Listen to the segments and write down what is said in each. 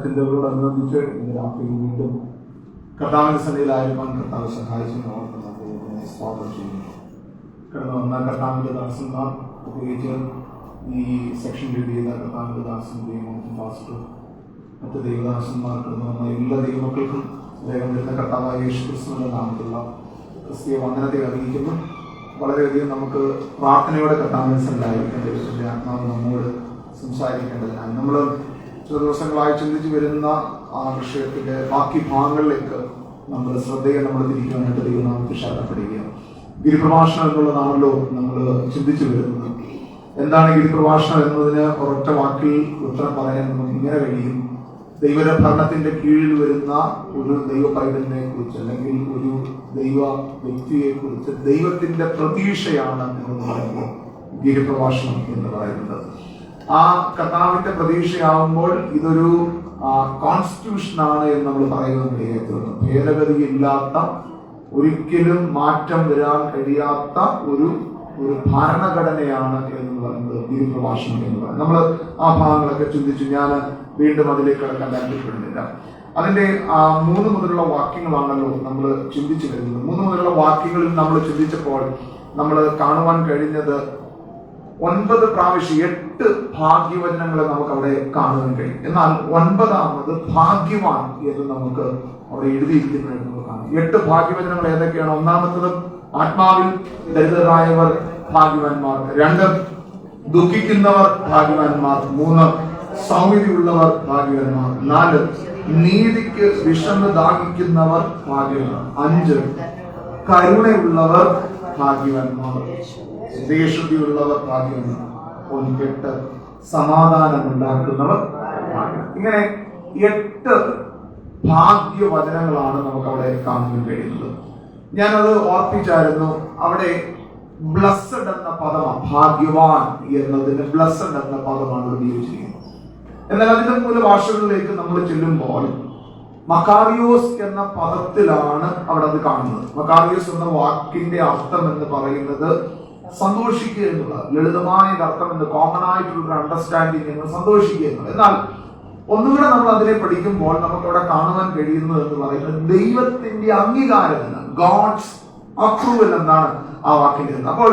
ചിന്തകളോടനുബന്ധിച്ച് ഇന്ന് രാത്രി വീണ്ടും കർത്താവിന്റെ സന്നിധിയിലായിരിക്കാൻ കർത്താവ് സഹായിച്ചു ഓർക്കുന്ന ദൈവത്തിനെ സ്വാഗതം ചെയ്യുന്നു. കടന്നു വന്ന കർത്താവിന്റെ ദാസന്മാർ, പ്രത്യേകിച്ച് ഈ സെക്ഷൻ ലീഡ് ചെയ്ത കർത്താവിന്റെ ദാസൻ പാസ്റ്റർ, മറ്റ് ദൈവദാസന്മാർ, കടന്നു വന്ന എല്ലാ ദൈവമക്കൾക്കും വേഗം വരുന്ന കർത്താവായ യേശു ക്രിസ്തുവിന്റെ നാമത്തിലുള്ള ക്രിസ്തീയ വന്ദനത്തെ അറിയിക്കുന്നു. വളരെയധികം നമുക്ക് പ്രാർത്ഥനയോടെ കർത്താവിന്റെ സന്നിധിയിലായിരിക്കാൻ ദൈവത്തിന്റെ ആത്മാവ് നമ്മോട് സംസാരിക്കേണ്ടതിനായി നമ്മൾ ചില ദിവസങ്ങളായി ചിന്തിച്ചു വരുന്ന ആ വിഷയത്തിന്റെ ബാക്കി ഭാഗങ്ങളിലേക്ക് നമ്മൾ ശ്രദ്ധയെ നമ്മൾ തിരിക്കുവാനായിട്ട് ദൈവനാമത്തിൽ ശരണപ്പെടുകയാണ്. ഗിരിപ്രഭാഷണം എന്നുള്ളതാണല്ലോ നമ്മൾ ചിന്തിച്ചു വരുന്നത്. എന്താണ് ഗിരിപ്രഭാഷണം എന്നതിന് ഒരൊറ്റ വാക്കിൽ ഉത്തരം പറയാൻ നമുക്ക് ഇങ്ങനെ കഴിയും: ദൈവ ഭരണത്തിന്റെ കീഴിൽ വരുന്ന ഒരു ദൈവ പൈതലിനെ കുറിച്ച്, അല്ലെങ്കിൽ ഒരു ദൈവ വ്യക്തിയെ കുറിച്ച് ദൈവത്തിന്റെ പ്രതീക്ഷയാണ് എന്ന് പറയുമ്പോൾ ഗിരിപ്രഭാഷണം എന്ന് പറയുന്നത്. ആ കർത്താവിന്റെ പ്രതീക്ഷയാവുമ്പോൾ ഇതൊരു കോൺസ്റ്റിറ്റ്യൂഷനാണ് എന്ന് നമ്മൾ പറയുന്നത്. ഭേദഗതിയില്ലാത്ത, ഒരിക്കലും മാറ്റം വരാൻ കഴിയാത്ത ഒരു ഭരണഘടനയാണ് എന്ന് പറയുന്നത് ഗിരിപ്രഭാഷണം എന്ന് പറയുന്നത്. നമ്മൾ ആ ഭാഗങ്ങളൊക്കെ ചിന്തിച്ചു. ഞാൻ വീണ്ടും അതിലേക്ക് കടക്കാൻ താല്പര്യപ്പെടുന്നില്ല. അതിന്റെ 3 മുതലുള്ള വാക്യങ്ങളാണല്ലോ നമ്മൾ ചിന്തിച്ചു വരുന്നത്. 3 മുതലുള്ള വാക്യങ്ങളിൽ നമ്മൾ ചിന്തിച്ചപ്പോൾ നമ്മൾ കാണുവാൻ കഴിഞ്ഞത് 9 പ്രാവശ്യം 8 ഭാഗ്യവചനങ്ങളെ നമുക്ക് അവിടെ കാണുവാൻ കഴിയും. എന്നാൽ 9ാമത് ഭാഗ്യവാൻ എന്ന് നമുക്ക് അവിടെ എഴുതിയിരിക്കുന്നത് നമുക്ക് കാണാം. 8 ഭാഗ്യവചനങ്ങൾ ഏതൊക്കെയാണ്? 1ാമത്തത് ആത്മാവിൽ ദരിദ്രരായവർ ഭാഗ്യവാന്മാർ, 2 ദുഃഖിക്കുന്നവർ ഭാഗ്യവാന്മാർ, 3 സൗമ്യതയുള്ളവർ ഭാഗ്യവാന്മാർ, 4 നീതിക്ക് വിശന്ന് ദാഹിക്കുന്നവർ ഭാഗ്യവാന്മാർ, 5 കരുണയുള്ളവർ ഭാഗ്യവാന്മാർ, ദേശുദ്ധിയുള്ളവർ ഭാഗ്യവാന്മാർ, 8 സമാധാനമുണ്ടാക്കുന്നവർ ഭാഗ്യവാന്മാർ. ഇങ്ങനെ 8 ഭാഗ്യവചനങ്ങളാണ് നമുക്ക് അവിടെ കാണാൻ കഴിയുന്നത്. ഞാനത് ഓർപ്പിച്ചായിരുന്നു. അവിടെ ബ്ലസ്സഡ് എന്ന പദമാണ്, ഭാഗ്യവാൻ എന്നതിന് ബ്ലസ്സഡ് എന്ന പദമാണ് ഉപയോഗിച്ചിരിക്കുന്നത്. എന്നാൽ അതിന്റെ മൂലഭാഷകളിലേക്ക് നമ്മൾ ചെല്ലുമ്പോൾ മക്കാറിയോസ് എന്ന പദത്തിലാണ് അവിടെ അത് കാണുന്നത്. മക്കാറിയോസ് എന്ന വാക്കിന്റെ അർത്ഥം എന്ന് പറയുന്നത് സന്തോഷിക്കുക എന്നുള്ളത്, ലളിതമായ അർത്ഥം എന്ന്, കോമൺ ആയിട്ടുള്ള അണ്ടർസ്റ്റാൻഡിങ് എന്ന്, സന്തോഷിക്കുക എന്നുള്ളത്. എന്നാൽ ഒന്നുകൂടെ നമ്മൾ അതിനെ പഠിക്കുമ്പോൾ നമുക്ക് അവിടെ കാണുവാൻ കഴിയുന്നത് എന്ന് പറയുന്നത് ദൈവത്തിന്റെ അംഗീകാരം എന്ന്, ഗോഡ്സ് അപ്രൂവൽ എന്നാണ് ആ വാക്കിന്റെ. അപ്പോൾ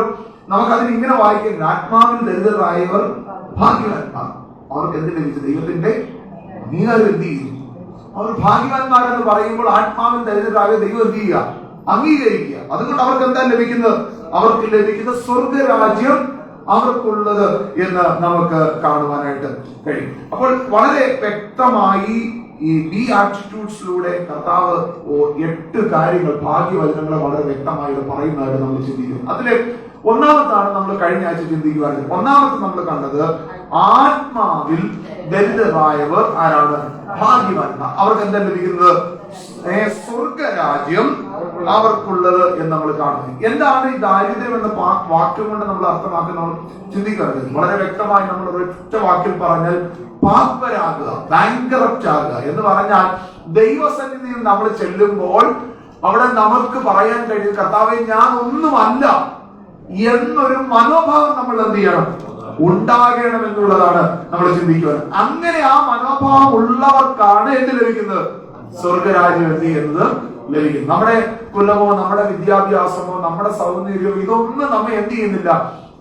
നമുക്കതിന് ഇങ്ങനെ വായിക്കുന്നത്: ആത്മാവിൽ ദരിദ്രരായവർ ഭാഗ്യവാന്മാർ. അവർക്ക് എന്ത് ലഭിച്ചു? ദൈവത്തിന്റെ അംഗീകാരം എന്ത് ചെയ്യുന്നു? അവർ ഭാഗ്യവാന്മാരെന്ന് പറയുമ്പോൾ ആത്മാവിൽ ദരിദ്രരായ ദൈവം എന്ത് ചെയ്യുക? അംഗീകരിക്കുക. അതുകൊണ്ട് അവർക്ക് എന്താ ലഭിക്കുന്നത്? അവർക്ക് ലഭിക്കുന്ന സ്വർഗരാജ്യം അവർക്കുള്ളത് എന്ന് നമുക്ക് കാണുവാനായിട്ട് കഴിയും. അപ്പോൾ വളരെ വ്യക്തമായി ഈ ആറ്റിറ്റ്യൂഡ്സിലൂടെ കർത്താവ് 8 കാര്യങ്ങൾ, ഭാഗ്യവചനങ്ങളെ വളരെ വ്യക്തമായി പറയുന്നതായിട്ട് നമ്മൾ ചിന്തിക്കുന്നു. അതിലെ 1ാമത്താണ് നമ്മൾ കഴിഞ്ഞ ആഴ്ച ചിന്തിക്കുവാനായിട്ട്. 1ാമത്തെ നമ്മൾ കണ്ടത് ആത്മാവിൽ ദരിദ്രരായവർ ആരാണ്? ഭാഗ്യവാന്മാർ. അവർക്ക് എന്താ ലഭിക്കുന്നത്? സ്വർഗരാജ്യം അവർക്കുള്ളത് എന്ന് നമ്മൾ കാണുന്നു. എന്താണ് ഈ ദാരിദ്ര്യം എന്ന വാക്യം കൊണ്ട് നമ്മൾ അർത്ഥമാക്കുന്നത്? നമ്മൾ ചിന്തിക്കുന്നത് വളരെ വ്യക്തമായി നമ്മൾ ഒരൊറ്റ വാക്കിൽ പറഞ്ഞാൽ പാപ്പരാകുക, ബാങ്ക്രപ്റ്റ് ആകുക എന്ന് പറഞ്ഞാൽ ദൈവസന്നിധിയിൽ നമ്മൾ ചെല്ലുമ്പോൾ അവിടെ നമുക്ക് പറയാൻ കഴിയും: കർത്താവേ, ഞാൻ ഒന്നുമല്ല എന്നൊരു മനോഭാവം നമ്മൾ എന്ത് ചെയ്യണം? ഉണ്ടാകണം എന്നുള്ളതാണ് നമ്മൾ ചിന്തിക്കുന്നത്. അങ്ങനെ ആ മനോഭാവം ഉള്ളവർക്കാണ് എന്ത് ലഭിക്കുന്നത്? സ്വർഗരാജ്യം എന്ത് ചെയ്യുന്നത് ലഭിക്കുന്നത്. നമ്മുടെ കുലമോ, നമ്മുടെ വിദ്യാഭ്യാസമോ, നമ്മുടെ സൗന്ദര്യമോ ഇതൊന്നും നമ്മെ എന്ത് ചെയ്യുന്നില്ല?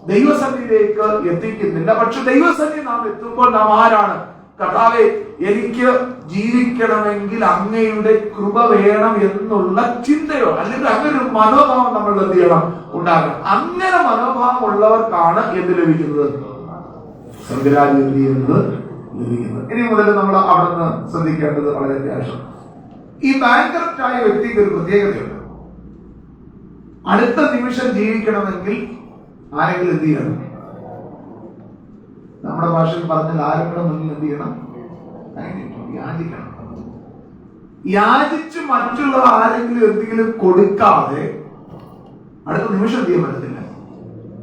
ദൈവസന്നിധിയിലേക്ക് എത്തിക്കുന്നില്ല. പക്ഷെ ദൈവസന്നിധി നാം എത്തുമ്പോൾ നാം ആരാണ്? കർത്താവേ, എനിക്ക് ജീവിക്കണമെങ്കിൽ അങ്ങയുടെ കൃപ വേണം എന്നുള്ള ചിന്തയോ അല്ലെങ്കിൽ അങ്ങനെ ഒരു മനോഭാവം നമ്മൾ എന്ത് ചെയ്യണം? ഉണ്ടാകണം. അങ്ങനെ മനോഭാവം ഉള്ളവർക്കാണ് എന്ത് ലഭിക്കുന്നത്? സ്വർഗരാജ്യം എന്നത് ലഭിക്കുന്നത്. ഇനി മുതൽ നമ്മൾ അവിടെ നിന്ന് ശ്രദ്ധിക്കേണ്ടത് വളരെ അത്യാവശ്യം. ഈ ബാങ്ക്രപ്റ്റ് ആയ വ്യക്തിക്ക് ഒരു പ്രത്യേകതയുണ്ട്. അടുത്ത നിമിഷം ജീവിക്കണമെങ്കിൽ ആരെങ്കിലും എന്ത് ചെയ്യണം? നമ്മുടെ ഭാഷയിൽ പറഞ്ഞാൽ ആരെങ്കിലും മുന്നിൽ എന്ത് ചെയ്യണം? യാചിക്കണം. യാചിച്ച് മറ്റുള്ള ആരെങ്കിലും എന്തെങ്കിലും കൊടുക്കാതെ അടുത്ത നിമിഷം എന്ത് ചെയ്യാൻ പറ്റത്തില്ല?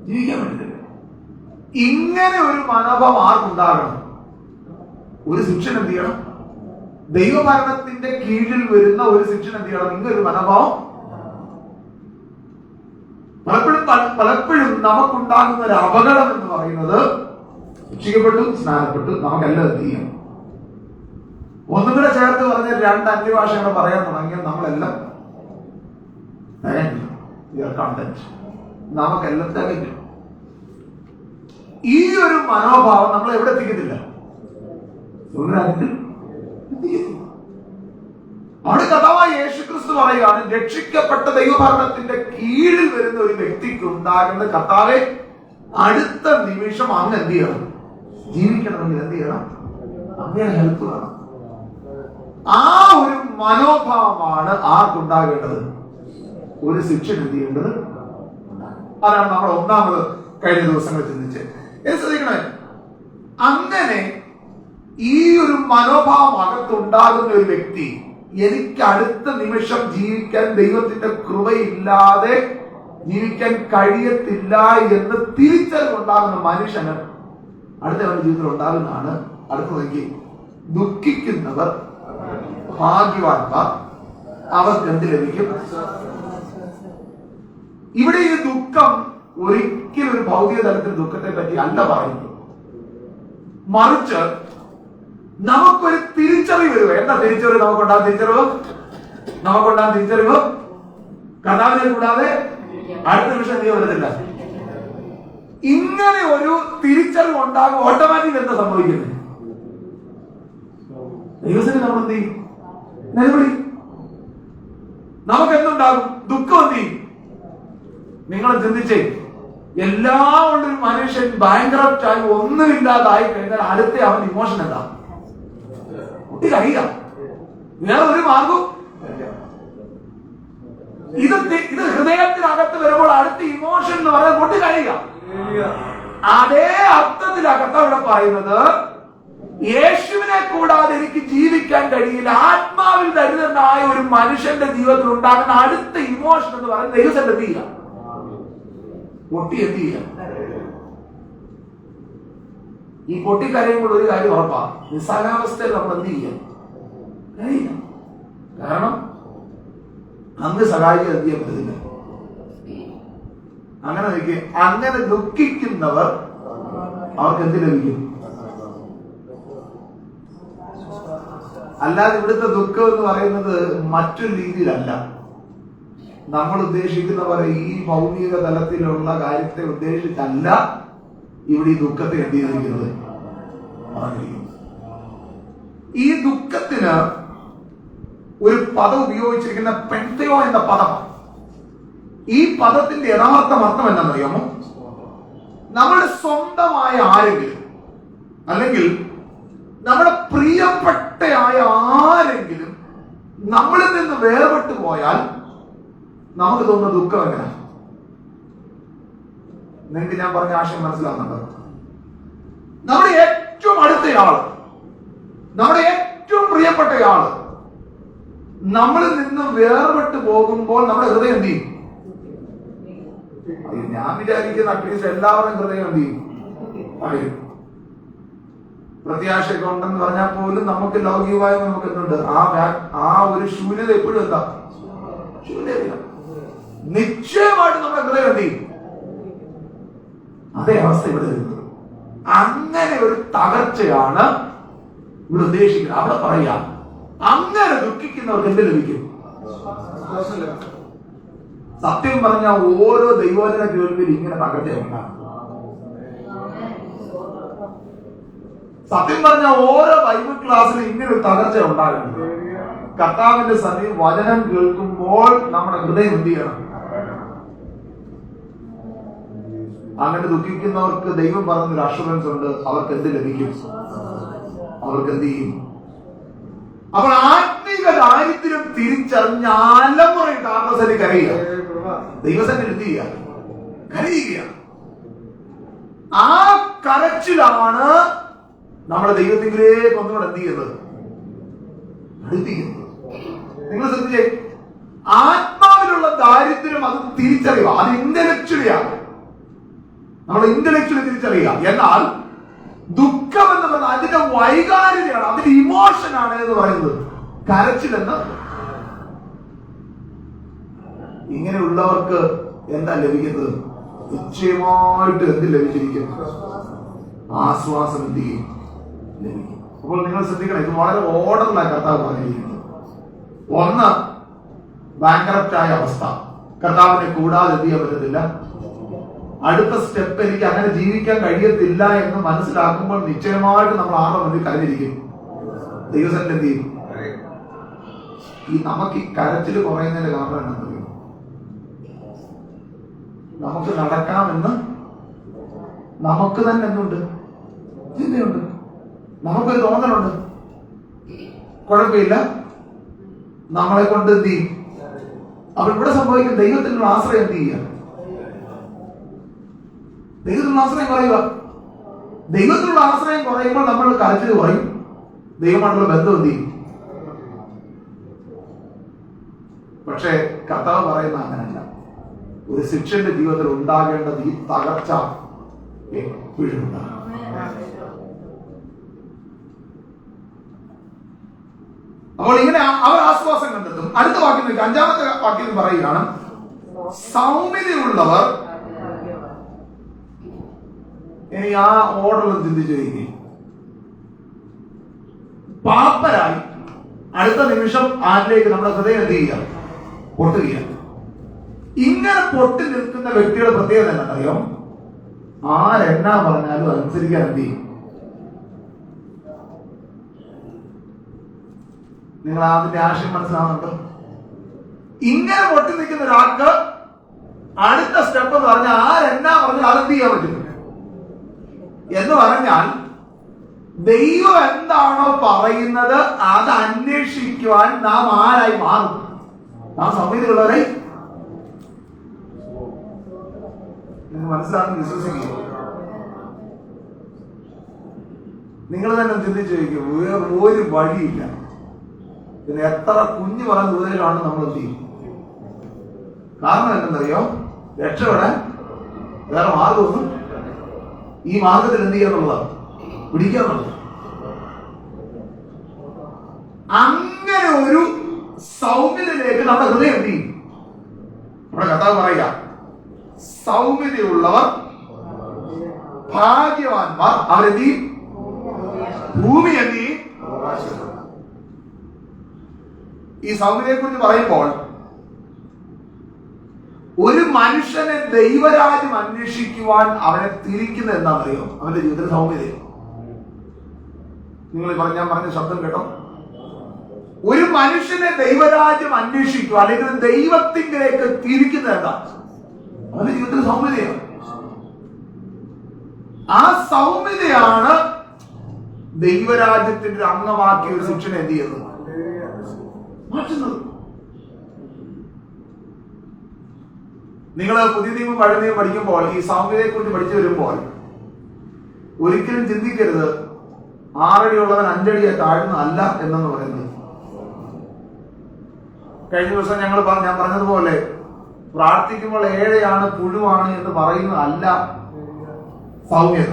ജീവിക്കാൻ പറ്റത്തില്ല. ഇങ്ങനെ ഒരു മനോഭാവം ആർക്കുണ്ടാകണം? ഒരു ശിക്ഷণ എന്ത് ചെയ്യണം? ദൈവഭരണത്തിന്റെ കീഴിൽ വരുന്ന ഒരു ശിക്ഷণ എന്ത് ചെയ്യണം? ഇങ്ങനെ ഒരു മനോഭാവം പലപ്പോഴും നമുക്കുണ്ടാകുന്ന ഒരു അപകടം എന്ന് പറയുന്നത്, രക്ഷിക്കപ്പെട്ടു, സ്നാനപ്പെട്ടു, നമുക്കെല്ലാം എന്ത് ചെയ്യും? ഒന്നും കൂടെ ചേർത്ത് പറഞ്ഞ 2 അന്യഭാഷകൾ പറയാൻ തുടങ്ങിയാൽ നമ്മളെല്ലാം നമുക്കെല്ലാം തികഞ്ഞു. ഈ ഒരു മനോഭാവം നമ്മൾ എവിടെ എത്തിക്കത്തില്ല. അവിടെ കഥാവായ യേശുക്രിസ്തു പറയുകയാണ്, രക്ഷിക്കപ്പെട്ട ദൈവഭരണത്തിന്റെ കീഴിൽ വരുന്ന ഒരു വ്യക്തിക്ക് ഉണ്ടാകുന്ന കർത്താവെ അടുത്ത നിമിഷം അങ്ങ് എന്ത് ചെയ്യണം? ജീവിക്കണമെങ്കിൽ എന്ത് ചെയ്യണം? അങ്ങനെ ഹെൽപ്പ് വേണം. ആ ഒരു മനോഭാവമാണ് ആർക്കുണ്ടാകേണ്ടത്? ഒരു ശിക്ഷ എന്ത് ചെയ്യേണ്ടത്? അതാണ് നമ്മൾ ഒന്നാമത് കഴിഞ്ഞ ദിവസങ്ങൾ ചിന്തിച്ച് ശ്രദ്ധിക്കണേ. അങ്ങനെ ഈ ഒരു മനോഭാവം അകത്തുണ്ടാകുന്ന ഒരു വ്യക്തി, എനിക്ക് അടുത്ത നിമിഷം ജീവിക്കാൻ ദൈവത്തിന്റെ കൃപയില്ലാതെ ജീവിക്കാൻ കഴിയത്തില്ല എന്ന് തിരിച്ചറിവുണ്ടാകുന്ന മനുഷ്യന് അടുത്തവരുടെ ജീവിതത്തിൽ ഉണ്ടാകുന്നതാണ്. അടുത്ത നോക്കി, ദുഃഖിക്കുന്നവർ ഭാഗ്യവാന്മാർ, അവർക്ക് എന്ത് ലഭിക്കും? ഇവിടെ ഈ ദുഃഖം ഒരിക്കലും ഒരു ഭൗതിക തലത്തിൽ ദുഃഖത്തെ പറ്റി അല്ല പറയുന്നത്. മറിച്ച് നമുക്കൊരു തിരിച്ചറിവ് വരിക. എന്താ തിരിച്ചറിവ്? നമുക്കുണ്ടാകുന്ന തിരിച്ചറിവ് കർത്താവിനെ കൂടാതെ അടുത്ത നിമിഷം നീ വരുന്നില്ല. ഇങ്ങനെ ഒരു തിരിച്ചറിവ് ഉണ്ടാകും. ഓട്ടോമാറ്റിക് എന്താ സംഭവിക്കുന്നത്? ദൈവത്തിന് നമ്മൾ എന്ത് ചെയ്യും? നിലവിളി. നമുക്ക് എന്തുണ്ടാകും? ദുഃഖം എന്ത് ചെയ്യും? നിങ്ങൾ ചിന്തിച്ചേ, എല്ലാം കൊണ്ടൊരു മനുഷ്യൻ ബാങ്ക്രപ്റ്റായി ഒന്നുമില്ലാതായി കഴിഞ്ഞാൽ അടുത്ത അവൻ ഇമോഷൻ എന്താ? കുട്ടി കഴിയാം. വേറെ ഒരു മാർഗവും ഇത് ഹൃദയത്തിനകത്ത് വരുമ്പോൾ അടുത്ത ഇമോഷൻ എന്ന് പറയാൻ പൊട്ടി കഴിയുക. അതേ അർത്ഥത്തിലാണ് ഇവിടെ പറയുന്നത്, യേശുവിനെ കൂടാതെ എനിക്ക് ജീവിക്കാൻ കഴിയില്ല. ആത്മാവിൽ ദരിദ്രനായ ഒരു മനുഷ്യന്റെ ജീവിതത്തിൽ ഉണ്ടാകുന്ന അടുത്ത ഇമോഷൻ എന്ന് പറയുന്നത് ദൈവത്തിന്റെ തീയ പൊട്ടി എന്ത് ചെയ്യാം. ഈ പൊട്ടിക്കരയുമ്പോൾ ഒരു കാര്യം ഉറപ്പാ, നിസ്സാരാവസ്ഥയിൽ നമ്മൾ എന്ത് ചെയ്യാം? കഴിയില്ല. കാരണം അങ്ങ് സഹായിക്കാൻ എന്ത് ചെയ്യാൻ പറ്റത്തില്ല. അങ്ങനെ ദുഃഖിക്കുന്നവർ അവർക്ക് എന്ത് ലഭിക്കും? അല്ലാതെ ഇവിടുത്തെ ദുഃഖം എന്ന് പറയുന്നത് മറ്റൊരു രീതിയിലല്ല. നമ്മൾ ഉദ്ദേശിക്കുന്ന പോലെ ഈ ഭൗതിക തലത്തിലുള്ള കാര്യത്തെ ഉദ്ദേശിച്ചല്ല ഇവിടെ ഈ ദുഃഖത്തെ എന്ത് ചെയ്തിരിക്കുന്നത്? ഈ ദുഃഖത്തിന് ഒരു പദം ഉപയോഗിച്ചിരിക്കുന്ന പെൻതയോ എന്ന പദമാണ്. ഈ പദത്തിന്റെ യഥാർത്ഥ അർത്ഥം എന്താണെന്നറിയാമോ? നമ്മുടെ സ്വന്തമായ ആരെങ്കിലും, അല്ലെങ്കിൽ നമ്മുടെ പ്രിയപ്പെട്ടയായ ആരെങ്കിലും നമ്മളിൽ നിന്ന് വേർപെട്ടു പോയാൽ നമുക്ക് തോന്നുന്ന ദുഃഖം എങ്ങനെ? നിങ്ങൾക്ക് ഞാൻ പറഞ്ഞ ആശയം മനസ്സിലാകുന്നുണ്ടോ? നമ്മുടെ ഏറ്റവും അടുത്തയാള്, നമ്മുടെ ഏറ്റവും പ്രിയപ്പെട്ടയാള് നമ്മളിൽ നിന്ന് വേർപെട്ടു പോകുമ്പോൾ നമ്മുടെ ഹൃദയം എന്ത് ചെയ്യും? ഞാൻ വിചാരിക്കുന്ന അറ്റ്ലീസ്റ്റ് എല്ലാവരുടെയും ഹൃദയം എന്ത് ചെയ്യും? പ്രത്യാശയൊക്കെ ഉണ്ടെന്ന് പറഞ്ഞാൽ പോലും നമുക്ക് ലൗകികമായി നമുക്ക് എന്തുണ്ട്? ആ ഒരു ശൂന്യത എപ്പോഴും എന്താ? ശൂന്യത. നിശ്ചയമായിട്ട് നമ്മുടെ ഹൃദയം എന്ത് ചെയ്യും? അതേ അവസ്ഥ ഇവിടെ വരുന്നത്. അങ്ങനെ ഒരു തകർച്ചയാണ് ഇവിടെ ഉദ്ദേശിക്കുന്നത്. അവിടെ പറയാ, അങ്ങനെ ദുഃഖിക്കുന്നവർക്ക് എന്ത് ലഭിക്കും? സത്യം പറഞ്ഞ ഓരോ ദൈവവചന കേൾവിയിൽ ഇങ്ങനെ തകർച്ചയുണ്ടാകും. സത്യം പറഞ്ഞ ഓരോ ബൈബിൾ ക്ലാസ്സിലും ഇങ്ങനെ ഒരു തകർച്ച ഉണ്ടാകുന്നത്. കർത്താവിന്റെ സന്നി വചനം കേൾക്കുമ്പോൾ നമ്മുടെ ഹൃദയം എന്ത് ചെയ്യണം? അങ്ങനെ ദുഃഖിക്കുന്നവർക്ക് ദൈവം പറഞ്ഞൊരു അഷുറൻസ് ഉണ്ട്. അവർക്ക് എന്ത് ലഭിക്കും? അവർക്ക് എന്ത് ചെയ്യും? അപ്പോൾ ആത്മീക ദാരിദ്ര്യം തിരിച്ചറിഞ്ഞ അലമുറയിട്ട് ആത്മസന്നി കരയുക. ദൈവസന്നിധി എന്ത് ചെയ്യുക? കരയുക. ആ കരച്ചിലാണ് നമ്മുടെ ദൈവത്തിലേക്ക് ഒന്നുകൂടെ എന്ത് ചെയ്യുന്നത്? അടുപ്പിക്കുന്നത്. നിങ്ങൾ ശ്രദ്ധിച്ചേ, ആത്മാവിലുള്ള ദാരിദ്ര്യം അത് തിരിച്ചറിയുക. അത് ഇന്റലക്ച്വലിയാണ്, നമ്മൾ ഇന്റലക്ച്വലി തിരിച്ചറിയുക. എന്നാൽ ദുഃഖം എന്ന് പറയുന്നത് അതിന്റെ വൈകാരികതയാണ്, അതിന്റെ ഇമോഷനാണ് എന്ന് പറയുന്നത് കരച്ചിലെന്ന്. ഇങ്ങനെയുള്ളവർക്ക് എന്താ ലഭിക്കുന്നത്? നിശ്ചയമായിട്ട് എന്ത് ലഭിച്ചിരിക്കും? ആശ്വാസം എന്ത് ചെയ്യും? ലഭിക്കും. അപ്പോൾ നിങ്ങൾ ശ്രദ്ധിക്കണം, ഇത് വളരെ ഓർഡറിലാണ് കർത്താവ് പറഞ്ഞിരിക്കുന്നത്. ഒന്ന്, ബാങ്ക്രപ്റ്റായ അവസ്ഥ, കർത്താവിനെ കൂടാതെ എന്ത് ചെയ്യാൻ പറ്റത്തില്ല. അടുത്ത സ്റ്റെപ്പ് എനിക്ക് അങ്ങനെ ജീവിക്കാൻ കഴിയത്തില്ല എന്ന് മനസ്സിലാക്കുമ്പോൾ നിശ്ചയമായിട്ട് നമ്മൾ ആരുടെ മുന്നിൽ കരഞ്ഞിരിക്കും. ദൈവസന്നിധിയിൽ എന്ത് ചെയ്യും? നമുക്ക് ഈ കരച്ചിൽ കുറയുന്നതിന്റെ കാരണം എന്താണെന്നറിയോ? നമുക്ക് നടക്കാമെന്ന് നമുക്ക് തന്നെ എന്തുണ്ട്? ചിന്തയുണ്ട്, നമുക്കൊരു തോന്നലുണ്ട്. കുഴപ്പമില്ല, നമ്മളെ കൊണ്ട് എന്ത് ചെയ്യും? അപ്പോൾ ഇവിടെ സംഭവിക്കും, ദൈവത്തിനുള്ള ആശ്രയം എന്ത് ചെയ്യുക? ദൈവത്തിനുള്ള ആശ്രയം കുറയുക. ദൈവത്തിനുള്ള ആശ്രയം കുറയുമ്പോൾ നമ്മൾ കരച്ചിൽ കുറയും, ദൈവമായിട്ടുള്ള ബന്ധം എന്ത് ചെയ്യും? പക്ഷേ കർത്താവ് പറയുന്ന അങ്ങനല്ല. ഒരു ശിഷ്യന്റെ ജീവിതത്തിൽ ഉണ്ടാകേണ്ടത് ഈ തകർച്ച എപ്പോഴും ഉണ്ടാകും. അപ്പോൾ ഇങ്ങനെ അവർ ആശ്വാസം കണ്ടെത്തും. അടുത്ത വാക്യം, 5-ാമത്തെ വാക്യം പറയുകയാണ്, സൗമ്യതയുള്ളവർ. ഇനി ആ ഓർഡറിൽ ചിന്തിച്ചു കഴിക്കുക. പാപ്പരായി അടുത്ത നിമിഷം ആരിലേക്ക് നമ്മുടെ ഹൃദയം എന്ത് ചെയ്യുക? പൊട്ടുകയാണ്. ഇങ്ങനെ പൊട്ടി നിൽക്കുന്ന വ്യക്തിയുടെ പ്രത്യേകത എന്നറിയോ? ആരെന്നാ പറഞ്ഞാലും അനുസരിക്കാൻ എന്ത് ചെയ്യും? നിങ്ങൾ അതിന്റെ ആശയം മനസ്സിലാവുന്നുണ്ടോ? ഇങ്ങനെ പൊട്ടി നിൽക്കുന്ന ഒരാൾക്ക് അടുത്ത സ്റ്റെപ്പ് എന്ന് പറഞ്ഞാൽ ആരെന്നാ പറഞ്ഞാൽ അതെന്ത് ചെയ്യാൻ പറ്റും എന്ന് പറഞ്ഞാൽ, ദൈവം എന്താണോ പറയുന്നത് അത് അന്വേഷിക്കുവാൻ നാം ആരായി മാറും? നാം സൗമ്യതയുള്ളവരെ. നിങ്ങൾ മനസ്സിലാണെന്ന് വിശ്വസിക്കുക. നിങ്ങൾ തന്നെ ചിന്തിച്ചു ചോദിക്കും, വേറെ ഒരു വഴിയില്ല. പിന്നെ എത്ര കുഞ്ഞു പറഞ്ഞ ദൂരയിലാണ് നമ്മൾ എന്ത് ചെയ്യും? കാരണം എന്തെന്നറിയോ? രക്ഷപ്പെടാൻ വേറെ മാർഗമൊന്നും ഈ മാർഗത്തിൽ എന്ത് ചെയ്യാന്നുള്ളതാണ്, പിടിക്കാന്നുള്ളത്. അങ്ങനെ ഒരു സൗമ്യതയിലേക്ക് നമ്മുടെ ഹൃദയം എന്ത് ചെയ്യും? നമ്മുടെ കർത്താവ് പറയുക, സൗമ്യതയുള്ളവർ ഭാഗ്യവാന്മാർ, അവരെന്ത് ചെയ്യും? ഭൂമി എന്ത് ചെയ്യും? ഈ സൗമ്യതയെ കുറിച്ച് പറയുമ്പോൾ ഒരു മനുഷ്യനെ ദൈവരാജ്യം അന്വേഷിക്കുവാൻ അവനെ തിരിക്കുന്നത് എന്താണെന്നറിയോ? അവന്റെ ജീവിതത്തിൽ സൗമ്യതയോ? നിങ്ങൾ ഞാൻ പറഞ്ഞ ശബ്ദം കേട്ടോ? ഒരു മനുഷ്യനെ ദൈവരാജ്യം അന്വേഷിക്കുക അല്ലെങ്കിൽ ദൈവത്തിലേക്ക് തിരിക്കുന്നത് എന്താ? അവന്റെ ജീവിതത്തിൽ സൗമ്യതയാണ്. ആ സൗമ്യതയാണ് ദൈവരാജ്യത്തിന്റെ ഒരു അംഗമാക്കിയ ഒരു ശിക്ഷനെ എന്ത് ചെയ്യുന്നത്? മാറ്റുന്നത്. നിങ്ങൾ പുതിയ നിയമം പഴയ നിയമം പഠിക്കുമ്പോൾ ഈ സൗമ്യതയെ കുറിച്ച് പഠിച്ചു വരുമ്പോൾ ഒരിക്കലും ചിന്തിക്കരുത് 6 അടി ഉള്ളവൻ 5 അടിയെ താഴ്ന്നതല്ല എന്നു പറയുന്നത്. കഴിഞ്ഞ ദിവസം ഞാൻ പറഞ്ഞതുപോലെ പ്രാർത്ഥിക്കുമ്പോൾ 7 പുഴുവാണ് എന്ന് പറയുന്നതല്ല സൗമ്യത.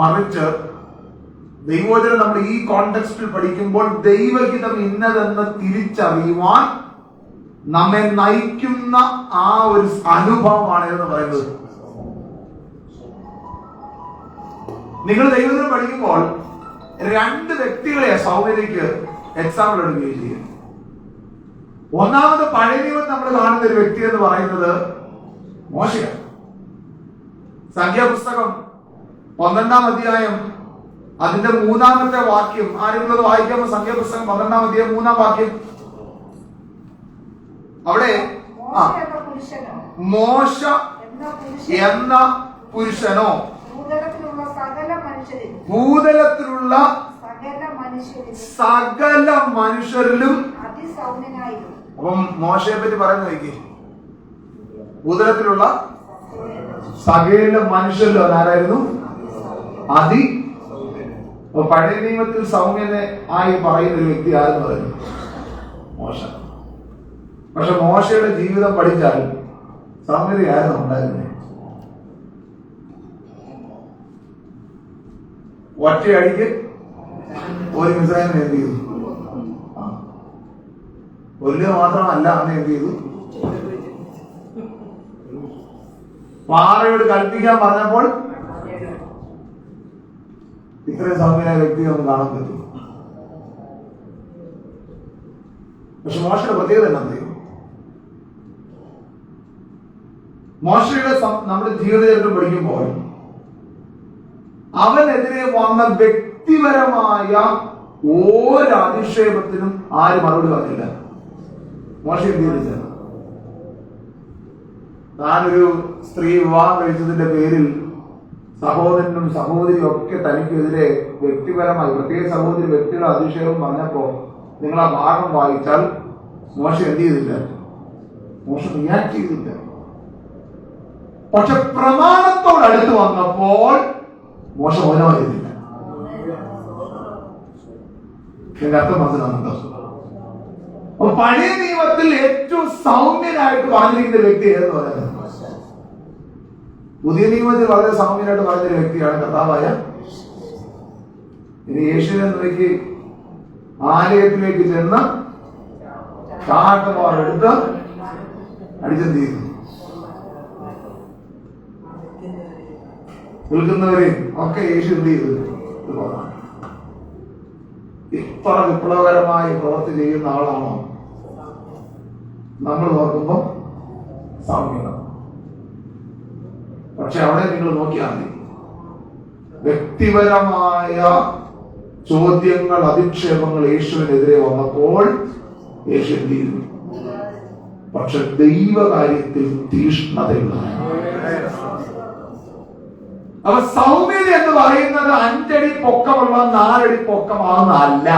മറിച്ച് ദൈവവചനം നമ്മൾ ഈ കോണ്ടെക്സ്റ്റിൽ പഠിക്കുമ്പോൾ ദൈവഹിതം ഇന്നതെന്ന് തിരിച്ചറിയുവാൻ നമ്മെ നയിക്കുന്ന ആ ഒരു അനുഭവമാണ് എന്ന് പറയുന്നത്. നിങ്ങൾ ദൈവവചനം പഠിക്കുമ്പോൾ 2 വ്യക്തികളെ സൗമ്യതയ്ക്ക് എക്സാമ്പിൾ എടുക്കുകയും ചെയ്യും. ഒന്നാമത് പഴയ നിയമത്തിൽ നമ്മൾ കാണുന്ന ഒരു വ്യക്തി എന്ന് പറയുന്നത് മോശയാണ്. സംഖ്യാപുസ്തകം 12-ാം അധ്യായം അതിന്റെ 3-ാമത്തെ വാക്യം ആരെങ്കിലും അത് വായിക്കാമോ? സംഖ്യാപുസ്തകം 12-ാം അധ്യായം 3-ാം വാക്യം. അവിടെ മോശ എന്ന പുരുഷനോ ഭൂതലത്തിലുള്ള സകല മനുഷ്യരിലും. അപ്പം മോശയെ പറ്റി പറയുന്ന നോക്കി, ഭൂതലത്തിലുള്ള സകല മനുഷ്യരിലും അതാരായിരുന്നു? അതി. പഴയ നിയമത്തിൽ സൗമ്യത ആയി പറയുന്ന ഒരു വ്യക്തി ആരെന്ന് പറയുന്നു? മോശ. പക്ഷെ മോശയുടെ ജീവിതം പഠിച്ചാൽ സൗമ്യതയായിരുന്നു ഉണ്ടായിരുന്നത്. ഒറ്റയടിക്ക് ഒരു മിസ്രൈമിനെ എന്ത് ചെയ്തു? കൊല്ലുക മാത്രമല്ല, അവനെ എന്ത് ചെയ്തു? പാറയോട് കൽപ്പിക്കാൻ പറഞ്ഞപ്പോൾ ഇത്രയും സൗമ്യനായ വ്യക്തിയെ ഒന്ന് കാണാൻ പറ്റും. പക്ഷെ മോശയുടെ പ്രത്യേകത എന്താ? മോശയുടെ നമ്മുടെ ജീവിതചരിത്രം പഠിക്കുമ്പോൾ അവനെതിരെ വന്ന വ്യക്തിപരമായ ഓരോ അധിക്ഷേപത്തിനും ആരും മറുപടി പറഞ്ഞില്ല. മോശ എന്ത് ചെയ്തില്ല? താനൊരു സ്ത്രീ വിവാഹം കഴിച്ചതിന്റെ പേരിൽ സഹോദരനും സഹോദരിയും ഒക്കെ തനിക്കെതിരെ വ്യക്തിപരമായി, പ്രത്യേക സഹോദരി വ്യക്തിയുടെ അധിക്ഷേപം പറഞ്ഞപ്പോ നിങ്ങൾ ആ ഭാഗം വായിച്ചാൽ മോശ എന്ത് ചെയ്തില്ല? മോശ റിയാക്ട് ചെയ്തില്ല. പക്ഷെ പ്രമാണത്തോടടുത്ത് വന്നപ്പോൾ മോശ മൗനമായിരുന്നില്ല. എന്റെ അർത്ഥം മനസ്സിലാകുന്നുണ്ടോ? അപ്പൊ പഴയ നിയമത്തിൽ ഏറ്റവും സൗമ്യനായിട്ട് പറഞ്ഞിരിക്കുന്ന വ്യക്തി ഏതെന്ന് പറയുന്നത്? പുതിയ നിയമത്തിൽ വളരെ സൗമ്യനായിട്ട് പറഞ്ഞൊരു വ്യക്തിയാണ് കർത്താവായ. ഇനി യേശുവിനെ നോക്കി ആലയത്തിലേക്ക് ചെന്ന് കാട്ടുമാറെടുത്ത് അടിച്ചെന്ത് ചെയ്തു? വിൽക്കുന്നവരെയും ഒക്കെ യേശു എന്ത് ചെയ്തു? ഇത്ര വിപ്ലവകരമായി പ്രവൃത്തി ചെയ്യുന്ന ആളാണോ നമ്മൾ നോക്കുമ്പോൾ സൗമ്യത? പക്ഷെ അവിടെ നിങ്ങൾ നോക്കിയാൽ മതി, വ്യക്തിപരമായ ചോദ്യങ്ങൾ, അധിക്ഷേപങ്ങൾ യേശുവിനെതിരെ വന്നപ്പോൾ യേശു എന്ത് ചെയ്തു? പക്ഷെ ദൈവകാര്യത്തിൽ തീഷ്ണതയുള്ള. അപ്പൊ സൗമ്യത എന്ന് പറയുന്നത് 5 അടി പൊക്കമുള്ള 4 അടി പൊക്കമാകുന്നതല്ല.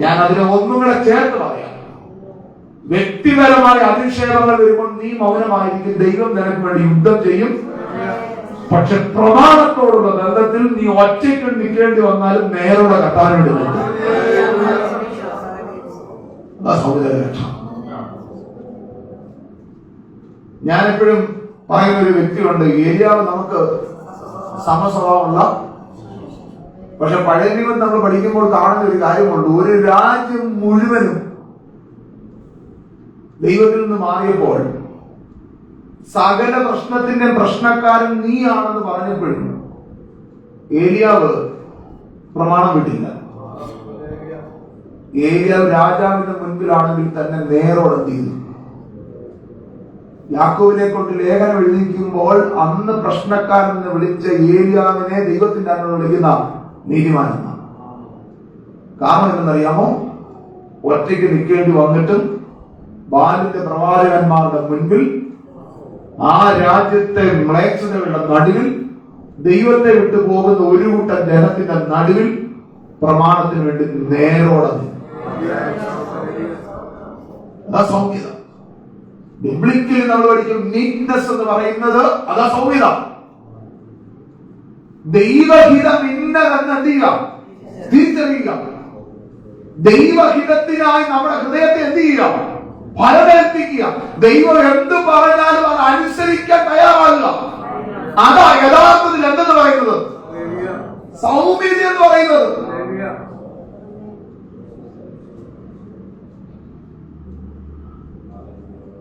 ഞാൻ അതിനെ ഒന്നും കൂടെ ചേർത്ത് പറയാം. വ്യക്തിപരമായ അധിക്ഷേപങ്ങൾ വരുമ്പോൾ നീ മൗനമായിരിക്കും. ദൈവം നിനക്ക് വേണ്ടി യുദ്ധം ചെയ്യും. പക്ഷെ പ്രമാണത്തോടുള്ള ബന്ധത്തിൽ നീ ഒറ്റയ്ക്ക് നിൽക്കേണ്ടി വന്നാലും നേരോടെ കത്താൻ വേണ്ടി നിൽക്കും. ഞാനെപ്പോഴും പറയുന്ന ഒരു വ്യക്തിയുണ്ട്, ഏലിയാവ് നമുക്ക് സമസ്വഭാവമുള്ള, പക്ഷെ പഴയ നിയമം നമ്മൾ പഠിക്കുമ്പോൾ കാണുന്ന ഒരു കാര്യമുണ്ട്. ഒരു രാജ്യം മുഴുവനും ദൈവത്തിൽ നിന്ന് മാറിയപ്പോൾ സകല പ്രശ്നത്തിന്റെ പ്രശ്നക്കാരൻ നീയാണെന്ന് പറഞ്ഞപ്പോഴും ഏലിയാവ് പ്രമാണം വിട്ടില്ല. ഏലിയാവ് രാജാവിന്റെ മുൻപിലാണെങ്കിൽ തന്നെ നേരോടെ എന്ത് ചെയ്തു? യാക്കോബിനെ കൊണ്ട് ലേഖനം എഴുതിക്കുമ്പോൾ അന്ന് പ്രശ്നക്കാരെന്ന് വിളിച്ച ഏലിയാവിനെ ദൈവത്തിന്റെ അന്ന് വിളിക്കുന്ന നീതിമാനെന്നാണ്. കാരണം എന്തെന്നറിയാമോ? ഒറ്റയ്ക്ക് നിൽക്കേണ്ടി വന്നിട്ടും ബാലിന്റെ പ്രവാചകന്മാരുടെ മുൻപിൽ ആ രാജ്യത്തെ മ്ലേച്ഛതകളുടെ നടുവിൽ ദൈവത്തെ വിട്ടു പോകുന്ന ഒരു കൂട്ടം ജനത്തിന്റെ നടുവിൽ പ്രമാണത്തിന് വേണ്ടി നേരോടെ സൗമ്യത. ബിബ്ലിക്കലി നമ്മൾ പഠിക്കും മീക്നെസ് എന്ന് പറയുന്നത് അതാ സൗമ്യത. ദൈവഹിതം ഇന്നതെന്ന് എന്ത് ചെയ്യുക? തിരിച്ചറിയുക. ദൈവഹിതത്തിനായി നമ്മുടെ ഹൃദയത്തെ എന്ത് ചെയ്യുക? ഫലമേൽപ്പിക്കുക. ദൈവം എന്ത് പറഞ്ഞാലും അത് അനുസരിക്കാൻ തയ്യാറാകുക. അതാ യഥാർത്ഥത്തിൽ എന്തെന്ന് പറയുന്നത്? സൗമ്യത എന്ന് പറയുന്നത്.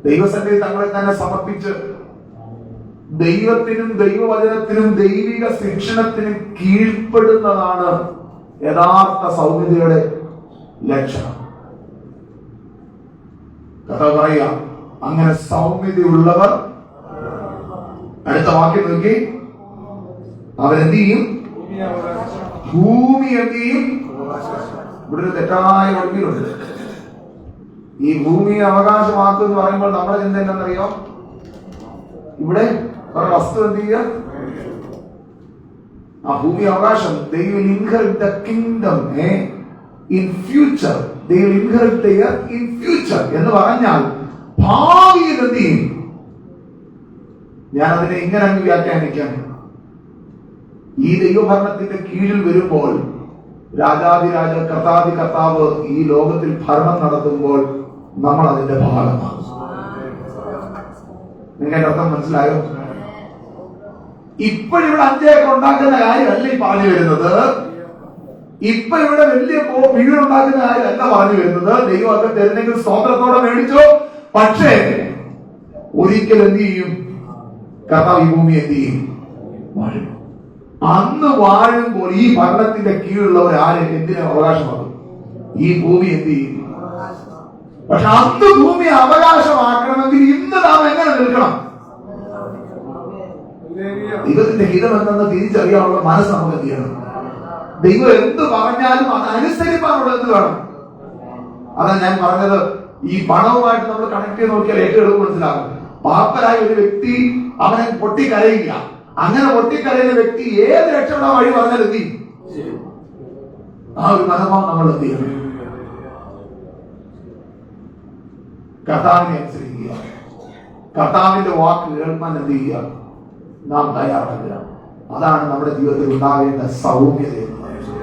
ദൈവസന്നിധി തങ്ങളെ തന്നെ സമർപ്പിച്ച് ദൈവത്തിനും ദൈവവചനത്തിനും ദൈവിക ശിക്ഷണത്തിനും കീഴ്പ്പെടുന്നതാണ് യഥാർത്ഥ സൗമ്യതയുടെ ലക്ഷണം. കഥ പറയാ, അങ്ങനെ സൗമ്യതയുള്ളവർ, അടുത്ത വാക്യം നോക്കി, അവരെന്ത് ചെയ്യും? ഭൂമി എന്ത് ചെയ്യും? ഇവിടെ ഒരു തെറ്റായ ഒഴുകിലുണ്ട്. ഈ ഭൂമിയെ അവകാശമാക്കുക എന്ന് പറയുമ്പോൾ നമ്മുടെ ചിന്ത എന്താണെന്നറിയോ? ഇവിടെ ഒരു വസ്തു എന്ത് ചെയ്യുക? ആ ഭൂമി അവകാശം, they will inherit the kingdom in future. They will inherit the earth in future എന്ന് പറഞ്ഞാൽ ഭാവിയിൽ എന്ത് ചെയ്യും? ഞാൻ അതിനെ ഇങ്ങനെ അങ്ങ് വ്യാഖ്യാനിക്കാം. ഈ ദൈവഭരണത്തിന്റെ കീഴിൽ വരുമ്പോൾ രാജാതിരാജ കർത്താതി കർത്താവ് ഈ ലോകത്തിൽ ഭരണം നടത്തുമ്പോൾ നമ്മൾ അതിന്റെ ഭാഗമാണ്. നിങ്ങളുടെ അർത്ഥം മനസ്സിലായോ? ഇപ്പോഴിവിടെ 5 ഏക്കർ ഉണ്ടാക്കുന്ന കാര്യമല്ല ഈ പറഞ്ഞു വരുന്നത്. ഇപ്പൊ ഇവിടെ വലിയ വീടുണ്ടാക്കുന്ന കാര്യമല്ല പറഞ്ഞു വരുന്നത്. ദൈവം ഒക്കെ തരുന്നെങ്കിൽ സ്തോത്രത്തോടെ മേടിച്ചോ. പക്ഷേ ഒരിക്കൽ എന്ത് ചെയ്യും? കർത്താവ് ഈ ഭൂമി എന്ത് ചെയ്യും? വാഴും. അന്ന് വാഴുമ്പോൾ ഈ ഭരണത്തിന്റെ കീഴിലുള്ളവർ ആര് എന്തിനു അവകാശമാകും? ഈ ഭൂമി എന്ത് ചെയ്യും? പക്ഷെ അന്ന് ഭൂമി അവകാശമാക്കണമെങ്കിൽ ഇന്ന് നാം എങ്ങനെ നിൽക്കണം? ദൈവത്തിന്റെ ഹിതം എന്തെന്ന് തിരിച്ചറിയാനുള്ള മനസ്സ് നമുക്ക് എന്ത് ചെയ്യണം? ദൈവം എന്ത് പറഞ്ഞാലും അത് അനുസരിക്കാനുള്ള എന്ത് വേണം? അതാ ഞാൻ പറഞ്ഞത്. ഈ പണവുമായിട്ട് നമ്മൾ കണക്ട് ചെയ്ത് നോക്കിയാൽ ഏറ്റവും എളുപ്പം മനസ്സിലാകും. പാപ്പരായ ഒരു വ്യക്തി അവനെ പൊട്ടിക്കരയില്ല. അങ്ങനെ പൊട്ടിക്കരയുന്ന വ്യക്തി ഏത് രക്ഷപ്പെടാൻ വഴി പറഞ്ഞാൽ എന്ത് ചെയ്യും? ആ ഒരു മനോഭാവം നമ്മൾ എന്ത് ചെയ്യണം? കർത്താവിനെ അനുസരിക്കുക, കർത്താവിന്റെ വാക്ക് കേൾക്കാൻ എന്ത് ചെയ്യുക? നാം തയ്യാറാക്കുക. അതാണ് നമ്മുടെ ജീവിതത്തിൽ ഉണ്ടാകേണ്ട സൗമ്യത എന്ന് പറയുന്നത്.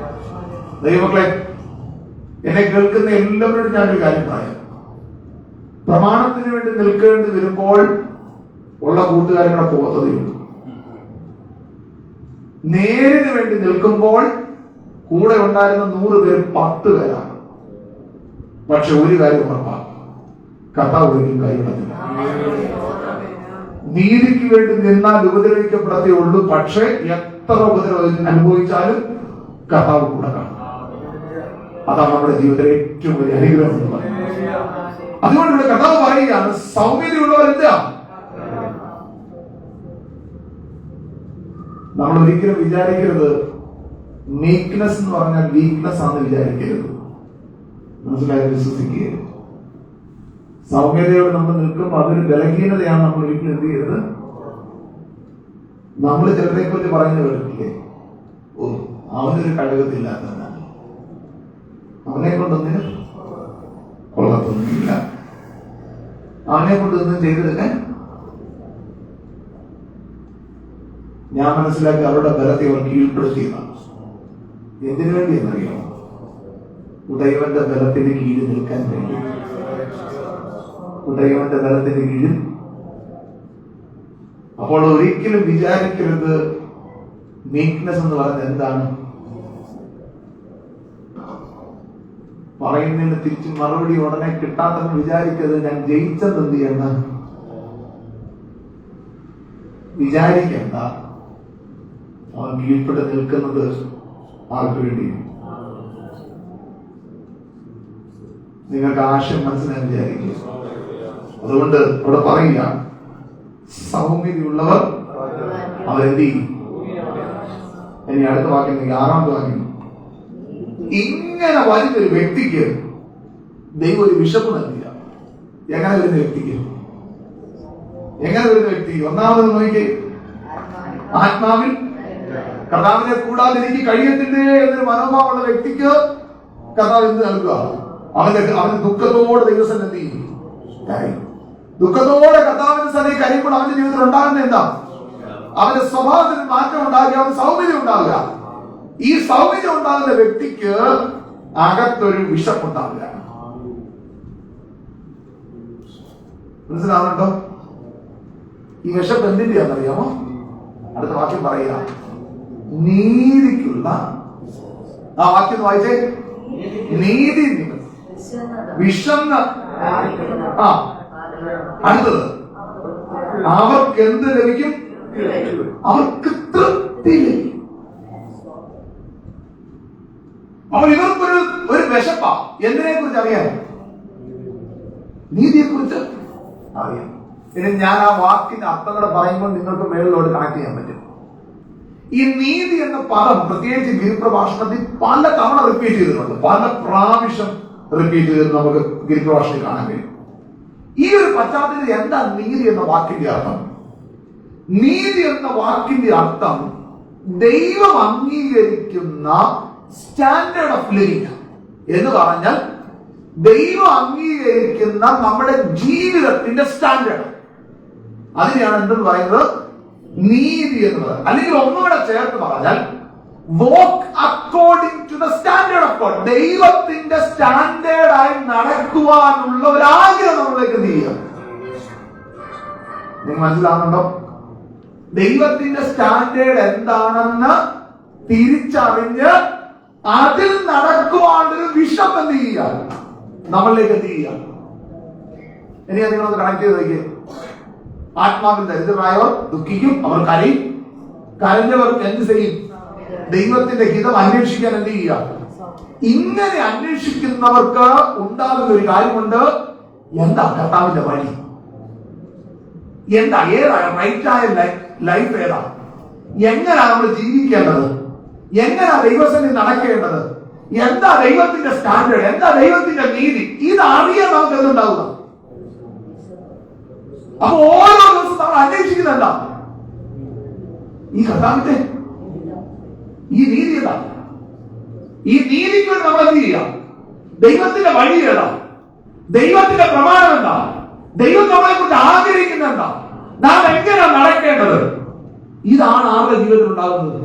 ദൈവമക്കളെ, എന്നെ കേൾക്കുന്ന എല്ലാവരോടും ഞാനൊരു കാര്യം പറയാം. പ്രമാണത്തിന് വേണ്ടി നിൽക്കേണ്ടി വരുമ്പോൾ ഉള്ള കൂട്ടുകാരുടെ പോകത്തതയുള്ളൂ. നേരിന് വേണ്ടി നിൽക്കുമ്പോൾ കൂടെ ഉണ്ടായിരുന്ന 100 പേര് 10 പേരാണ്. പക്ഷെ ഒരു കാര്യം ഉറപ്പാണ്, കർത്താവ് ഒരിക്കലും കൈവിടത്തില്ല. നീതിക്ക് വേണ്ടി നിന്നാൽ ഉപദ്രവിക്കപ്പെടത്തേ ഉള്ളൂ. പക്ഷെ എത്ര ഉപദ്രവം അനുഭവിച്ചാലും കർത്താവ് കൂടെ കാണും. അതാണ് നമ്മുടെ ജീവിതത്തിലെ ഏറ്റവും വലിയ അനുഗ്രഹം എന്ന് പറയുന്നത്. അതുകൊണ്ട് ഇവിടെ കർത്താവ് പറയുകയാണ്, സൗമ്യതയുള്ളവർ എന്താ? നമ്മൾ ഒരിക്കലും വിചാരിക്കരുത് മീക്ക്നെസ് എന്ന് പറഞ്ഞാൽ വീക്ക്നെസ് ആണെന്ന് വിചാരിക്കരുത്. മനസ്സിലായി വിശ്വസിക്കുക. സൗമ്യതയോട് നമ്മൾ നിൽക്കുമ്പോൾ അതൊരു ബലഹീനതയാണ്. നമ്മൾ ഒരിക്കലും എന്ത് ചെയ്യരുത്. നമ്മൾ ചിലരെ കുറിച്ച് പറഞ്ഞു വരത്തില്ലേ, ഓ അവനൊരു കഴകത്തില്ലാത്തവനാണ്, അവനെ കൊണ്ടൊന്നിനും കൊള്ളത്തൊന്നുമില്ല, അവനെ കൊണ്ടൊന്നും ചെയ്തെടുക്കാൻ. ഞാൻ മനസ്സിലാക്കി അവരുടെ ബലത്തെ അവർ കീഴ്പ്പെടുത്തിയതാണ്. എന്തിനു വേണ്ടി എന്നറിയാമോ? ഉദയവന്റെ ബലത്തിന് കീഴിൽ നിൽക്കാൻ വേണ്ടി. ഉദയവന്റെ ബലത്തിന് കീഴിൽ. അപ്പോൾ ഒരിക്കലും വിചാരിക്കരുത് വീക്ക്നെസ് എന്ന് പറയുന്നത് എന്താണ്. പറയുന്നതിന് തിരിച്ച് മറുപടി ഉടനെ കിട്ടാത്തെന്ന് വിചാരിക്കരുത്. ഞാൻ ജയിച്ചത് എന്ത് ചെയ്യണ്ട, വിചാരിക്കണ്ട. അവൻ കീഴ്പ്പെട്ട് നിൽക്കുന്നത് ആർക്ക് വേണ്ടിയും? നിങ്ങൾക്ക് ആശയം മനസ്സിലായി വിചാരിക്കുക. അതുകൊണ്ട് അവിടെ പറയുക, സൗമ്യതയുള്ളവർ അവരെന്ത് ചെയ്യും? ഇനി അടുത്ത വാക്യം, 6ാമത്തെ വാക്യം. ഇങ്ങനെ വലിയൊരു വ്യക്തിക്ക് ദൈവം ഒരു വിശപ്പ് നൽകില്ല. എങ്ങനെ വരുന്ന വ്യക്തിക്ക്? എങ്ങനെ വരുന്ന വ്യക്തി? ഒന്നാമത് നോക്കി, ആത്മാവിൽ കർത്താവിനെ കൂടാതെ എനിക്ക് കഴിയത്തില്ലേ എന്നൊരു മനോഭാവമുള്ള വ്യക്തിക്ക് കർത്താവ് എന്ത് നൽകുക? അവന് ദുഃഖത്തോടെ ദൈവസൻ എന്ത് ചെയ്യും? ദുഃഖത്തോടെ കർത്താവിന്റെ സന്നിധി കഴിയുമ്പോൾ അവന്റെ ജീവിതത്തിൽ ഉണ്ടാകുന്ന എന്താ? അവന്റെ സ്വഭാവത്തിന് മാറ്റം ഉണ്ടാകുക, അവന് സൗമ്യത ഉണ്ടാകുക. ഈ സൗമ്യത ഉണ്ടാകുന്ന വ്യക്തിക്ക് അകത്തൊരു വിശപ്പുണ്ടാവുക. മനസ്സിലാവുന്നുണ്ടോ? ഈ വിശപ്പ് എന്തിന്റെയാണെന്നറിയാമോ? അടുത്ത വാക്യം പറയുക, നീതിക്കുള്ള. ആ വാക്യം വായിച്ചേ. നീതി വിഷന്ന. ആ അടുത്തത്, അവർക്ക് എന്ത് ലഭിക്കും? അവർക്ക് തൃപ്തി ലഭിക്കും. അപ്പോൾ ഇവർക്കൊരു വിശപ്പാ. എന്തിനെ കുറിച്ച് അറിയാം? നീതിയെ കുറിച്ച് അറിയാം. ഇനി ഞാൻ ആ വാക്കിന്റെ അർത്ഥങ്ങൾ പറയുമ്പോൾ നിങ്ങൾക്ക് മേളിലോട് കണക്ട് ചെയ്യാൻ പറ്റും. ഈ നീതി എന്ന പദം പ്രത്യേകിച്ച് ഗിരിപ്രഭാഷണത്തിൽ പല തവണ റിപ്പീറ്റ് ചെയ്തിട്ടുണ്ട്. പല പ്രാവശ്യം റിപ്പീറ്റ് ചെയ്ത് നമുക്ക് ഗിരിപ്രഭാഷണത്തിൽ കാണാൻ കഴിയും. ഈ ഒരു പശ്ചാത്തലത്തിൽ എന്താ നീതി എന്ന വാക്കിന്റെ അർത്ഥം? നീതി എന്ന വാക്കിന്റെ അർത്ഥം ദൈവം അംഗീകരിക്കുന്ന സ്റ്റാൻഡേർഡ് ഓഫ് ലിവിംഗ് എന്ന് പറഞ്ഞാൽ ദൈവം അംഗീകരിക്കുന്ന നമ്മുടെ ജീവിതത്തിന്റെ സ്റ്റാൻഡേർഡ്. അതിനെയാണ് എന്തെന്ന് പറയുന്നത്? നീതി എന്ന് പറയുന്നത്. അല്ലെങ്കിൽ ഒന്നുകൂടെ ചേർത്ത് പറഞ്ഞാൽ walk according to the standard of God. ദൈവത്തിന്റെ സ്റ്റാൻഡേർഡായി നടക്കുവാനുള്ള ഒരു ആഗ്രഹം നമ്മളിലേക്ക് നീക്കുക. നിങ്ങൾ മനസ്സിലാവുന്നുണ്ടോ? ദൈവത്തിന്റെ സ്റ്റാൻഡേർഡ് എന്താണെന്ന് തിരിച്ചറിഞ്ഞ് അതിൽ നടക്കുവാനൊരു വിഷം എന്ത് ചെയ്യുക? നമ്മളിലേക്ക് എന്ത് ചെയ്യുക? ഇനി നിങ്ങളൊന്ന് കണക്ട് ചെയ്ത് നോക്കിയേ. ആത്മാവിൽ ദരിദ്രരായവർ ദുഃഖിക്കും, അവർ കരയും. കരഞ്ഞവർ എന്ത് ചെയ്യും? ദൈവത്തിന്റെ ഹിതം അന്വേഷിക്കാൻ എന്ത് ചെയ്യുക? ഇങ്ങനെ അന്വേഷിക്കുന്നവർക്ക് ഉണ്ടാകുന്ന ഒരു കാര്യമുണ്ട്. എന്താ കർത്താവിന്റെ വഴി? എന്താ ഏതാ റൈറ്റായ ലൈഫ്? ഏതാ? എങ്ങനെയാ നമ്മൾ ജീവിക്കേണ്ടത്? എങ്ങനെയാ ദൈവസന്നിധി നടക്കേണ്ടത്? എന്താ ദൈവത്തിന്റെ സ്റ്റാൻഡേർഡ്? എന്താ ദൈവത്തിന്റെ നീതി? ഇതറിയാൻ നമുക്ക് എന്തുണ്ടാവുക? അപ്പൊ ഓരോ ദിവസവും നമ്മൾ അന്വേഷിക്കുന്നത് എന്താ? ഈ കർത്താവിന്റെ ഈ നീതി ഏതാ? ഈ നീതിക്ക് വേണ്ടി നമ്മൾ എന്ത് ചെയ്യാം? ദൈവത്തിന്റെ വഴി ഏതാ? ദൈവത്തിന്റെ പ്രമാണം എന്താ? ദൈവം നമ്മളെ കുറിച്ച് ആഗ്രഹിക്കുന്നത് എന്താ? നാം എങ്ങനെയാണ് നടക്കേണ്ടത്? ഇതാണ് ആരുടെ ജീവിതത്തിൽ ഉണ്ടാകുന്നത്.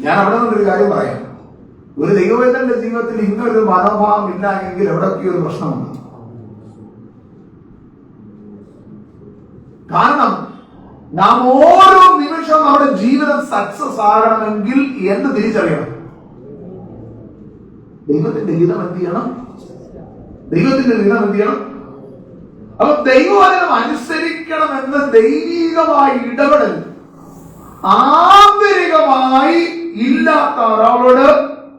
ഞാൻ അവിടെ നിന്നൊരു കാര്യം പറയാം. ഒരു ദൈവവേദന്റെ ജീവിതത്തിൽ ഇന്നൊരു മനോഭാവം ഇല്ല എങ്കിൽ എവിടെയൊക്കെ ഒരു പ്രശ്നമുണ്ട്. കാരണം നാം ഓരോ നിമിഷവും നമ്മുടെ ജീവിതം സക്സസ് ആകണമെങ്കിൽ എന്ത് തിരിച്ചറിയണം? ദൈവത്തിന്റെ ഹിതം എന്ത് ചെയ്യണം? ദൈവത്തിന്റെ ഹിതം എന്ത് ചെയ്യണം? അപ്പൊ ദൈവവചനം അനുസരിക്കണമെന്ന് ദൈവികമായി ഇടപെടൽ ആന്തരികമായി ഇല്ലാത്ത ഒരാളോട്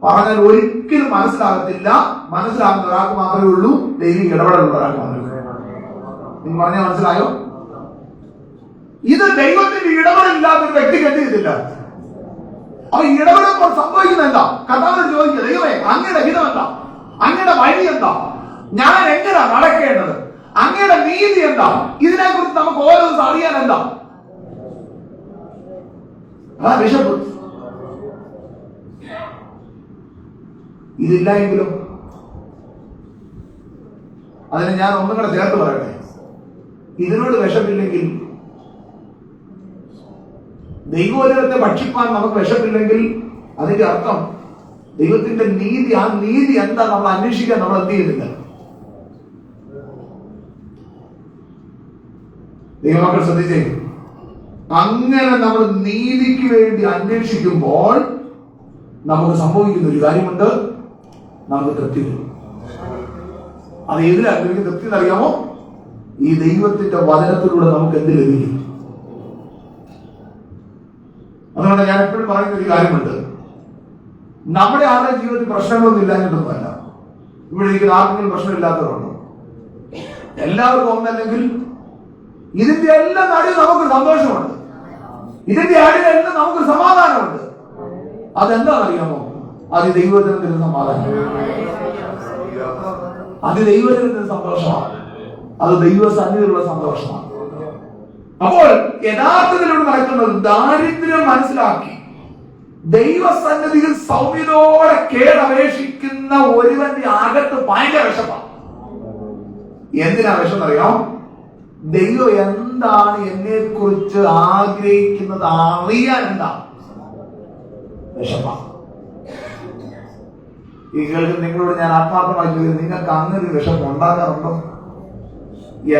പറഞ്ഞാൽ ഒരിക്കലും മനസ്സിലാകത്തില്ല. മനസ്സിലാകുന്ന ഒരാൾക്ക് മാത്രമേ ഉള്ളൂ. ദൈവിക ഇടപെടലുള്ള ഒരാൾക്ക് മാത്രമേ. നിങ്ങൾ പറഞ്ഞാൽ മനസ്സിലായോ? ഇത് ദൈവത്തിന്റെ ഇടപെടലില്ലാത്ത ഒരു വ്യക്തിക്ക് എന്ത് ചെയ്തില്ല. അപ്പൊ ഇടപെടുമ്പോൾ സംഭവിക്കുന്നത് എന്താ? കർത്താവിനോട് ചോദിക്കുക, ദൈവമേ അങ്ങയുടെ ഹിതം എന്താ? അങ്ങയുടെ വഴി എന്താ? ഞാൻ എങ്ങനെയാ നടക്കേണ്ടത്? അങ്ങയുടെ നീതി എന്താ? ഇതിനെ കുറിച്ച് നമുക്ക് ഓരോ ദിവസം അറിയാൻ എന്താ? വിശപ്പ്. ഇതില്ല എങ്കിലും അതിന് ഞാൻ ഒന്നും കൂടെ ചേർത്ത് പറയട്ടെ. ഇതിനോട് വിശപ്പില്ലെങ്കിൽ, ദൈവവചനത്തെ ഭക്ഷിപ്പാൻ നമുക്ക് വിശപ്പില്ലെങ്കിൽ അതിന്റെ അർത്ഥം ദൈവത്തിന്റെ നീതി, ആ നീതി എന്താ നമ്മൾ അന്വേഷിക്കാൻ നമ്മൾ എന്ത് ചെയ്യുന്നില്ല. ദൈവമക്കൾ ശ്രദ്ധിച്ചേ, അങ്ങനെ നമ്മൾ നീതിക്ക് വേണ്ടി അന്വേഷിക്കുമ്പോൾ നമുക്ക് സംഭവിക്കുന്ന ഒരു കാര്യമുണ്ട്. നമുക്ക് തൃപ്തി വരും. അത് ഏതിലാണ് തൃപ്തി എന്നറിയാമോ? ഈ ദൈവത്തിന്റെ വചനത്തിലൂടെ നമുക്ക് എന്ത് ലഭിക്കും? അതുകൊണ്ട് ഞാൻ എപ്പോഴും പറയുന്ന ഒരു കാര്യമുണ്ട്. നമ്മുടെ ആരുടെ ജീവിതത്തിൽ പ്രശ്നങ്ങളൊന്നും ഇല്ലാഞ്ഞിട്ടൊന്നുമല്ല. ഇവിടെ ഇരിക്കുന്ന ആർക്കെങ്കിലും പ്രശ്നമില്ലാത്തവരുണ്ടോ? എല്ലാവർക്കും ഒന്നല്ലെങ്കിൽ ഇതിന്റെ എല്ലാം നടുവിൽ നമുക്ക് സന്തോഷമുണ്ട്. ഇതിന്റെ അടിയിലെല്ലാം നമുക്ക് സമാധാനമുണ്ട്. അതെന്താണെന്നറിയാമോ? അത് ദൈവജനത്തിന്റെ സമാധാനം, അത് ദൈവജനത്തിന്റെ സന്തോഷമാണ്, അത് ദൈവസന്നിധിയിലുള്ള സന്തോഷമാണ്. അപ്പോൾ യഥാർത്ഥത്തിലൂടെ നടക്കുന്നത് ദാരിദ്ര്യം മനസ്സിലാക്കി ദൈവസന്നിധിയിൽ സൗമ്യതയോടെ കേടപേക്ഷിക്കുന്ന ഒരുവന്റെ അകത്ത് ഭയങ്കര വിശപ്പാണ്. എന്തിനാ വിഷം അറിയാം? ദൈവം എന്താണ് എന്നെ കുറിച്ച് ആഗ്രഹിക്കുന്നത് അറിയാൻ എന്താ വിഷമ. ഈ കേൾക്കുന്ന നിങ്ങളോട് ഞാൻ ആത്മാർത്ഥമായി ചോദിക്കുന്നത്, നിങ്ങൾക്ക് അങ്ങനെ ഒരു വിഷമം ഉണ്ടാകാറുണ്ടോ?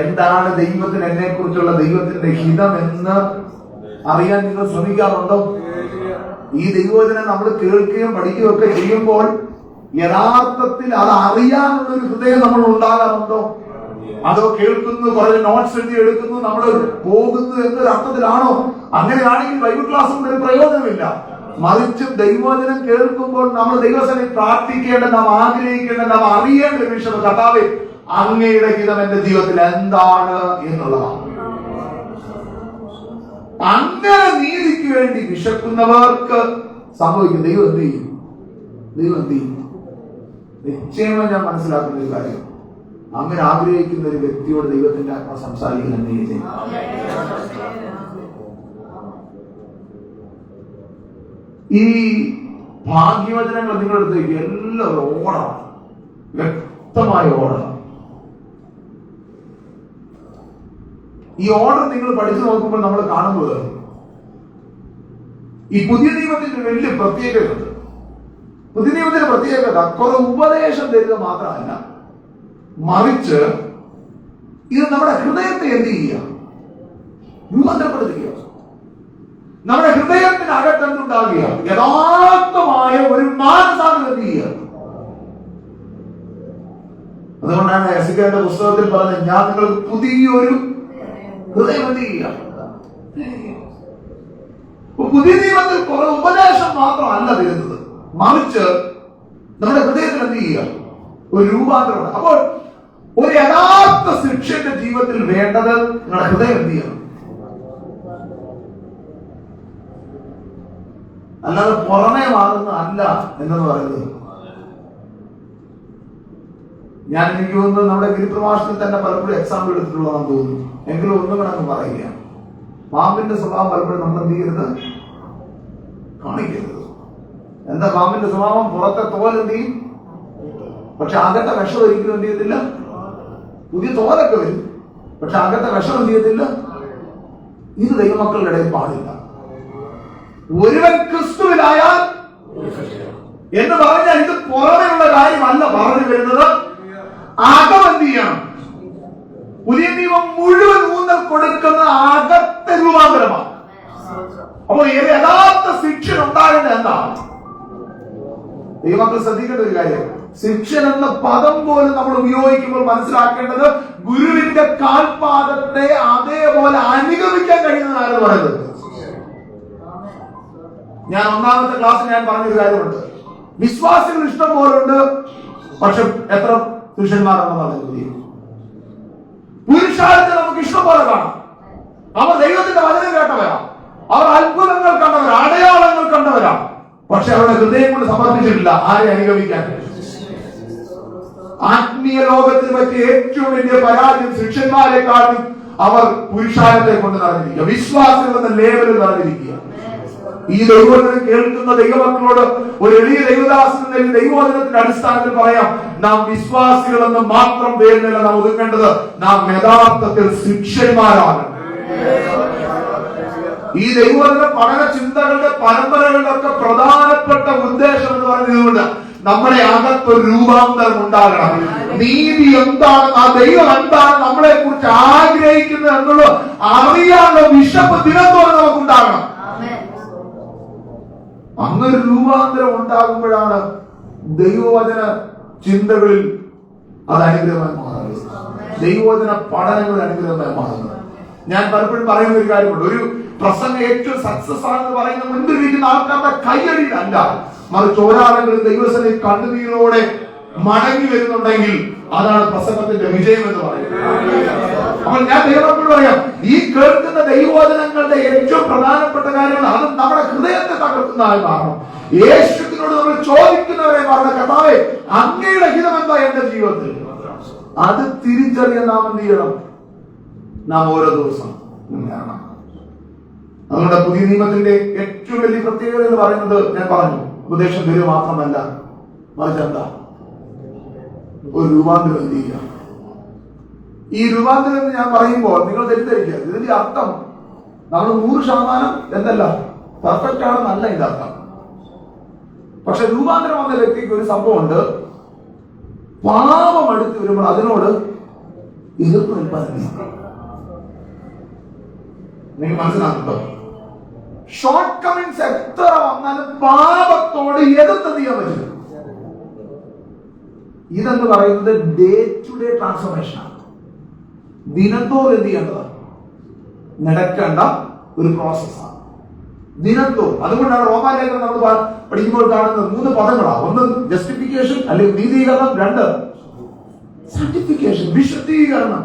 എന്താണ് ദൈവത്തിന് എന്നെ കുറിച്ചുള്ള ദൈവത്തിന്റെ ഹിതം എന്ന് അറിയാൻ നിങ്ങൾ ശ്രമിക്കാറുണ്ടോ? ഈ ദൈവവചനം നമ്മൾ കേൾക്കുകയും പഠിക്കുകയും ഒക്കെ ചെയ്യുമ്പോൾ യഥാർത്ഥത്തിൽ അത് അറിയാനുള്ള ഒരു ഹൃദയം നമ്മൾ ഉണ്ടാകാറുണ്ടോ? അതോ കേൾക്കുന്നു, കുറേ നോട്ട്സ് എഴുതി എടുക്കുന്നു, നമ്മൾ പോകുന്നു എന്നൊരു അർത്ഥത്തിലാണോ? അങ്ങനെയാണെങ്കിൽ ബൈബിൾ ക്ലാസ് കൊണ്ട് ഒരു പ്രയോജനമില്ല. മറിച്ച് ദൈവവചനം കേൾക്കുമ്പോൾ നമ്മൾ ദൈവസന്നിധിയിൽ പ്രാർത്ഥിക്കേണ്ട, നാം ആഗ്രഹിക്കേണ്ട, നാം അറിയേണ്ട ഒരു വിഷയം, കർത്താവേ അങ്ങയുടെ ഹിതം എന്റെ ജീവിതത്തിൽ എന്താണ് എന്നുള്ളതാണ്. അങ്ങനെ നീതിക്ക് വേണ്ടി വിശക്കുന്നവർക്ക് സംഭവിക്കും. ദൈവം എന്ത് ചെയ്യും? ദൈവം എന്ത് ചെയ്യും? നിശ്ചയമായി ഞാൻ മനസ്സിലാക്കുന്ന ഒരു കാര്യം, അങ്ങനെ ആഗ്രഹിക്കുന്ന ഒരു വ്യക്തിയോട് ദൈവത്തിന്റെ ആത്മ സംസാരിക്കാൻ എന്ത് ചെയ്യും? ഈ ഭാഗ്യവചനങ്ങൾ നിങ്ങളെടുത്തേക്ക് എല്ലാം ഓർഡറാണ്, വ്യക്തമായ ഓർഡറാണ്. ഈ ഓർഡർ നിങ്ങൾ പഠിച്ചു നോക്കുമ്പോൾ നമ്മൾ കാണുന്നത് ഈ പുതിയ നിയമത്തിന്റെ വലിയ പ്രത്യേകതയുണ്ട്. പുതിയ നിയമത്തിന്റെ പ്രത്യേകത കുറെ ഉപദേശം തരിക മാത്രമല്ല, മറിച്ച് ഇത് നമ്മുടെ ഹൃദയത്തെ എന്ത് ചെയ്യുക? രൂപാന്തരപ്പെടുത്തുക. നമ്മുടെ ഹൃദയത്തിന് അകത്തെന്തുണ്ടാകുക? യഥാർത്ഥമായ ഒരു മാനസാന്തരം എന്ത് ചെയ്യുക. അതുകൊണ്ടാണ് എസെക്കിയേലിന്റെ പുസ്തകത്തിൽ പറഞ്ഞത്, ഞാൻ നിങ്ങൾക്ക് പുതിയൊരു ഹൃദയം എന്ത് ചെയ്യുക? പുതിയ നിയമത്തിൽ കുറെ ഉപദേശം മാത്രമല്ല വരുന്നത്, മറിച്ച് നമ്മുടെ ഹൃദയത്തിൽ എന്ത് ചെയ്യുക, ഒരു രൂപാന്തരമുണ്ട്. അപ്പോൾ ഒരു യഥാർത്ഥ ശിക്ഷന്റെ ജീവിതത്തിൽ വേണ്ടത് നിങ്ങളുടെ ഹൃദയം എന്ത് ചെയ്യണം, അല്ലാതെ പുറമേ മാറുന്ന അല്ല എന്നു പറയുന്നത്. ഞാൻ എനിക്ക് തോന്നുന്നത് നമ്മുടെ ഗിരിപ്രഭാഷണത്തിൽ തന്നെ പലപ്പോഴും എക്സാമ്പിൾ എടുത്തിട്ടുള്ളതാണെന്ന് തോന്നുന്നു. എങ്കിലും ഒന്നും കൂടെ അങ്ങ് പറയുക, പാമ്പിന്റെ സ്വഭാവം പലപ്പോഴും നമ്മൾ എന്ത് ചെയ്യരുത്, കാണിക്കരുത്. എന്താ പാമ്പിന്റെ സ്വഭാവം? പുറത്തെ തോൽ എന്ത് ചെയ്യും, പക്ഷെ അകത്തെ വിഷം ഒരിക്കലും എന്ത് ചെയ്യത്തില്ല. പുതിയ തോലൊക്കെ വരും, പക്ഷെ അകത്തെ വിഷം എന്ത് ചെയ്യത്തില്ല. ഇത് ദൈവമക്കളുടെ ഇടയിൽ പാടില്ല. ഒരുവൻ ക്രിസ്തുവിലായാൽ എന്ന് പറഞ്ഞാൽ ഇത് പുറമെയുള്ള കാര്യമല്ല പറഞ്ഞു വരുന്നത്, അകം എന്ത് ചെയ്യണം. പുതിയ നിയമം മുഴുവൻ ഊന്നൽ കൊടുക്കുന്ന അകത്തെ രൂപാന്തരമാണ്. അപ്പോൾ യഥാർത്ഥ ശിക്ഷ ഉണ്ടാകേണ്ടത് എന്താണ്? ദൈവമക്കൾ ശ്രദ്ധിക്കേണ്ട ഒരു കാര്യം, ശിക്ഷൻ എന്ന പദം പോലും നമ്മൾ ഉപയോഗിക്കുമ്പോൾ മനസ്സിലാക്കേണ്ടത് ഗുരുവിന്റെ കാൽപാദത്തെ അതേപോലെ അനുഗമിക്കാൻ കഴിയുന്നതാണ് പറയുന്നത്. ഞാൻ ഒന്നാമത്തെ ക്ലാസ്സിൽ ഞാൻ പറഞ്ഞൊരു കാര്യമുണ്ട്, വിശ്വാസികൾ ഇഷ്ടം പോലെ ഉണ്ട്, പക്ഷെ എത്ര പുരുഷന്മാരുണ്ടെന്ന് പറഞ്ഞു. പുരുഷാരത്തെ നമുക്ക് ഇഷ്ടം പോലെ കാണാം. അവർ ദൈവത്തിന്റെ വചനം കേട്ടവരാ, അവർ അത്ഭുതങ്ങൾ കണ്ടവരാ, അടയാളങ്ങൾ കണ്ടവരാ, പക്ഷെ അവരുടെ ഹൃദയം കൊണ്ട് സമർപ്പിച്ചിട്ടില്ല ആരെ അനുഗമിക്കാൻ. ആത്മീയ ലോകത്തിന് പറ്റിയ ഏറ്റവും വലിയ പരാജയം ശിഷ്യന്മാരെക്കാളും അവർ പുരുഷാരത്തെ കൊണ്ട് നടന്നിരിക്കുക, വിശ്വാസികൾ എന്ന ലേബലിൽ നടന്നിരിക്കുക. ഈ ദൈവവചനം കേൾക്കുന്ന ദൈവമക്കളോട് ഒരു എളിയ ദൈവദാസൻ എന്ന ദൈവവചനത്തിന്റെ അടിസ്ഥാനത്തിൽ പറയാം, നാം വിശ്വാസികളെന്ന് മാത്രം പേരിലല്ല നാം ഒതുക്കേണ്ടത്, നാം യഥാർത്ഥത്തിൽ ശിഷ്യന്മാരാണ്. ഈ ദൈവവചന പഠന ചിന്തകളുടെ പരമ്പരകളുടെ ഒക്കെ പ്രധാനപ്പെട്ട ഉദ്ദേശം എന്ന് പറയുന്നതുകൊണ്ട് നമ്മുടെ അകത്തൊരു രൂപാന്തരം ഉണ്ടാകണം. നീതി എന്താണ്, ആ ദൈവം എന്താണ് നമ്മളെ കുറിച്ച് ആഗ്രഹിക്കുന്നത് എന്നുള്ളത് അറിയാനുള്ള വിശപ്പ് ദിനത്തോടെ നമുക്കുണ്ടാകണം. അങ്ങനെ രൂപാന്തരം ഉണ്ടാകുമ്പോഴാണ് ദൈവവചന ചിന്തകളിൽ അത് അനുഗ്രഹമായി മാറുന്നത്, ദൈവവചന പഠനങ്ങളിൽ അനുഗ്രഹമായി മാറുന്നത്. ഞാൻ പലപ്പോഴും പറയുന്ന ഒരു കാര്യമുണ്ട്, ഒരു പ്രസംഗം ഏറ്റവും സക്സസ് ആണെന്ന് പറയുന്ന മുൻപിലിരിക്കുന്ന ആൾക്കാരുടെ കയ്യടിയിലല്ല, മറിച്ച് ഒരാളെങ്കിലും ദൈവസന്നിധി കണ്ണുനീരോടെ മടങ്ങി വരുന്നുണ്ടെങ്കിൽ അതാണ് പ്രസംഗത്തിന്റെ വിജയം എന്ന് പറയുന്നത്. അപ്പോൾ ഞാൻ ദൈവത്തോട് പറയാം, ഈ കേൾക്കുന്ന ദൈവവചനങ്ങളുടെ ഏറ്റവും പ്രധാനപ്പെട്ട കാര്യങ്ങൾ അത് നമ്മുടെ ഹൃദയത്തെ തകർക്കുന്നതായി മാറണം. യേശുവിനോട് നമ്മൾ ചോദിക്കുന്നവരെ പറഞ്ഞ കർത്താവേ, അങ്ങയുടെ ഹിതം എന്താ എന്റെ ജീവിതത്തിൽ, അത് തിരിച്ചറിയാൻ നാം എന്ത് ചെയ്യണം, നാം ഓരോ ദിവസം മുന്നേറണം. അതുകൊണ്ട് പുതിയ നിയമത്തിന്റെ ഏറ്റവും വലിയ പ്രത്യേകത എന്ന് പറയുന്നത് ഞാൻ പറഞ്ഞു, ഉപദേശം തരിക മാത്രമല്ല, മറിച്ച് എന്താ, ഒരു രൂപാന്തരം എന്ത് ചെയ്യുക. ഈ രൂപാന്തരം എന്ന് ഞാൻ പറയുമ്പോൾ നിങ്ങൾ തെറ്റിദ്ധരിക്കുക, ഇതിന്റെ അർത്ഥം നമ്മൾ 100% എന്തല്ല പെർഫെക്റ്റ് ആണെന്നല്ല ഇതിന്റെ അർത്ഥം. പക്ഷെ രൂപാന്തരം വന്ന വ്യക്തിക്ക് ഒരു സംഭവമുണ്ട്, പാപം അടുത്ത് വരുമ്പോൾ അതിനോട് എതിർപ്പ് നിൽപ്പാൻ നിങ്ങൾക്ക് മനസ്സിലാക്കുന്നുണ്ടോ? ഷോർട്ട് കമിങ്സ് എത്ര വന്നാലും പാപത്തോട് എതിർത്ത് ചെയ്യാൻ പറ്റില്ല. ഇതെന്ന് പറയുന്നത് ഡേ ടു ഡേ ട്രാൻസ്ഫോർമേഷനാണ്. ദിനത്തോട് എന്ത് ചെയ്യേണ്ടതാണ്, നടക്കേണ്ട ഒരു പ്രോസസ്സാണ് ദിനത്തോട്. അതുകൊണ്ടാണ് റോമാലേഖനം നമ്മൾ പഠിക്കുമ്പോൾ കാണുന്നത് 3 പദങ്ങളാണ്. ഒന്ന് ജസ്റ്റിഫിക്കേഷൻ അല്ലെങ്കിൽ നീതീകരണം, 2 സർട്ടിഫിക്കേഷൻ വിശുദ്ധീകരണം.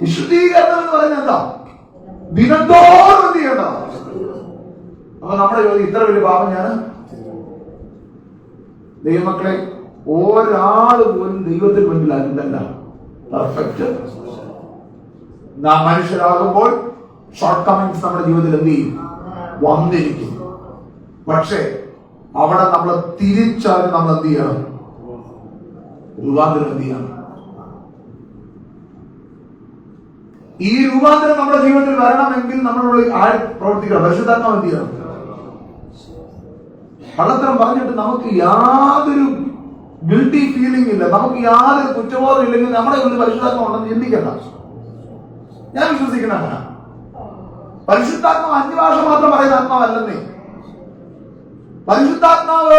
വിശുദ്ധീകരണം എന്ന് പറയുന്നത് എന്താ, ദിനത്തോട് എന്ത് ചെയ്യേണ്ടതാണ്. അപ്പൊ നമ്മുടെ ചോദ്യം, ഇത്ര വലിയ പാപം ഞാൻ, ദൈവമക്കളെ ഒരാള് പോലും ദൈവത്തിന് മുന്നിൽ അല്ലല്ല പെർഫെക്റ്റ്. നാം മനുഷ്യരാകുമ്പോൾ ഷോർട്ട് കമിങ്സ് നമ്മുടെ ജീവിതത്തിൽ എന്ത് ചെയ്യും, വന്നിരിക്കും. പക്ഷേ അവിടെ നമ്മൾ തിരിച്ചറിഞ്ഞ് നമ്മൾ എന്ത് ചെയ്യണം, രൂപാന്തരം എന്ത് ചെയ്യണം. ഈ രൂപാന്തരം നമ്മുടെ ജീവിതത്തിൽ വരണമെങ്കിൽ നമ്മളുള്ളിൽ ആര് പ്രവർത്തിക്കണം, പരിശുദ്ധാത്മാവ് എന്ത് ചെയ്യണം. കള്ളത്തരം പറഞ്ഞിട്ട് നമുക്ക് യാതൊരു ഗിൽറ്റി ഫീലിംഗ് ഇല്ല, നമുക്ക് യാതൊരു കുറ്റബോധം ഇല്ലെങ്കിൽ നമ്മുടെ ഉള്ളിൽ പരിശുദ്ധാത്മാവ് ഉണ്ടെന്ന് ചിന്തിക്കണ്ട. ഞാൻ വിശ്വസിക്കുന്ന അങ്ങനെ പരിശുദ്ധാത്മാവ് അന്യഭാഷ മാത്രം പറയുന്ന ആത്മാവല്ലെന്നേ. പരിശുദ്ധാത്മാവ്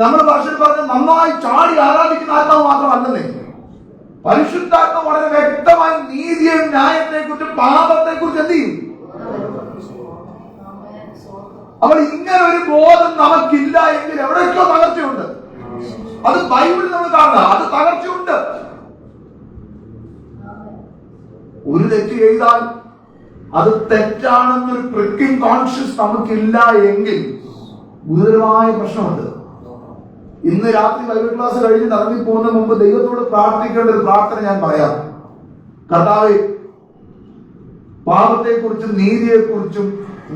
നമ്മൾ ഭാഷയിൽ പറഞ്ഞ നന്നായി ചാടി ആരാധിക്കുന്ന ആത്മാവ് മാത്രമല്ലെന്നേ. പരിശുദ്ധാത്മാവ് വളരെ വ്യക്തമായി നീതിയെയും ന്യായത്തെ കുറിച്ചും പാപത്തെ കുറിച്ച് എന്ത് ചെയ്യും. അപ്പോൾ ഇങ്ങനെ ഒരു ബോധം നമുക്കില്ല എങ്കിൽ എവിടെയൊക്കെയോ തകർച്ചയുണ്ട്. അത് ബൈബിളിൽ നമ്മൾ കാണുക, അത് തകർച്ചയുണ്ട്. ഒരു തെറ്റ് ചെയ്താൽ അത് തെറ്റാണെന്നൊരു പ്രിക്കിംഗ് കോൺഷ്യസ് നമുക്കില്ല എങ്കിൽ ഗുരുതരമായ പ്രശ്നമുണ്ട്. ഇന്ന് രാത്രി ബൈബിൾ ക്ലാസ് കഴിഞ്ഞ് ഇറങ്ങിപ്പോകുന്ന മുമ്പ് ദൈവത്തോട് പ്രാർത്ഥിക്കേണ്ട ഒരു പ്രാർത്ഥന ഞാൻ പറയാം. കർത്താവേ, പാപത്തെക്കുറിച്ചും നീതിയെക്കുറിച്ചും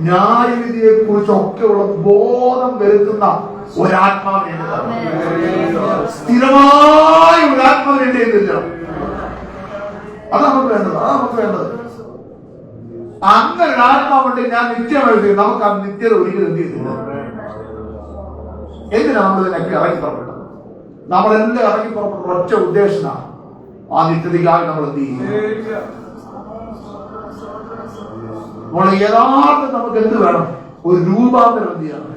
ന്യായവിധിയെക്കുറിച്ചും ഒക്കെയുള്ള ബോധം വരുത്തുന്ന ഒരാത്മാവിനെ സ്ഥിരമായ ഒരാത്മാവിനെ തരണം. അത് നമുക്ക് വേണ്ടത്. അങ്ങനെ ഒരു ആത്മാവുണ്ടെങ്കിൽ ഞാൻ നിത്യമായി നമുക്ക് ആ നിത്യത ഒരിക്കലും എന്ത് ചെയ്തില്ല. എന്തിനാ നമ്മളിതിനൊക്കെ ഇറങ്ങി പുറപ്പെട്ടത്? നമ്മളെല്ലാം ഇറങ്ങി പുറപ്പെട്ട ഒറ്റ ഉദ്ദേശമാണ്, ആ നിത്യതയ്ക്കായി നമ്മൾ എന്ത് ചെയ്യും. നമ്മൾ യഥാർത്ഥം നമുക്ക് എന്ത് വേണം? ഒരു രൂപാന്തരം എന്ത് ചെയ്യണം?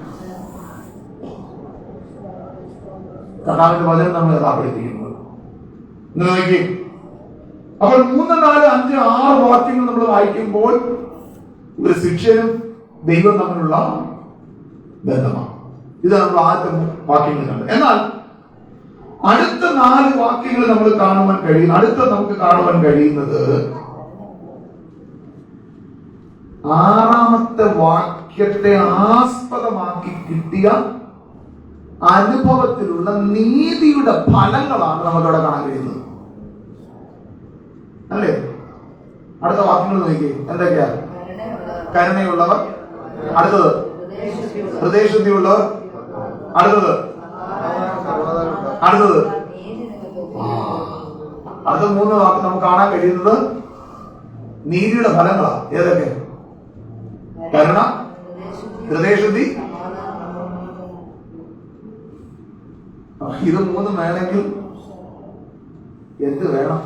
കർത്താവിന്റെ വചനം നമ്മൾ യഥാർത്ഥിക്കുന്നത് ഇന്ന് നോക്കി. അപ്പോൾ 3, 4, 5, 6 വാക്യങ്ങൾ നമ്മൾ വായിക്കുമ്പോൾ ഒരു ശിക്ഷനും ദൈവം തമ്മിലുള്ള ബന്ധമാണ്. ഇത് നമ്മൾ ആദ്യത്തെ വാക്യങ്ങൾ കണ്ടത്. എന്നാൽ അടുത്ത 4 വാക്യങ്ങൾ നമ്മൾ കാണുവാൻ കഴിയുന്നു. നമുക്ക് കാണുവാൻ കഴിയുന്നത് 6ാമത്തെ വാക്യത്തെ ആസ്പദമാക്കി കിട്ടിയ അനുഭവത്തിലുള്ള നീതിയുടെ ഫലങ്ങളാണ് നമുക്കവിടെ കാണാൻ കഴിയുന്നത്. അല്ലേ? അടുത്ത വാക്യങ്ങൾ നോക്കി. എന്തൊക്കെയാ? കരുണയുള്ളവർ, അടുത്തത് ഹൃദയശുദ്ധിയുള്ളവർ, അടുത്ത 3 വാക്ക് നമുക്ക് കാണാൻ കഴിയുന്നത് നീതിയുടെ ഫലങ്ങളാണ്. ഏതൊക്കെ? കരുണ, ഹൃദയശുദ്ധി. ഇത് 3 വേണമെങ്കിൽ എന്ത് വേണം?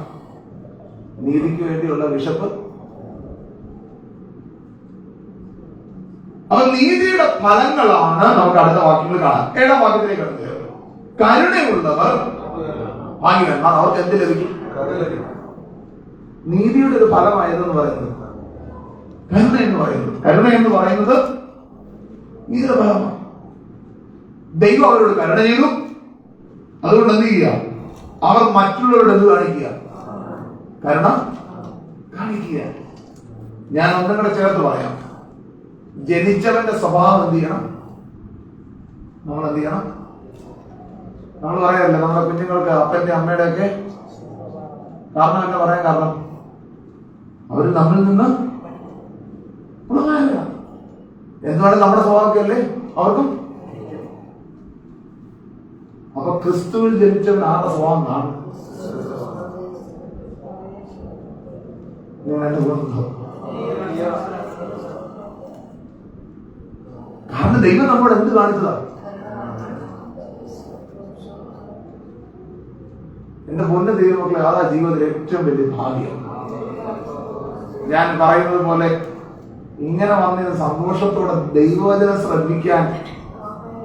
നീതിക്ക് വേണ്ടിയുള്ള വിശപ്പ്. അപ്പൊ നീതിയുടെ ഫലങ്ങളാണ് നമുക്ക് അടുത്ത വാക്യങ്ങൾ കാണാം. 7ാം വാക്യത്തിലേക്ക് കടന്നു. കരുണയുള്ളവർ ഭാഗ്യവാന്മാർ, അവർക്ക് എന്ത് ലഭിക്കും? നീതിയുടെ ഒരു ഫലമായതെന്ന് പറയുന്നത് കരുണ എന്ന് പറയുന്നത് നീതിയുടെ ഫലമാണ്. ദൈവം അവരോട് കരുണ ചെയ്തു. അതുകൊണ്ട് എന്ത് ചെയ്യുക? അവർ മറ്റുള്ളവരോട് എന്ത് കാണിക്കുക? കരുണ കാണിക്കുക. ഞാൻ ഒന്നും കൂടെ ചേർത്ത് പറയാം. ജനിച്ചവന്റെ സ്വഭാവം എന്ത് ചെയ്യണം? നമ്മൾ എന്ത് ചെയ്യണം? നമ്മൾ പറയാറില്ല നമ്മുടെ കുഞ്ഞുങ്ങൾക്ക് അപ്പന്റെ അമ്മയുടെ ഒക്കെ കാരണം എന്താ പറയാൻ കാരണം? അവര് നമ്മളിൽ നിന്ന് എന്തുകൊണ്ട് നമ്മുടെ സ്വഭാവമൊക്കെ അല്ലേ അവർക്കും. അപ്പൊ ക്രിസ്തുവിൽ ജനിച്ചവൻ ആരുടെ സ്വഭാവം കാണും? കാരണം ദൈവം നമ്മോട് എന്ത് കാണിച്ചതാ? എന്റെ പൊന്നു ദൈവമക്കളെ, അതാ ജീവിതത്തിലെ ഏറ്റവും വലിയ ഭാഗ്യം. ഞാൻ പറയുന്നത് പോലെ ഇങ്ങനെ വന്നതിന് സന്തോഷത്തോടെ ദൈവവചനം ശ്രദ്ധിക്കാൻ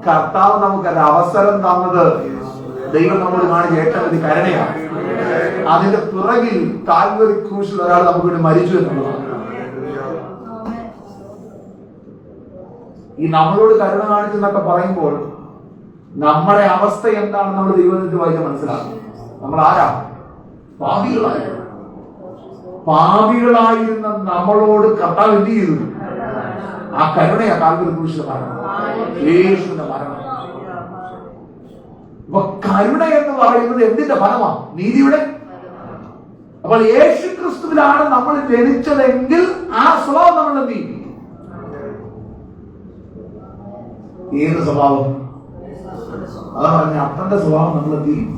കർത്താവ് നമുക്കൊരു അവസരം തന്നത് ദൈവം നമ്മോട് കാണിച്ച ഏറ്റവും വലിയ കരുണയാണ്. അതിന്റെ പിറകിൽ കാൽവരി ക്രൂശിൽ ഒരാൾ നമുക്ക് വേണ്ടി മരിച്ചു എന്നുള്ളതാണ്. ഈ നമ്മളോട് കരുണ കാണിച്ചെന്നൊക്കെ പറയുമ്പോൾ നമ്മുടെ അവസ്ഥ എന്താണെന്ന് നമ്മൾ ദൈവത്തിന്റെ വായിച്ച് മനസ്സിലാക്കും. നമ്മൾ ആരാ? പാപികളായിരുന്ന നമ്മളോട് കർത്താവ് എന്ത് ചെയ്തു? ആ കരുണയാ കാൽവരി ക്രൂശിലെ മരണം, യേശുവിന്റെ മരണം. അപ്പൊ കരുണ എന്ന് പറയുന്നത് എന്തിന്റെ ഫലമാണ്? നീതിയുടെ. അപ്പോൾ യേശു ക്രിസ്തുവിലാണ് നമ്മൾ ജനിച്ചതെങ്കിൽ ആ സ്വഭാവം നമ്മൾ എന്ത് ചെയ്യും? ഏത് സ്വഭാവം? അതാ പറഞ്ഞ അപ്പന്റെ സ്വഭാവം നമ്മൾ എന്ത് ചെയ്യും?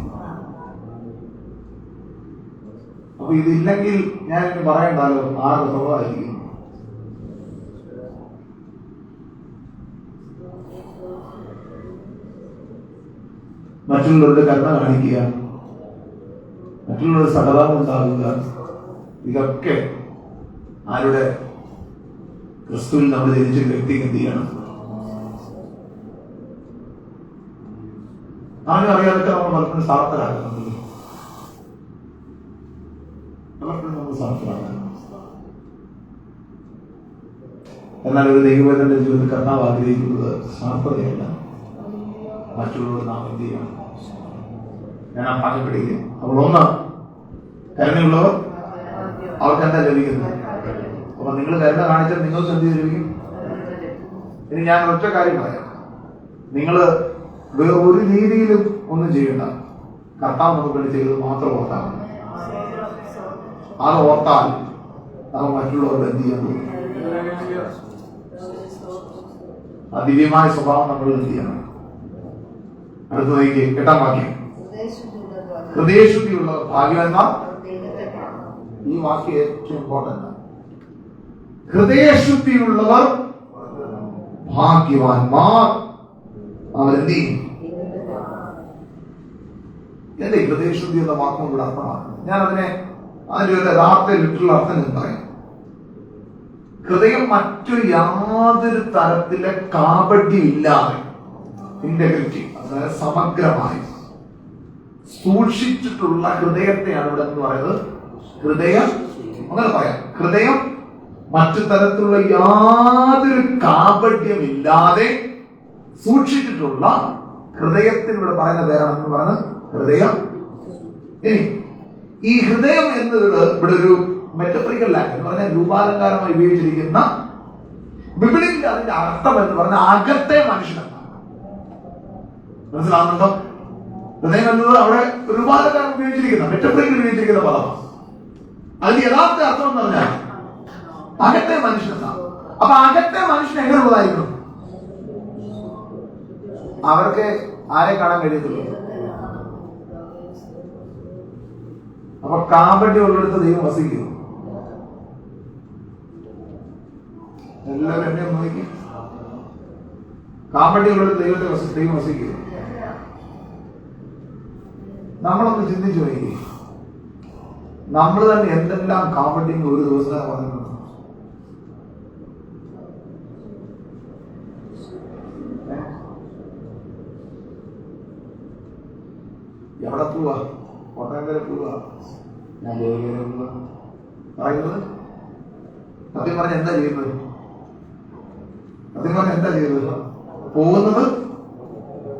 അപ്പൊ ഇതില്ലെങ്കിൽ ഞാൻ ഇനി പറയണ്ടല്ലോ ആറ് സ്വഭാവമായിരിക്കും. മറ്റുള്ളവരുടെ കരുണ കാണിക്കുക, മറ്റുള്ളവരുടെ സഹതാപം ഉണ്ടാകുക, ഇതൊക്കെ ആരുടെ? ക്രിസ്തുവിൽ നമ്മൾ ജനിച്ച വ്യക്തിക്ക് എന്ത് ചെയ്യണം? ആരും അറിയാതൊക്കെ നമ്മൾ പലപ്പോഴും സാർത്ഥരാകുന്നത്. പലപ്പോഴും നമ്മൾ സാർത്ഥരാകുന്നത് എന്നാൽ ഒരു ദൈവത്തിന്റെ ജീവിതത്തിൽ കർത്താവ് ആഗ്രഹിക്കുന്നത് സ്വാർത്ഥതയല്ല, മറ്റുള്ളവർ നാം എന്ത് ചെയ്യണം. ഞാൻ ആ ഭാഗം പിടിക്കും. അപ്പോൾ ഒന്ന്, കരുണയുള്ളവർ അവർക്ക് എന്താ ലഭിക്കുന്നത്? അപ്പൊ നിങ്ങൾ കരുണ കാണിച്ചാൽ നിങ്ങൾക്ക് എന്ത് ലഭിക്കും? ഇനി ഞാൻ ഒറ്റ കാര്യം പറയാം. നിങ്ങൾ വേറെ ഒരു രീതിയിലും ഒന്നും ചെയ്യണ്ട. കർത്താവ് നമുക്ക് വേണ്ടി ചെയ്തത് മാത്രം ഓർത്താൽ മതി. അത് ഓർത്താൽ നമ്മൾ മറ്റുള്ളവർക്ക് എന്ത് ചെയ്യാൻ പോകും? ആ ദിവ്യമായ സ്വഭാവം നമ്മൾ എന്ത് ചെയ്യണം? അടുത്ത നോക്കി 8-ാം വാക്യം. ഹൃദയശുദ്ധിയുള്ളവർ ഭാഗ്യവാന്മാർ. ഈ വാക്യം ഏറ്റവും ഇമ്പോർട്ടന്റ്. ഹൃദയശുദ്ധിയുള്ളവർ ഭാഗ്യവാന്മാർ. അവരെന്ത് ചെയ്യും? എന്റെ ഹൃദയശുദ്ധി എന്ന വാക്കും ഇവിടെ അർത്ഥമാക്കുന്നത്, ഞാൻ അതിന്റെ ഒരു യഥാർത്ഥ ലിറ്ററൽ അർത്ഥം ഞാൻ പറയാം. ഹൃദയം മറ്റൊരു യാതൊരു തരത്തിലെ കാപട്യം ഇല്ലാതെ ഇന്റഗ്രിറ്റി, അതായത് സമഗ്രമായി സൂക്ഷിച്ചിട്ടുള്ള ഹൃദയത്തെയാണ് ഇവിടെ എന്ന് പറയുന്നത് ഹൃദയം. അങ്ങനെ പറയാം, ഹൃദയം മറ്റു തരത്തിലുള്ള യാതൊരു കാപട്യമില്ലാതെ സൂക്ഷിച്ചിട്ടുള്ള ഹൃദയത്തിന് ഇവിടെ പറയുന്ന പേരാണെന്ന് പറയുന്നത് ഹൃദയം. ഇനി ഈ ഹൃദയം എന്നത് ഇവിടെ ഒരു മെറ്റഫറിക്കൽ ലാംഗ്വേജ് എന്ന് പറഞ്ഞാൽ രൂപാലങ്കാരമായി ഉപയോഗിച്ചിരിക്കുന്ന ബിബിളിൽ അതിന്റെ അർത്ഥം എന്ന് പറഞ്ഞാൽ അകത്തെ മനുഷ്യനെന്നാണ്. മനസ്സിലാവുന്നുണ്ടോ? ഹൃദയം എന്നത് അവിടെ രൂപാലങ്കാരം ഉപയോഗിച്ചിരിക്കുന്ന മെറ്റഫറിക്കൽ ഉപയോഗിച്ചിരിക്കുന്ന പദമാണ്. അതിന്റെ യഥാർത്ഥ അർത്ഥം എന്ന് പറഞ്ഞാൽ അകത്തെ മനുഷ്യനെന്നാണ്. അപ്പൊ അകത്തെ മനുഷ്യൻ എങ്ങനെയുള്ളതായിരുന്നു? അവർക്ക് ആരെ കാണാൻ കഴിയത്തുള്ളൂ. അപ്പൊ കാപട്യം ഉള്ളിടത്ത് ദൈവം വസിക്കുന്നു. എല്ലാവരും എന്നെ നോക്കി. കാപട്യം ഉള്ളിടത്ത് ദൈവം വസിക്കുന്നു. നമ്മളൊന്ന് ചിന്തിച്ചു നോക്കി, നമ്മൾ തന്നെ എന്തെല്ലാം കാപട്യങ്ങൾ ഒരു ദിവസം പറഞ്ഞിട്ടുണ്ട്. എവിടെ പോവാ? കോട്ടയം വരെ പോവാ, ഞാൻ പറയുന്നത്. സത്യം പറഞ്ഞ എന്താ ചെയ്യുന്നത്? സത്യം പറഞ്ഞ എന്താ ചെയ്യുന്നത്? പോകുന്നത്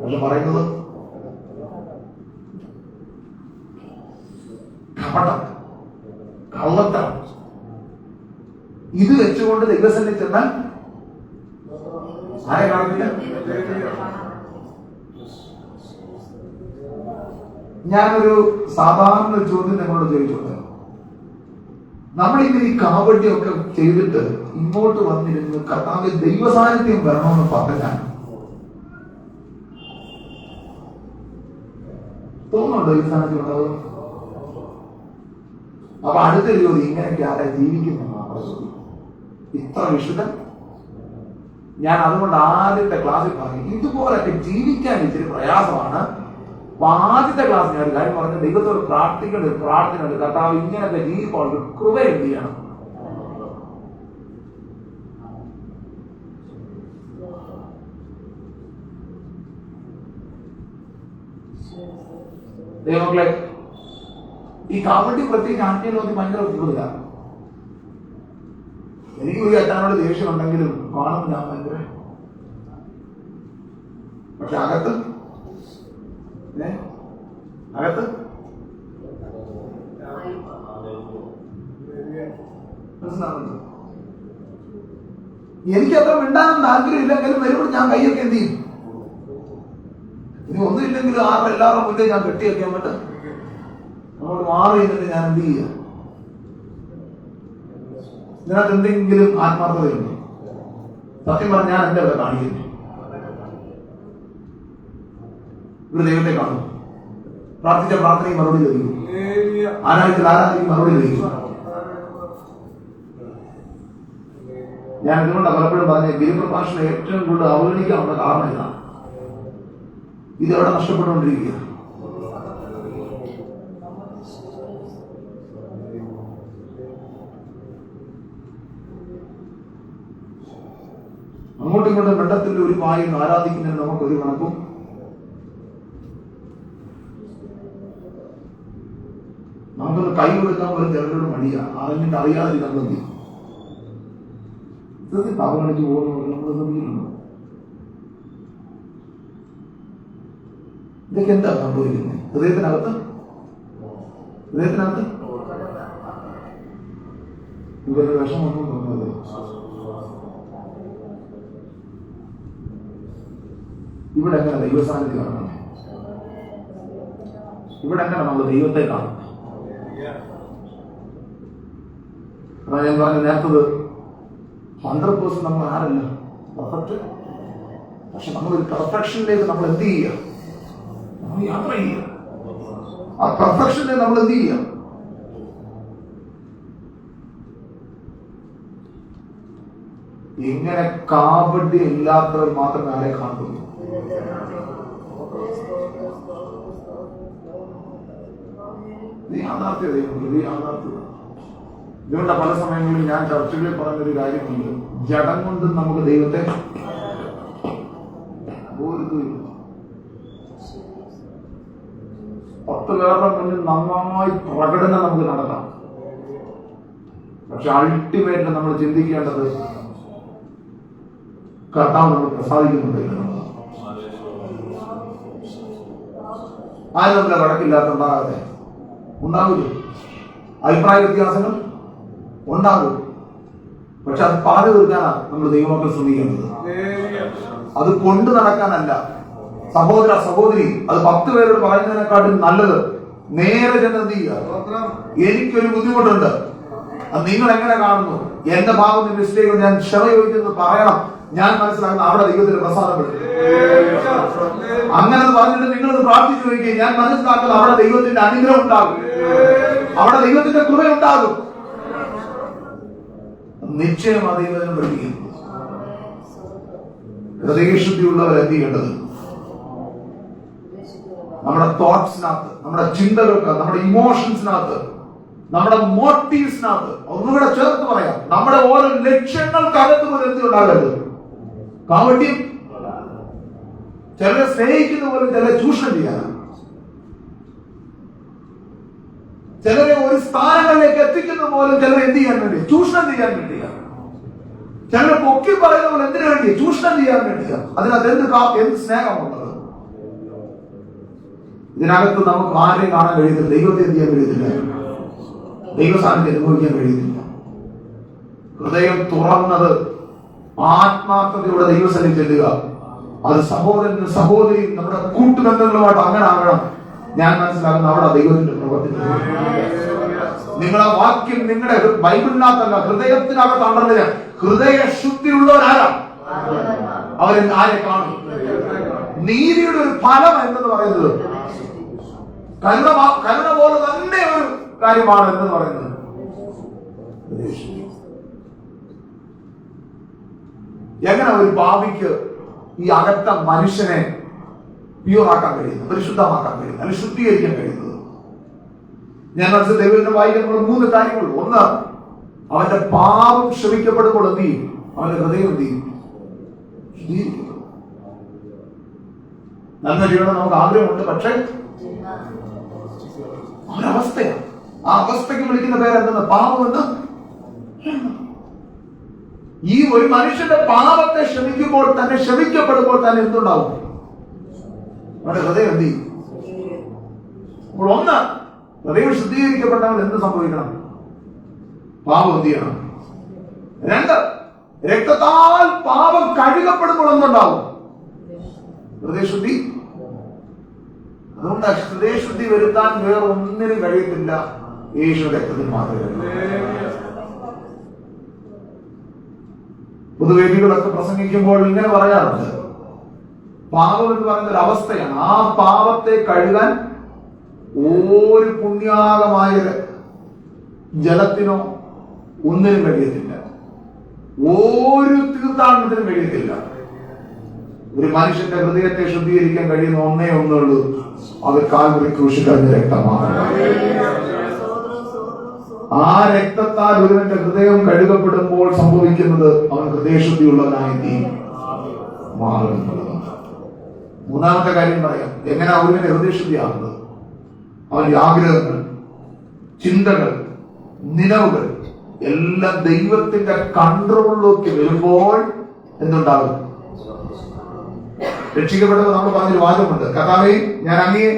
പക്ഷെ പറയുന്നത് കപടം, കള്ളത്തരം. ഇത് വെച്ചുകൊണ്ട് ദൈവസന്നിധി ചെന്നാൽ ആരെ കാണില്ല. ഞാനൊരു സാധാരണ ചോദ്യം നിങ്ങളോട് ചോദിച്ചോട്ടെ. നമ്മളിങ്ങനെ ഈ കാപട്യമൊക്കെ ചെയ്തിട്ട് ഇങ്ങോട്ട് വന്നിരുന്ന് കർത്താവിൽ ദൈവസാന്നിധ്യം വരണമെന്ന് പറഞ്ഞാൽ തോന്നുന്നുണ്ടോ ദൈവസാന്നിധ്യം ഉണ്ടാവും? അപ്പൊ അടുത്തൊരു ചോദ്യം, ഇങ്ങനെയൊക്കെ ആരാ ജീവിക്കുന്നതാണ് ഇത്ര വിശുദ്ധൻ? ഞാൻ അതുകൊണ്ട് ആദ്യത്തെ ക്ലാസ്സിൽ പറഞ്ഞു, ഇതുപോലൊക്കെ ജീവിക്കാൻ ഇച്ചിരി പ്രയാസമാണ്. ആദ്യത്തെ ക്ലാസ് ഞാൻ ഒരു കാര്യം പറഞ്ഞു, ദൈവത്തോട് പ്രാർത്ഥന കർത്താവ് ഇങ്ങനത്തെ ജീവിപ്പോൾ കൃപ എന്ത് ചെയ്യണം? ദൈവങ്ങളെ, ഈ കാപട്യം പ്രത്യേകിച്ച് ആജ്ഞയിലൊന്നും ഭയങ്കര കൂടുതലാണ്. എനിക്ക് ഒരു അച്ഛനോട് ദേഷ്യം ഉണ്ടെങ്കിലും കാണും ഞാൻ ഭയങ്കര. പക്ഷെ അകത്ത് മനസ്സിലാവുന്നുണ്ട്. എനിക്കത്ര മിണ്ടാനൊന്നും താല്പര്യമില്ലെങ്കിലും വരുമ്പോൾ ഞാൻ കൈയൊക്കെ എന്ത് ചെയ്യും? ഇനി ഒന്നുമില്ലെങ്കിലും എല്ലാവരുടെ മുന്നേ ഞാൻ കെട്ടിയൊക്കെയാൻ പറ്റും. നമ്മളോട് മാറി എന്നിട്ട് ഞാൻ എന്ത് ചെയ്യുക? ഇതിനകത്ത് എന്തെങ്കിലും ആത്മാർത്ഥതയുണ്ടോ? സത്യം പറഞ്ഞാൽ ഞാൻ എന്റെ അവിടെ കാണിക്കുന്നു. ഒരു ദൈവത്തെ കാണും, പ്രാർത്ഥിച്ച പ്രാർത്ഥനയും മറുപടി ലഭിക്കും, ആരാധിച്ച ആരാധനയ്ക്ക് മറുപടി ലഭിക്കും. ഞാൻ ഇതുകൊണ്ട് പലപ്പോഴും പറഞ്ഞ ഗിരിപ്രഭാഷണം ഏറ്റവും കൂടുതൽ അവഗണിക്കാനുള്ള കാരണം ഇതാണ്. ഇതെവിടെ നഷ്ടപ്പെട്ടുകൊണ്ടിരിക്കുക. അങ്ങോട്ടും ഇങ്ങോട്ടും വെള്ളത്തിന്റെ ഒരു വായും ആരാധിക്കുന്നതിന് നമുക്കൊരു കണക്കും നമുക്കൊന്ന് കൈ കൊടുക്കാൻ പോലും ജനങ്ങളോട് മടിയാ. അറിഞ്ഞിട്ട് അറിയാതിരിക്കാൻ മതി. ഇതൊക്കെ പാപം കാണിച്ച് പോകുന്നവർ നമ്മൾ ശ്രദ്ധിക്കുന്നു. ഇതൊക്കെ എന്താ സംഭവിക്കുന്നത്? ഹൃദയത്തിനകത്ത് ഇവരുടെ വിഷമൊന്നും തോന്നുന്നത്. ഇവിടെ എങ്ങനെ ദൈവസാന്നിധ്യം കാണണം? ഇവിടെ എങ്ങനെ നമ്മൾ ദൈവത്തെ കാണും? അതാ ഞാൻ പറഞ്ഞ നേരത്തത് 100% നമ്മൾ ആരല്ല പെർഫെക്റ്റ്. പക്ഷെ നമ്മളൊരു പെർഫെക്ഷനിലേക്ക് നമ്മൾ എന്ത് ചെയ്യുക? നമ്മൾ യാത്ര ചെയ്യുക. ആ പെർഫെക്ഷനെ നമ്മൾ എന്ത് ചെയ്യുക? ഇങ്ങനെ കാപട്യം ഇല്ലാത്തവർ മാത്രമേ ആരെ കാണുള്ളൂ. ഇതുകൊണ്ട് പല സമയങ്ങളിൽ ഞാൻ ചർച്ചകളിൽ പറഞ്ഞൊരു കാര്യമുണ്ട്, ജഡം കൊണ്ട് നമുക്ക് ദൈവത്തെ പത്ത് പേരുടെ മുന്നിൽ നന്നായി പ്രകടനം നമുക്ക് നടത്താം. പക്ഷെ അൾട്ടിമേറ്റ് നമ്മൾ ചിന്തിക്കേണ്ടത് കർത്താവ് നമ്മൾ പ്രസാദിക്കുന്നുണ്ട്. ആരും നമ്മളെ വഴക്കില്ലാത്തുണ്ടാകാതെ ഉണ്ടാവില്ല, അഭിപ്രായ വ്യത്യാസങ്ങൾ ഉണ്ടാകും. പക്ഷെ അത് പറഞ്ഞു തീർക്കാനാണ് നമ്മൾ ദൈവമക്കൾ ശ്രമിക്കേണ്ടത്, അത് കൊണ്ടു നടക്കാനല്ല. സഹോദര സഹോദരി, അത് 10 പേരോട് പറയുന്നതിനെക്കാട്ടും നല്ലത് നേരെ ചെന്നെന്ത് ചെയ്യുക? എനിക്കൊരു ബുദ്ധിമുട്ടുണ്ട്, അത് നിങ്ങൾ എങ്ങനെ കാണുന്നു? എന്റെ ഭാഗത്ത് മിസ്റ്റേക്ക്, ഞാൻ ക്ഷമ ചോദിക്കുന്നത് പറയണം. ഞാൻ മനസ്സിലാക്കുന്ന അവിടെ ദൈവത്തിന് പ്രസാദപ്പെടും. അങ്ങനെ പറഞ്ഞിട്ട് നിങ്ങളത് പ്രാർത്ഥിച്ചു ചോദിക്കുക, ഞാൻ മനസ്സിലാക്കുന്നത് അവിടെ ദൈവത്തിന്റെ അനുഗ്രഹം ഉണ്ടാകും, അവിടെ ദൈവത്തിന്റെ കൃപയുണ്ടാകും. നിശ്ചയം ആ ദൈവത്തിനും പഠിപ്പിക്കുന്നു. ഹൃദയശുദ്ധിയുള്ളവർ എന്ത് ചെയ്യേണ്ടത്? നമ്മുടെ തോട്ട്സിനകത്ത്, നമ്മുടെ ചിന്തകൾക്ക്, നമ്മുടെ ഇമോഷൻസിനകത്ത്, നമ്മുടെ മോട്ടീവ്സിനകത്ത്, ഒന്നുകൂടെ ചേർത്ത് പറയാം, നമ്മുടെ ഓരോ ലക്ഷ്യങ്ങൾക്കകത്ത് പോലും എന്തുണ്ടാകരുത്? കാവട്യം. ചിലരെ സ്നേഹിക്കുന്ന പോലും ചിലരെ ചൂഷണം ചെയ്യാനാണ്. ചിലരെ ഒരു സ്ഥാനങ്ങളിലേക്ക് എത്തിക്കുന്ന പോലും ചിലരെ എന്ത് ചെയ്യാൻ വേണ്ടി? ചൂഷണം ചെയ്യാൻ വേണ്ടിയാണ്. ചിലരെ പൊക്കി പറയുന്ന പോലെ എന്തിനു വേണ്ടി? ചൂഷണം ചെയ്യാൻ വേണ്ടിയാണ്. അതിനകത്ത് എന്ത് സ്നേഹമുള്ളത്? ഇതിനകത്ത് നമുക്ക് ആരെയും കാണാൻ കഴിയത്തില്ല, ദൈവത്തെ എന്ത് ചെയ്യാൻ കഴിയത്തില്ല, ദൈവസാന്നിധ്യം അനുഭവിക്കാൻ കഴിയുന്നില്ല. ഹൃദയം തുറന്നത് ആത്മാർത്ഥതയോടെ ദൈവസന്നിധി ചെല്ലുക. അത് സഹോദരനും സഹോദരിയും നമ്മുടെ കൂട്ടുബന്ധങ്ങളുമായിട്ട് അങ്ങനെ ആകണം. ഞാൻ മനസ്സിലാക്കുന്ന അവിടെ ദൈവത്തിന്റെ പ്രവർത്തി. നിങ്ങളെ വാക്യം നിങ്ങളുടെ ബൈബിളിനകത്തല്ല, ഹൃദയത്തിനകത്ത് ഹൃദയ ശുദ്ധിയുള്ളവരാരാ? അവരെ ആരെ കാണും? നീതിയുടെ ഒരു ഫലം എന്നു പറയുന്നത് കരുണ പോലെ തന്നെ ഒരു കാര്യമാണ് എന്ന് പറയുന്നത്. എങ്ങനെ ഒരു പാപിക്ക് ഈ അകത്ത മനുഷ്യനെ പ്യൂറാക്കാൻ കഴിയുന്നത്, പരിശുദ്ധമാക്കാൻ കഴിയുന്നത്, അല്ലെങ്കിൽ ശുദ്ധീകരിക്കാൻ കഴിയുന്നത്? ഞാൻ മനസ്സിൽ ദൈവത്തിന്റെ വായിക്കുന്ന 3 കാര്യങ്ങളുള്ളൂ. ഒന്ന്, അവന്റെ പാപം ക്ഷമിക്കപ്പെടുമ്പോൾ എന്ത് ചെയ്യും? അവന്റെ ഹൃദയം എന്ത് ചെയ്യും? ശുദ്ധീകരിക്കും. നന്മ ചെയ്യണം നമുക്ക് ആഗ്രഹമുണ്ട്, പക്ഷെ അവരവസ്ഥയാണ്. ആ അവസ്ഥയ്ക്ക് വിളിക്കുന്ന പേരെന്തെന്ന്? പാപമെന്ന്. ഈ ഒരു മനുഷ്യന്റെ പാപത്തെ ക്ഷമിക്കുമ്പോൾ തന്നെ, ക്ഷമിക്കപ്പെടുമ്പോൾ തന്നെ എന്തുണ്ടാവും? അവരുടെ ഹൃദയം എന്ത് ചെയ്യും? അപ്പോൾ ഒന്ന്, ഹൃദയം ശുദ്ധീകരിക്കപ്പെട്ടവൻ എന്ത് സംഭവിക്കണം? പാപം എന്ത് ചെയ്യണം? 2, രക്തത്താൽ പാപം കഴുകപ്പെടുമ്പോൾ എന്തുണ്ടാവും? ഹൃദയശുദ്ധി. അതുകൊണ്ട് ഹൃദയശുദ്ധി വരുത്താൻ വേറെ ഒന്നിനും കഴിയത്തില്ല, യേശു രക്തത്തിന് മാത്രമേ. പൊതുവേദികളൊക്കെ പ്രസംഗിക്കുമ്പോൾ ഇങ്ങനെ പറയാറുണ്ട്, പാപം എന്ന് പറയുന്ന ഒരു അവസ്ഥയാണ്. ആ പാപത്തെ കഴുകാൻ ഒരു പുണ്യാകമായ ജലത്തിനോ ഒന്നിനും കഴിയത്തില്ല, ഒരു തീർത്ഥാടനത്തിനും കഴിയത്തില്ല. ഒരു മനുഷ്യന്റെ ഹൃദയത്തെ ശുദ്ധീകരിക്കാൻ കഴിയുന്ന ഒന്നേ ഒന്നുള്ളൂ, അത് കാൽവരി ക്രൂശിൽ കരഞ്ഞ രക്തമാണ്. ആ രക്തത്താൽ ഒരുവന്റെ ഹൃദയം കഴുകപ്പെടുമ്പോൾ സംഭവിക്കുന്നത് അവൻ ഹൃദയശുദ്ധിയുള്ളവനായി മാറുന്നുള്ളതാണ്. 3ാമത്തെ കാര്യം പറയാം, എങ്ങനെ ഒരുവന്റെ ഹൃദയശുദ്ധിയാകുന്നത്? അവന്റെ ആഗ്രഹങ്ങൾ, ചിന്തകൾ, നിലവുകൾ എല്ലാം ദൈവത്തിന്റെ കൺട്രോളിലേക്ക് വരുമ്പോൾ എന്തുണ്ടാകും? രക്ഷിക്കപ്പെട്ടത് നമ്മൾ പറഞ്ഞൊരു വാചകമുണ്ട്, കർത്താവേ ഞാൻ അങ്ങയെ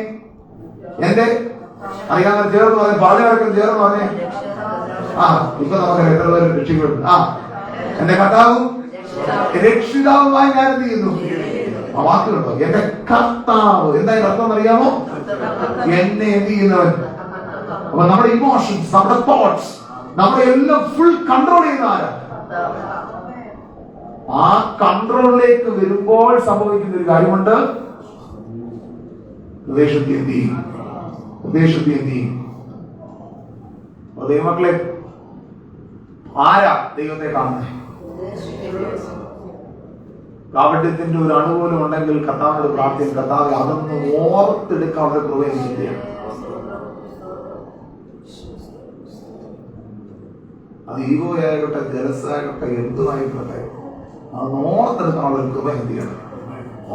എന്റെ അറിയാവുന്ന ചേർന്ന് പറഞ്ഞ പാടുകാരൊക്കെ ചേർന്ന് പറഞ്ഞേ. ഇപ്പൊ നമുക്ക് എത്ര പേര് രക്ഷിക്കപ്പെട്ടു? എന്റെ കർത്താവും രക്ഷിതാവുമായി ഞാൻ എന്ത് ചെയ്യുന്നു? ആ വാക്കുകളുണ്ടോ? എന്റെ കർത്താവ് എന്തായാലും അർത്ഥം അറിയാമോ? എന്നെ എന്ത് ചെയ്യുന്നവൻ. അപ്പൊ നമ്മുടെ ഇമോഷൻസ്, നമ്മുടെ തോട്ട്സ്, നമ്മുടെ എല്ലാം ഫുൾ കൺട്രോൾ ചെയ്യുന്ന ആരാ? ആ കൺട്രോളിലേക്ക് വരുമ്പോൾ സംഭവിക്കുന്ന ഒരു കാര്യമുണ്ട്. ഹൃദയശുദ്ധി എന്ത് ചെയ്യും? ഹൃദയശുദ്ധി എന്ത് ചെയ്യും? ദൈവമക്കളെ, ആരാ ദൈവത്തെ കാണുന്നത്? കാപട്യത്തിന്റെ ഒരു അണുപോലും ഉണ്ടെങ്കിൽ കർത്താവിനോട് പ്രാർത്ഥിക്കും, കർത്താവ് അതൊന്ന് ഓർത്തെടുക്കാനുള്ള കൃപ എന്തിനാണ്? അത് ഈഗോയായിക്കോട്ടെ, ജലസായിക്കോട്ടെ, എന്തുമായിക്കോട്ടെ, അത് ഓർത്തെടുക്കാനുള്ള കൃപ എന്തിനാണ്?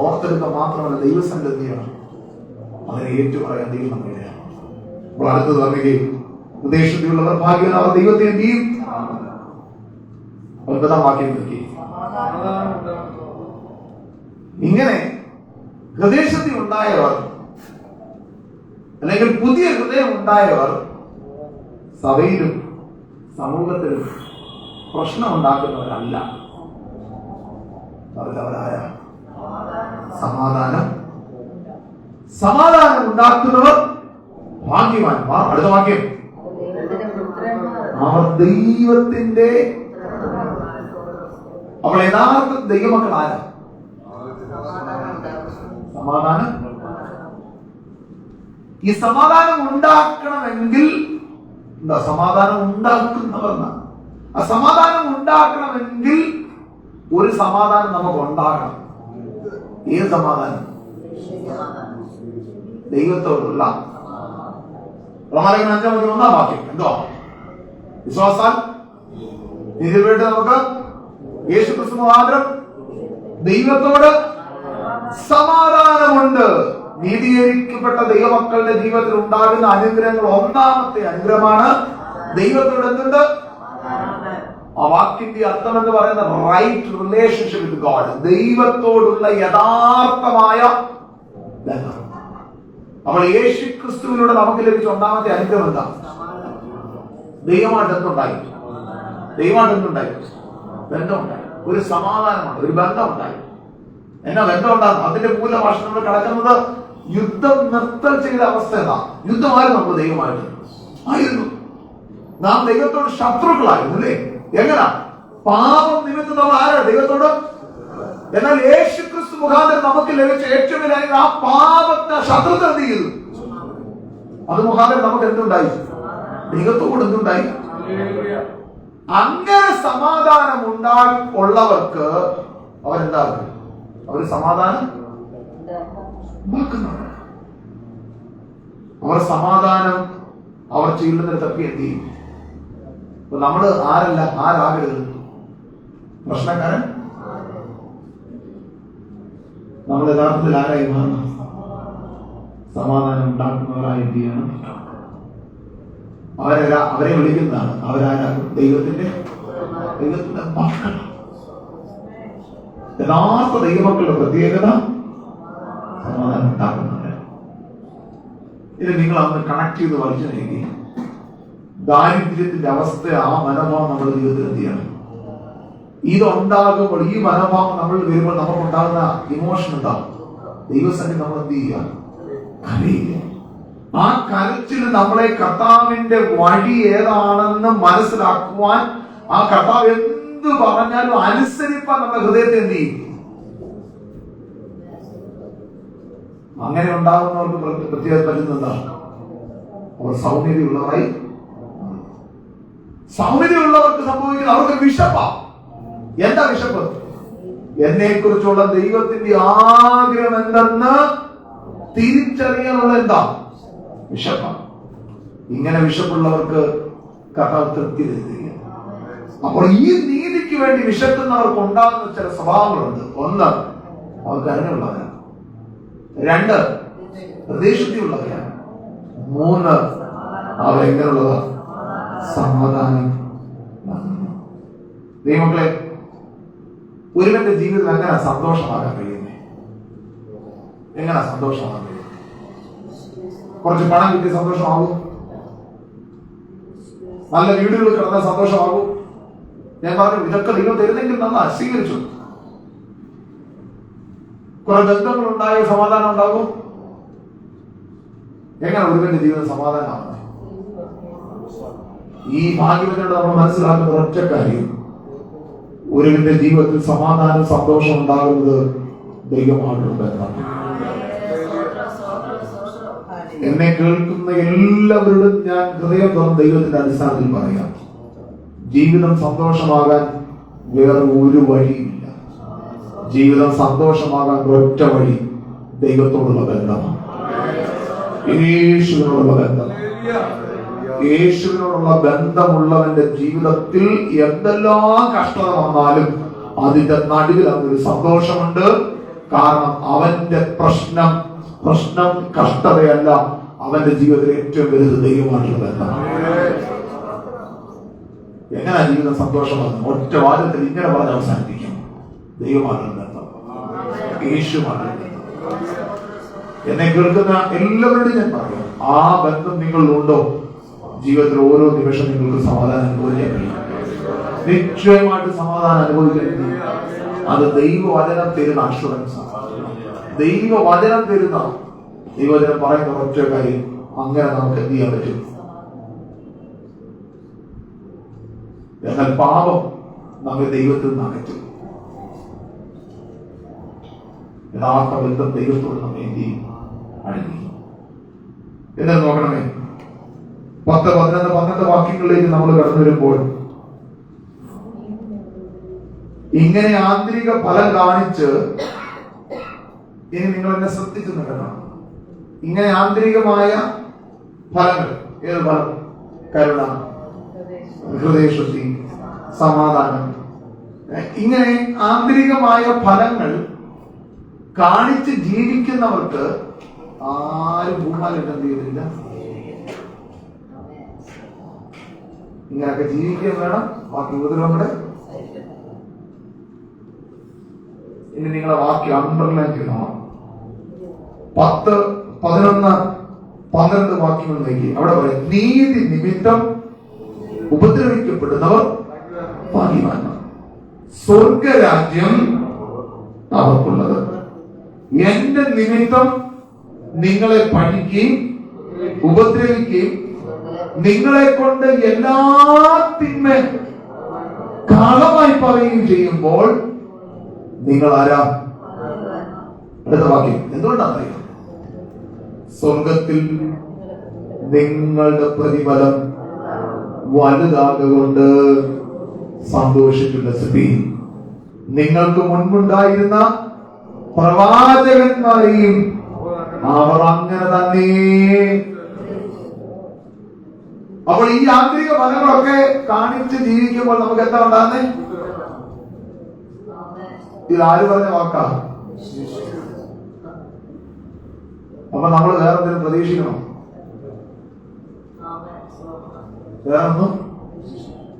ഓർത്തെടുക്കാൻ മാത്രമല്ല, ദൈവസംഘം എന്ത് ചെയ്യണം? അതിനെ ഏറ്റുപറയാൻ ദൈവം നമ്മളിലാണ്. അപ്പോൾ അടുത്തത് പറയുകയും ഉദ്ദേശത്തിലുള്ളവർ ഭാഗ്യവാന്മാർ, ദൈവത്തെ എന്ത് ചെയ്യും? 9-ാം വാക്യം നോക്കി. ഇങ്ങനെ ഹൃദയശുദ്ധി ഉണ്ടായവർ, അല്ലെങ്കിൽ പുതിയ ഹൃദയം ഉണ്ടായവർ സഭയിലും സമൂഹത്തിലും പ്രശ്നം ഉണ്ടാക്കുന്നവരല്ല. അവരാരാ? സമാധാനം ഉണ്ടാക്കുന്നവർ ഭാഗ്യവാന്മാർ. അടുത്ത വാക്യം, അവർ ദൈവത്തിന്റെ, അവൾ യഥാർത്ഥ ദൈവമക്കൾ ആരാ? സമാധാനം. ഈ സമാധാനം ഉണ്ടാക്കണമെങ്കിൽ എന്താ? സമാധാനം ഉണ്ടാക്കുന്നവർ. ആ സമാധാനം ഉണ്ടാക്കണമെങ്കിൽ ഒരു സമാധാനം നമുക്ക് ഉണ്ടാകണം. ഏത് സമാധാനം? ദൈവത്തോടുള്ള. റോമാലേഖനം 5:1 വാക്യം എന്തോ? വിശ്വാസാൽ നീതിവേണ്ടി നമുക്ക് യേശുക്രിസ്തു മുഖാന്തരം ദൈവത്തോട് സമാധാനമുണ്ട്. നീതീകരിക്കപ്പെട്ട ദൈവമക്കളുടെ ജീവിതത്തിൽ ഉണ്ടാകുന്ന അനുഗ്രഹങ്ങൾ ഒന്നാമത്തെ അനുഗ്രഹമാണ് ദൈവത്തോട് എന്തുണ്ട്? ആ വാക്കിന്റെ അർത്ഥം എന്ന് പറയുന്ന റൈറ്റ് റിലേഷൻഷിപ്പ് വിത്ത് ഗോഡ്, ദൈവത്തോടുള്ള യഥാർത്ഥമായ ബന്ധം. അപ്പോൾ യേശുക്രിസ്തുവിലൂടെ നമുക്ക് ലഭിച്ച ഒന്നാമത്തെ അനുഗ്രഹം എന്താ? ദൈവമായിട്ട് എന്തുണ്ടായി? ബന്ധമുണ്ടായി. ഒരു സമാധാനമാണ്, ഒരു ബന്ധമുണ്ടായി. എന്നാ ബന്ധം ഉണ്ടാകും? അതിന്റെ മൂലഭാഷ നമ്മൾ കിടക്കുന്നത് യുദ്ധം നിർത്തൽ ചെയ്ത അവസ്ഥ എന്നാ. യുദ്ധമായിരുന്നു നമ്മൾ ദൈവമായിട്ട് ആയിരുന്നു. നാം ദൈവത്തോട് ശത്രുക്കളായിരുന്നു അല്ലേ? എങ്ങനാ? പാപം നിമിത്തം നമ്മൾ ആരാ? ദൈവത്തോട്. എന്നാൽ യേശുക്രിസ്തു മുഖാന്തരം നമുക്ക് ലഭിച്ച ഏറ്റവും വലിയ ആ പാപത്തെ ശത്രുത എന്ത് ചെയ്തു? അത് മുഖാന്തരം നമുക്ക് എന്തുണ്ടായി? ദൈവത്തോട് എന്തുണ്ടായി? അങ്ങനെ സമാധാനം ഉള്ളവർക്ക് അവരെന്താകും? അവർ സമാധാനം ഉണ്ടാക്കുന്നവർ. അവർ സമാധാനം അവർ ചെയ്യുന്നതിന് തപ്പി എന്ത് ചെയ്യും? അപ്പൊ നമ്മള് ആരാകരുത്? പ്രശ്നക്കാരൻ. നമ്മൾ യഥാർത്ഥത്തിൽ ആരായി മാറണം? സമാധാനം ഉണ്ടാക്കുന്നവരായി എന്ത് ചെയ്യണം? അവരെ വിളിക്കുന്നതാണ്. അവരാരാകും? ദൈവത്തിന്റെ മക്കൾ. യഥാർത്ഥ ദൈവമക്കളുടെ പ്രത്യേകത സമാധാനം ഉണ്ടാക്കുന്നവരാണ്. ഇത് നിങ്ങൾ അന്ന് കണക്ട് ചെയ്ത് വലിച്ചു നോക്കി. ദാരിദ്ര്യത്തിന്റെ അവസ്ഥ, ആ മനോഭാവം നമ്മുടെ ജീവിതത്തിൽ എന്ത് ചെയ്യണം? ഇതുണ്ടാകുമ്പോൾ, ഈ മനോഭാവം നമ്മൾ വരുമ്പോൾ നമുക്കുണ്ടാകുന്ന ഇമോഷൻ ഉണ്ടാകും. ദൈവസന്നിധി നമ്മൾ എന്ത് ചെയ്യുക? കരയുക. ആ കരച്ചിൽ നമ്മളെ കർത്താവിന്റെ വഴി ഏതാണെന്ന് മനസ്സിലാക്കുവാൻ, ആ കർത്താവ് എന്ത് പറഞ്ഞാലും അനുസരിപ്പാൻ നമ്മുടെ ഹൃദയത്തെ എന്ത് ചെയ്യും? അങ്ങനെ ഉണ്ടാകുന്നവർക്ക് പ്രത്യേകത പറ്റുന്നതാണ് അവർ സൗമ്യതയുള്ളവരായി. സൗമ്യതയുള്ളവർക്ക് സംഭവിക്കുന്നത് അവർക്ക് വിശപ്പാ. എന്താ വിശപ്പ്? എന്നെ കുറിച്ചുള്ള ദൈവത്തിന്റെ ആഗ്രഹം എന്തെന്ന് തിരിച്ചറിയാനുള്ള എന്താ? വിശപ്പാണ്. ഇങ്ങനെ വിശപ്പുള്ളവർക്ക് കർത്താവ് തൃപ്തി തരിക. അപ്പോൾ ഈ നീതിക്ക് വേണ്ടി വിശക്കുന്നവർക്ക് ഉണ്ടാകുന്ന ചില സ്വഭാവങ്ങളുണ്ട്. ഒന്ന്, അവർ കരുണയുള്ളവരാണ്. രണ്ട്, പ്രദേശത്തിലുള്ളവരാണ്. മൂന്ന്, അവരെങ്ങനെയുള്ളതാ? സമാധാനം ദൈവമക്കളെ, ഒരുവന്റെ ജീവിതം എങ്ങനെ സന്തോഷമാകാൻ കഴിയുന്നേ? എങ്ങനെ സന്തോഷമാകാൻ കഴിയും? കുറച്ച് പണം കിട്ടി സന്തോഷമാകും? നല്ല വീടുകൾ കിടന്നാൽ സന്തോഷമാകും? ഞാൻ പറഞ്ഞു, ഇതൊക്കെ ദൈവം തരുന്നെങ്കിൽ നമ്മൾ സ്വീകരിച്ചു. കുറെ ബന്ധങ്ങൾ ഉണ്ടായ സമാധാനം ഉണ്ടാകും? എങ്ങനെ ഒരുവന്റെ ജീവിതം സമാധാനമാണ്? ഈ ഭാഗ്യവനോട് നമ്മൾ മനസ്സിലാക്കുന്ന ഒറ്റ കാര്യം, ഒരുവന്റെ ജീവിതത്തിൽ സമാധാനം സന്തോഷം ഉണ്ടാകുന്നത് ദൈവമായിട്ടുണ്ട് എന്നാണ്. എന്നെ കേൾക്കുന്ന എല്ലാവരോടും ഞാൻ ഹൃദയം തുറന്ന് ദൈവത്തിന്റെ അടിസ്ഥാനത്തിൽ പറയാം, ജീവിതം സന്തോഷമാകാൻ വേറെ ഒരു വഴിയില്ല. ജീവിതം സന്തോഷമാകാൻ ഒറ്റ വഴി ദൈവത്തോടുള്ള ബന്ധമാണ്, യേശുവിനോടുള്ള ബന്ധം. യേശുവിനോടുള്ള ബന്ധമുള്ളവന്റെ ജീവിതത്തിൽ എന്തെല്ലാം കഷ്ടത വന്നാലും അതിന്റെ നടുവിൽ അവനൊരു സന്തോഷമുണ്ട്. കാരണം അവന്റെ പ്രശ്നം കഷ്ടതയല്ല, അവന്റെ ജീവിതത്തിൽ ഏറ്റവും വലുത് ദൈവമായിട്ടുള്ള ബന്ധമാണ്. എങ്ങനെ ജീവിതം സന്തോഷമാണ്? ഒറ്റ വാദത്തിൽ ഇങ്ങനെ പറഞ്ഞ് അവസാനിപ്പിക്കും, ദൈവമായിട്ടുള്ള ബന്ധം, യേശുമായിട്ടുള്ള ബന്ധം. എന്നെ കേൾക്കുന്ന എല്ലാവരോടും ഞാൻ പറയും, ആ ബന്ധം നിങ്ങളിലുണ്ടോ? ജീവിതത്തിൽ ഓരോ നിമിഷം നിങ്ങൾക്ക് സമാധാനം അനുഭവിക്കാൻ കഴിയും. നിശ്ചയമായിട്ട് സമാധാനം അനുഭവിക്കാൻ കഴിയും. അത് ദൈവവചനം തരുന്ന അഷുറൻസ്, ദൈവവചനം തരുന്ന, ദൈവവചനം പറയുന്ന ഒറ്റ കാര്യം, അങ്ങനെ നമുക്ക് എന്ത് ചെയ്യാൻ പറ്റും? എന്നാൽ പാപം നമ്മെ ദൈവത്തിൽ നിന്ന് അകറ്റും. യഥാർത്ഥ ബന്ധം ദൈവത്തോട് നമ്മെ എന്ത് ചെയ്യും? അടങ്ങി. എന്നാൽ നോക്കണമേ, 10, 11, 12 വാക്യങ്ങളിലേക്ക് നമ്മൾ കടന്നു വരുമ്പോൾ, ഇങ്ങനെ ആന്തരിക ഫലം കാണിച്ച്, ഇനി നിങ്ങൾ എന്നെ ശ്രദ്ധിച്ചു നിൽക്കണം, ഇങ്ങനെ ആന്തരികമായ ഫലങ്ങൾ, ഏത് ഫലം? കരുണ, ഹൃദയശുദ്ധി, സമാധാനം, ഇങ്ങനെ ആന്തരികമായ ഫലങ്ങൾ കാണിച്ച് ജീവിക്കുന്നവർക്ക് ആരും ഭൂമാലിട്ട് എന്ത് ചെയ്യുന്നില്ല. ഇങ്ങനെയൊക്കെ ജീവിക്കാൻ വേണം. ബാക്കി ഉപദ്രവങ്ങളെ ഇനി നിങ്ങളെ വാക്യം അണ്ടർലൈൻ ചെയ്യണം. 10, 11, 12 വാക്യങ്ങൾ നോക്കി. അവിടെ പറയും, നീതി നിമിത്തം ഉപദ്രവിക്കപ്പെടുന്നവർ ഭാഗ്യവാന്മാർ, സ്വർഗരാജ്യം അവർക്കുള്ളത്. എന്റെ നിമിത്തം നിങ്ങളെ പഠിക്കുകയും ഉപദ്രവിക്കുകയും നിങ്ങളെ കൊണ്ട് എല്ലാ തിന്മ കളമായി പറയുകയും ചെയ്യുമ്പോൾ നിങ്ങൾ ആരാ? അടുത്ത വാക്യം എന്തുകൊണ്ടാണെന്നറിയാം? സ്വർഗത്തിൽ നിങ്ങളുടെ പ്രതിഫലം വലുതാകൊണ്ട് സന്തോഷിക്കുന്ന സ്ഥിതി. നിങ്ങൾക്ക് മുൻപുണ്ടായിരുന്ന പ്രവാചകന്മാരെയും അവർ അങ്ങനെ തന്നെ. അപ്പോൾ ഈ ആന്തരിക ഫലങ്ങളൊക്കെ കാണിച്ച് ജീവിക്കുമ്പോൾ നമുക്ക് എന്താ ഉണ്ടാകുന്നേ? ഇതാര് പറഞ്ഞ വാക്കാ? അപ്പൊ നമ്മൾ വേറെ എന്തെങ്കിലും പ്രതീക്ഷിക്കണോ? വേറൊന്നും.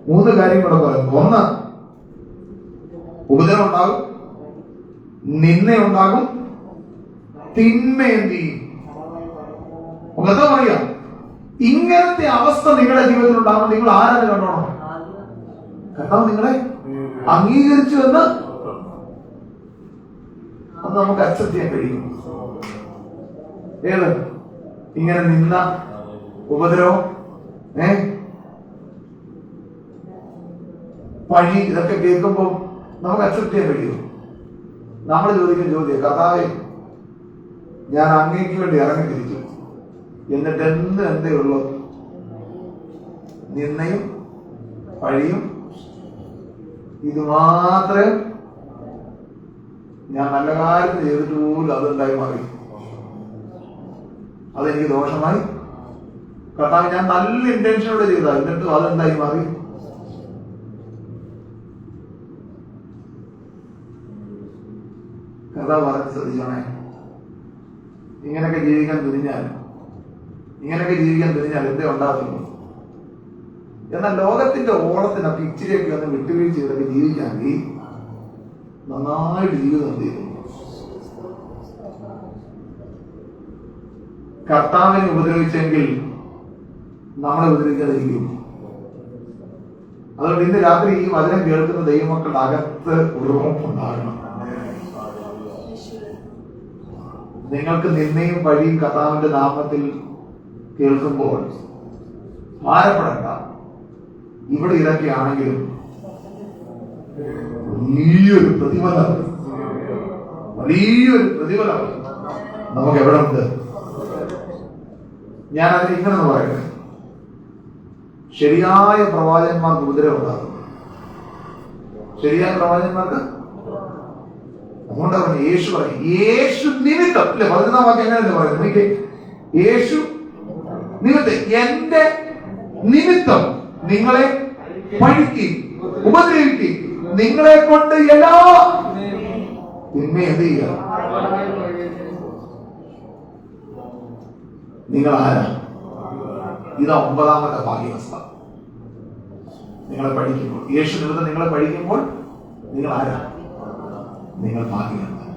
3 കാര്യങ്ങളൊക്കെ പറയുന്നു. 1, ഉപദ്രവം ഉണ്ടാകും, നിന്ദയുണ്ടാകും, തിന്മ എന്ത് ചെയ്യും? എന്താ പറയാ? ഇങ്ങനത്തെ അവസ്ഥ നിങ്ങളുടെ ജീവിതത്തിൽ ഉണ്ടാകുമ്പോൾ നിങ്ങൾ ആരാണ് കണ്ടോണം? കർത്താവ് നിങ്ങളെ അംഗീകരിച്ചു എന്ന് അത് നമുക്ക് അക്സെപ്റ്റ് ചെയ്യാൻ കഴിയും. ഏത്? ഇങ്ങനെ നിന്ന ഉപദ്രവം, പഴി, ഇതൊക്കെ കേൾക്കുമ്പോൾ നമുക്ക് അക്സെപ്റ്റ് ചെയ്യാൻ കഴിയും. നമ്മൾ ചോദിക്കുന്ന ചോദ്യം, കർത്താവേ, ഞാൻ അങ്ങേക്ക് വേണ്ടി ഇറങ്ങി തിരിച്ചു, എന്നിട്ട് എന്തേ ഉള്ളൂ? നിന്നയും പഴിയും. ഇത് മാത്രമേ ഞാൻ നല്ല കാര്യത്തിന് ചെയ്തിട്ട് പോലും അതുണ്ടായി മാറി, അതെനിക്ക് ദോഷമായി. കർത്താവ്, ഞാൻ നല്ല ഇന്റൻഷനോടെ ചെയ്ത, എന്നിട്ടും അതെന്തായി മാറി? കർത്താവ് പറഞ്ഞ് ശ്രദ്ധിച്ചോണേ, ഇങ്ങനെയൊക്കെ ജീവിക്കാൻ തുനിഞ്ഞാൽ എന്തേ ഉണ്ടാകുള്ളൂ? എന്നാൽ ലോകത്തിന്റെ ഓളത്തിനൊക്കെ ഇച്ചിരിയൊക്കെ ഒന്ന് വിട്ടുവീഴ്ച ചെയ്തൊക്കെ ജീവിക്കാമെങ്കിൽ നന്നായിട്ട് ജീവിതം എന്ത് ചെയ്തു. കർത്താവിനെ ഉപദ്രവിച്ചെങ്കിൽ നമ്മളെ ഉപദ്രവിക്കാതിരിക്കും. അതുകൊണ്ട് ഇന്ന് രാത്രി ഈ വചനം കേൾക്കുന്ന ദൈവമക്കളുടെ അകത്ത് ഉറപ്പുണ്ടാകണം. നിങ്ങൾക്ക് നിന്നെയും വഴിയും കർത്താവിന്റെ നാമത്തിൽ കേൾക്കുമ്പോൾ ഭാരപ്പെടണ്ട. ഇവിടെ ഇതൊക്കെയാണെങ്കിലും വലിയൊരു പ്രതിഫലം നമുക്ക് എവിടെ ഉണ്ട്. ഞാൻ അതിന് ഇങ്ങനെ പറയട്ടെ, ശരിയായ പ്രവാചകന്മാർക്ക് ഉപദ്രവമുണ്ടാകും. ശരിയായ പ്രവാചകന്മാർക്ക് അതുകൊണ്ടാണ് പറഞ്ഞത് യേശു പറയും, യേശു നിമിത്തം അല്ലെ 11-ാം വാക്യം എങ്ങനെയല്ലേ പറയുന്നത്? യേശു നിമിത്തം, എന്റെ നിമിത്തം നിങ്ങളെ പഴിക്കുകയും ഉപദ്രവിക്കുകയും നിങ്ങളെ കൊണ്ട് എല്ലാ തിന്മ എന്ത് ചെയ്യുക. നിങ്ങൾ ആരാ? ഇതാ 9-ാമത്തെ ഭാഗ്യാവസ്ഥ. നിങ്ങളെ പഠിക്കുമ്പോൾ, യേശു നിമിത്തം നിങ്ങളെ പഠിക്കുമ്പോൾ നിങ്ങൾ ആരാ? നിങ്ങൾ ഭാഗ്യവാന്മാർ.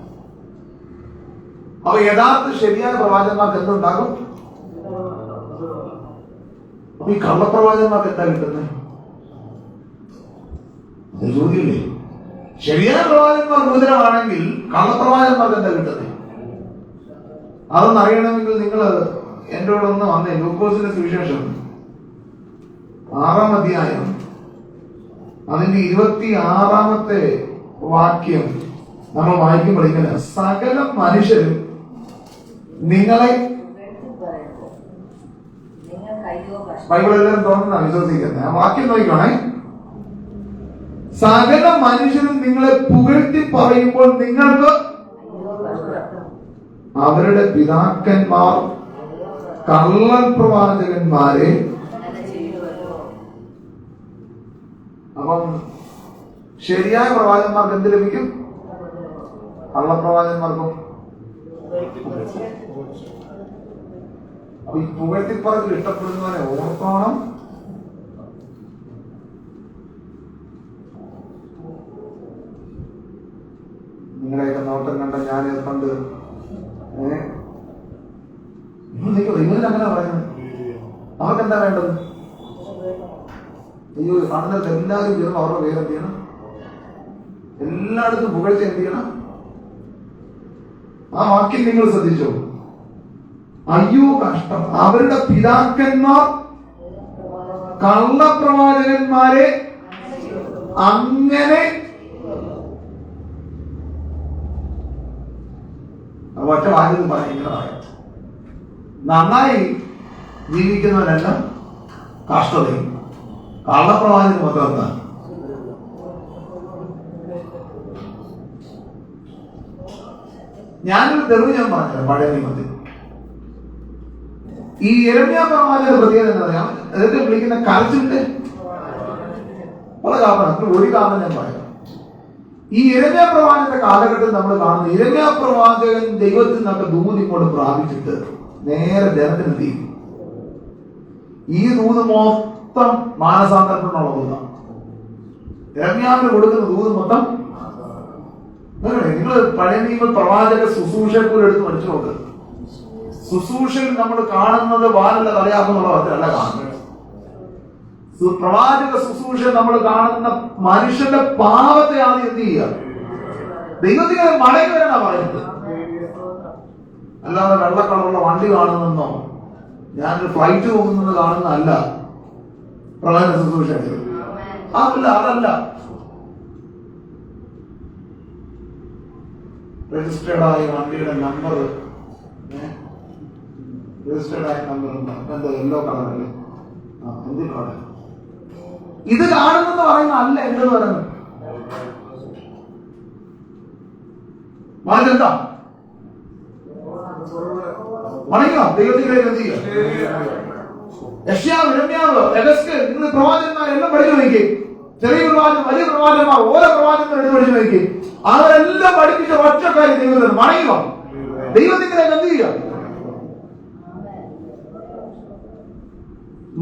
അപ്പൊ യഥാർത്ഥ ശരിയായ പ്രവാചകന്മാർക്ക് എന്തുണ്ടാകും? അപ്പൊ ഈ കള്ളപ്രവാചകന്മാർക്ക് എന്താ കിട്ടുന്നത്? ചോദ്യമില്ലേ? ശരിയായ പ്രവാചകന്മാർ ഗുരുതരമാണെങ്കിൽ കള്ളപ്രവാചകന്മാർക്ക് എന്താ കിട്ടുന്നത്? അതൊന്നും അറിയണമെങ്കിൽ നിങ്ങൾ എൻ്റെ കൂടെ ഒന്ന് വന്നേ. ലൂക്കോസിന്റെ സുവിശേഷം 6-ാം അധ്യായം അതിന്റെ 26-ാമത്തെ വാക്യം നമ്മൾ വായിക്കുമ്പോൾ ഇങ്ങനെ, സകല മനുഷ്യരും നിങ്ങളെ, ബൈബിൾ എല്ലാവരും തുറന്നാ വിശ്വസിക്കുന്നത്, ആ വാക്യം നോക്കിക്കോണേ. സകല മനുഷ്യരും നിങ്ങളെ പുകഴ്ത്തി പറയുമ്പോൾ നിങ്ങൾക്ക് അവരുടെ പിതാക്കന്മാർ കള്ളൻ പ്രവാചകന്മാരെ. അപ്പം ശരിയായ പ്രവാചകന്മാർക്ക് എന്ത് ലഭിക്കും? കള്ളപ്രവാചകന്മാർക്കും. അപ്പൊ ഈ പുകഴ്ത്തിപ്പറച്ചിൽ ഇഷ്ടപ്പെടുന്നവനെ ഓർത്തോണം. നിങ്ങളെയൊക്കെ നോട്ടം കണ്ട ഞാൻ ഏർപ്പണ്ട് നിങ്ങൾ അങ്ങനെ പറയുന്നത്. അവർക്കെന്താ വേണ്ടത്? അയ്യോ, കാണുന്നത് എല്ലാവരും ചെയ്യുമ്പോൾ അവരുടെ പേര് എന്ത് ചെയ്യണം? എല്ലായിടത്തും പുകഴ്ച എന്ത് ചെയ്യണം? ആ വാക്യം നിങ്ങൾ ശ്രദ്ധിച്ചോ? അയ്യോ കഷ്ടം, അവരുടെ പിതാക്കന്മാർ കള്ളപ്രവാചകന്മാരെ അങ്ങനെ. ഒറ്റ വാചകം പറയാം, ഇങ്ങനെ പറയാം, നന്നായി ജീവിക്കുന്നവരെല്ലാം കഷ്ടതയും കള്ളപ്രവാചകന് മൊത്തം. ഞാനൊരു തെളിവ് ഞാൻ പറഞ്ഞത് പഴയ നിയമത്തിൽ ഈ യെരമ്യാ പ്രവാചക പ്രത്യേകത എന്താ പറയാം? അതൊക്കെ വിളിക്കുന്ന കരച്ചിലിന്റെ പല കാരണം, ഒരു കാരണം ഞാൻ പറയാം. ഈ യെരമ്യാ പ്രവാചകന്റെ കാലഘട്ടത്തിൽ നമ്മൾ കാണുന്ന യെരമ്യാ പ്രവാചകൻ ദൈവത്തിൽ നിന്നൊക്കെ ദൂത് ഇങ്ങോട്ട് പ്രാപിച്ചിട്ട് നേരെ ജനത്തിനെത്തി. ഈ ദൂത് മൊത്തം മാനസാന്തരത്തിനുള്ള ദൂതാണ്. യെരമ്യാവിന് കൊടുക്കുന്ന ദൂത് മൊത്തം. നിങ്ങൾ പഴയ നിയമ പ്രവാചക ശുശ്രൂഷയെപ്പോലും എടുത്ത് പഠിച്ചു നോക്ക്. ശുശ്രൂഷയിൽ നമ്മൾ കാണുന്നത് വാനല്ല തലയാക്കുന്നുള്ള അർത്ഥമല്ല കാണുന്നത്. പ്രവാചക ശുശ്രൂഷ നമ്മൾ കാണുന്ന മനുഷ്യന്റെ പാപത്തെ ആദ്യം എന്ത് ചെയ്യുക? ദൈവത്തിന് മടങ്ങി വരാനാ പറയുന്നത്. അല്ലാതെ വെള്ളക്കളറുള്ള വണ്ടി കാണുന്നെന്നോ ഞാനൊരു ഫ്ലൈറ്റ് പോകുന്നത് കാണുന്നതല്ല പ്രവാചക ശുശ്രൂഷ. അതല്ല. രജിസ്റ്റേർഡ് ആയ വണ്ടിയുടെ നമ്പർ, രജിസ്റ്റേർഡ് ആയ നമ്പർ എന്താ യെല്ലോ കളറല്ലേ? എന്ത് കളർ? ഇത് കാണുന്നെന്ന് പറയുന്ന അല്ല. എന്തെന്ന് പറയുന്നത് എന്താ? മടങ്ങുക ദൈവത്തിലേക്ക്. എന്ത് ചെയ്യുക? യെശയ്യാവ്, യിരെമ്യാവ്, എഹെസ്കേൽ, നിങ്ങൾ പ്രവാചകന്മാരെല്ലാം പഠിച്ചു നോക്കി. ചെറിയ പ്രവാചകൻ, വലിയ പ്രവാചകന്മാർ, ഓരോ പ്രവാചകന്മാർ എടുത്ത് പഠിച്ചു നോക്കി. അവരെല്ലാം പഠിപ്പിച്ച ഒറ്റ കാര്യം ദൈവത്തിന് മടങ്ങുക ദൈവത്തിലേക്ക്. എന്ത് ചെയ്യുക?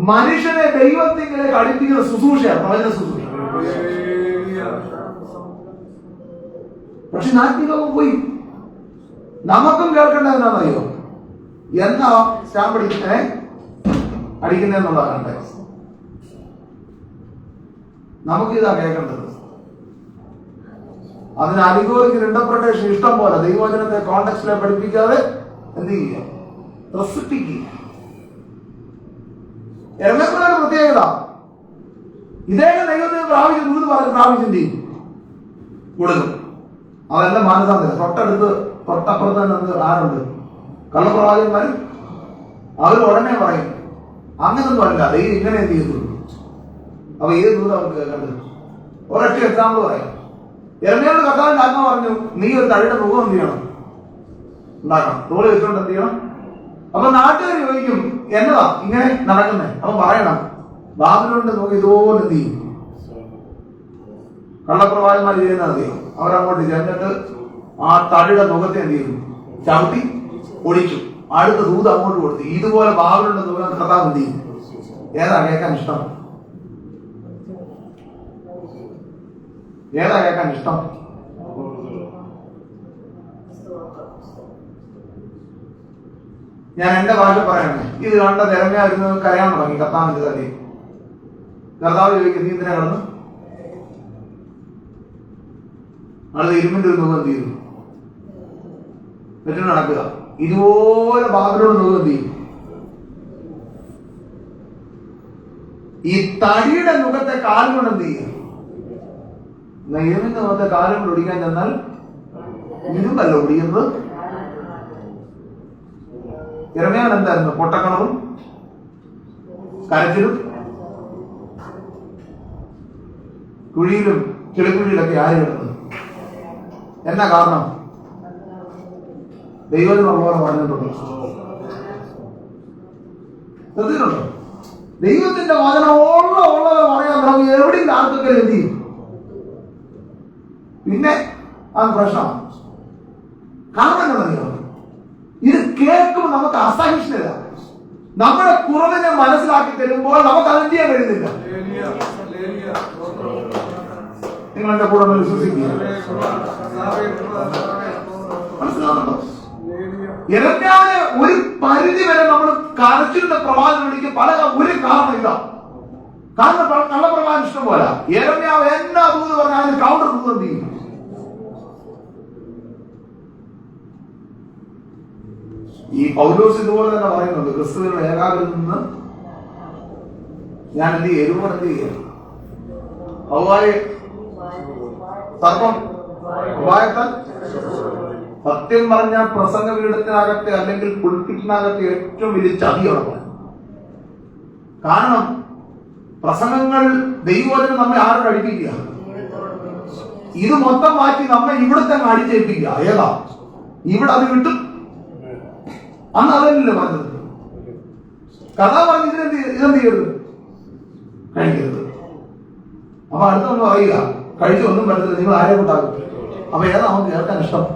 മനുഷ്യനെ ദൈവത്തിലേക്ക് അടുപ്പിക്കുന്ന ശുശ്രൂഷയാണ് പ്രവചന ശുശ്രൂഷ. പക്ഷെ നാട്ടിലൊക്കെ പോയി. നമുക്കും കേൾക്കേണ്ടത് എന്താണെന്നറിയോ? എന്നാ സ്റ്റാമ്പ് അടിക്കുന്നതെന്നുള്ളതാണ് കണ്ടേ. നമുക്കിതാ കേൾക്കേണ്ടത്. അതിന് അലിഗോറിക്കൽ ഇന്റർപ്രിട്ടേഷൻ ഇഷ്ടം പോലെ ദൈവവചനത്തെ കോണ്ടെക്സ്റ്റിലെ പഠിപ്പിക്കാതെ എന്ത് ചെയ്യുക? പ്രസിദ്ധിക്കുക. എറണാകുളം പ്രത്യേകത, ഇദ്ദേഹം ദൈവത്തിന് പ്രാവശ്യം ചെയ്യും കൊടുക്കും. അതെല്ലാം മാനസാന്തരം. തൊട്ടപ്പുറത്ത് തന്നെ ആരുണ്ട്? കള്ളപ്രവാചകന്മാർ. അവർ ഉടനെ പറയും അങ്ങനൊന്നും അല്ല, ദൈവം ഇങ്ങനെ എന്ത് ചെയ്തു. അപ്പൊ ഏത് ദൂരം അവർക്ക് കേൾക്കേണ്ടത്? ഒരൊറ്റ എക്സാമ്പിൾ പറയാം. എറണാകുളം കർത്താവിന്റെ ആത്മ പറഞ്ഞു, നീ ഒരു തടിയുടെ മുഖം എന്ത് ചെയ്യണം? ഉണ്ടാക്കണം. തോളി വെച്ചുകൊണ്ട് എന്ത് ചെയ്യണം? അപ്പൊ നാട്ടുകാർ ചോദിക്കും, എന്നതാ ഇങ്ങനെ നടക്കുന്നേ? അപ്പൊ പറയണം, ബാബിലോണിന്റെ മുഖം ഇതുപോലെ എന്ത് ചെയ്യും? കള്ളപ്രവാചകന്മാർ ചെയ്യുന്നത് എന്ത് ചെയ്യും? അവരങ്ങോട്ട് ചെന്നിട്ട് ആ തടിയുടെ മുഖത്തെ എന്ത് ചെയ്തു? ചവിട്ടി ഒടിച്ചു. അടുത്ത ദൂത് അങ്ങോട്ട് കൊടുത്തു. ഇതുപോലെ ബാബിലോണിന്റെ മുഖം കർത്താവ് എന്ത് ചെയ്യും? ഏതാ കേൾക്കാൻ ഇഷ്ടം? ഏതാ കേൾക്കാൻ ഇഷ്ടം? ഞാൻ എന്റെ ഭാഷ പറയണേ. ഇത് കണ്ട തിരഞ്ഞായിരുന്നു കരയാൻ തുടങ്ങി. കർത്താവിന്റെ തലേ കർത്താവ് ചോദിക്കും, നീ എന്തിനാ കിടന്നു? അടുത്ത ഇരുമ്പിന്റെ ഒരു മുഖം എന്ത് ചെയ്തു? എന്നിട്ട് നടക്കുക. ഇതുപോലെ ബാബിലോട് മുഖം എന്ത് ചെയ്യും? ഈ തടിയുടെ മുഖത്തെ കാലം കൊണ്ട് എന്ത് ചെയ്യും? ഇരുമ്പിന്റെ മുഖത്തെ കാലം കൊണ്ട് ഒടിക്കാൻ ചെന്നാൽ ഇരുമ്പല്ല ഒടിയുന്നത്. ഇറങ്ങിയാൽ എന്തായിരുന്നു? പൊട്ടക്കണവും കരച്ചിലും കുഴിയിലും കിളിക്കുഴിയിലൊക്കെ ആര് കിടന്നത്? എന്നാ കാരണം? ദൈവത്തിനുള്ള പോലെ പറഞ്ഞിട്ടുണ്ടോ? ശ്രദ്ധിച്ചിട്ടുണ്ടോ? ദൈവത്തിന്റെ വചനം ഉള്ളത് പറയാൻ നമുക്ക് എവിടെയും ആർക്കൊക്കെ എന്ത് ചെയ്യും? പിന്നെ അത് പ്രശ്നമാണ്. കാരണം എന്താണെന്നറിയോ? ഇത് കേൾക്കുമ്പോൾ നമുക്ക് അസഹിഷ്ണുത. നമ്മുടെ കുറവിനെ മനസ്സിലാക്കി തരുമ്പോൾ നമുക്ക് അത് ചെയ്യാൻ കഴിയുന്നില്ല. നിങ്ങൾ എന്റെ കൂടെ വിശ്വസിക്കുക. മനസ്സിലാവുന്നുണ്ടോ? യെരമ്യാവിനെ ഒരു പരിധി വരെ നമ്മൾ കരച്ചിലിന്റെ പ്രവാചനം വിളിക്കും. ഒരു കാരണം ഇതാ. കാരണം കള്ളപ്രവാചനം ഇഷ്ടം പോലെ യെരമ്യാവ് എന്നാ ദൂത് പറഞ്ഞാൽ അതിന് കൗണ്ടർ ദൂത് എന്ത് ചെയ്യും? ഈ പൗലോസ് ഇതുപോലെ തന്നെ പറയുന്നുണ്ട്, ക്രിസ്തുവിന്റെ ഏകാഗ്രതയിൽ നിന്ന് ഞാൻ എന്ത് ചെയ്യും? എരുവോട് എന്ത് ചെയ്യാം? ഹവ്വായെ സർപ്പം ഉപായത്താൽ സത്യം പറഞ്ഞ പ്രസംഗ പീഠത്തിനകത്തെ അല്ലെങ്കിൽ പുൽപ്പിറ്റിനകത്തെ ഏറ്റവും വലിയ ചതിയാണ്. കാരണം പ്രസംഗങ്ങൾ ദൈവവചനം നമ്മെ ആരോട് അടിപ്പിക്കുക? ഇത് മൊത്തം മാറ്റി നമ്മെ ഇവിടുത്തെ അടിച്ചേൽപ്പിക്കുക. ഏതാ? ഇവിടെ അത് കിട്ടും. അന്ന് അതല്ലല്ലോ പറഞ്ഞത്. കഥ പറഞ്ഞ് ഇതെന്ത് ചെയ്യരുത്? കഴിക്കരുത്. അപ്പൊ അടുത്തൊന്നും അറിയുക, കഴിച്ച് ഒന്നും പറ്റത്തില്ല, നിങ്ങൾ ആരെ കൊണ്ടാകും? അപ്പൊ ഏതാ നമുക്ക് കേൾക്കാൻ ഇഷ്ടം?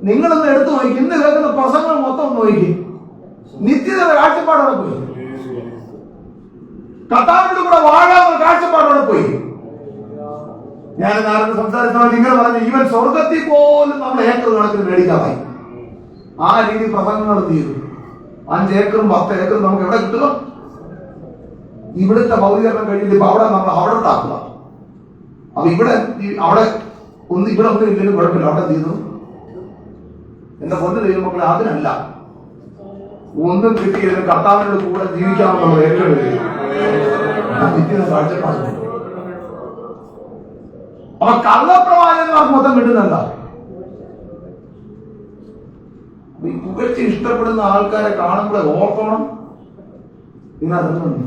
നിങ്ങളൊന്ന് എടുത്തു നോക്കി. ഇന്ന് കേൾക്കുന്ന പ്രസംഗങ്ങൾ മൊത്തം ഒന്ന് നോക്കി. നിത്യത കാഴ്ചപ്പാടോടെ പോയി. കർത്താവിന്റെ കൂടെ വാഴാവുന്ന കാഴ്ചപ്പാടോടെ പോയി. ഞാൻ നാളെ സംസാരിച്ചപ്പോൾ നിങ്ങൾ പറഞ്ഞ ഈവൻ സ്വർഗത്തിൽ പോലും നമ്മൾ ഏക്കർ കണക്കിന് മേടിക്കാറായി. ആ രീതി പ്രസംഗങ്ങൾ ചെയ്തു. 5 ഏക്കറും 10 ഏക്കറും നമുക്ക് എവിടെ കിട്ടുക? ഇവിടുത്തെ ഭൗതികരണം കഴിഞ്ഞിട്ട് ഇപ്പൊ അവിടെ നമ്മൾ അവിടെ ഉണ്ടാക്കുക. അപ്പൊ ഇവിടെ അവിടെ ഒന്നും ഇല്ലെങ്കിലും കുഴപ്പമില്ല. അവിടെ എന്ത് ചെയ്തു? എന്റെ പൊന്ന് ദൈവമക്കളെ, അതിനല്ല. ഒന്നും കിട്ടിയതിന് കർത്താവിനോട് കൂടെ ജീവിക്കാമെന്നുള്ള ഏറ്റവും നിത്യ കാഴ്ചപ്പാട്. അപ്പൊ കള്ളപ്രവാചകന്മാർക്ക് മൊത്തം കിട്ടുന്നല്ല. ഈ പുകഴ്ച ഇഷ്ടപ്പെടുന്ന ആൾക്കാരെ കാണുമ്പോൾ ഓർക്കണം, ഇതിനകത്തുണ്ട്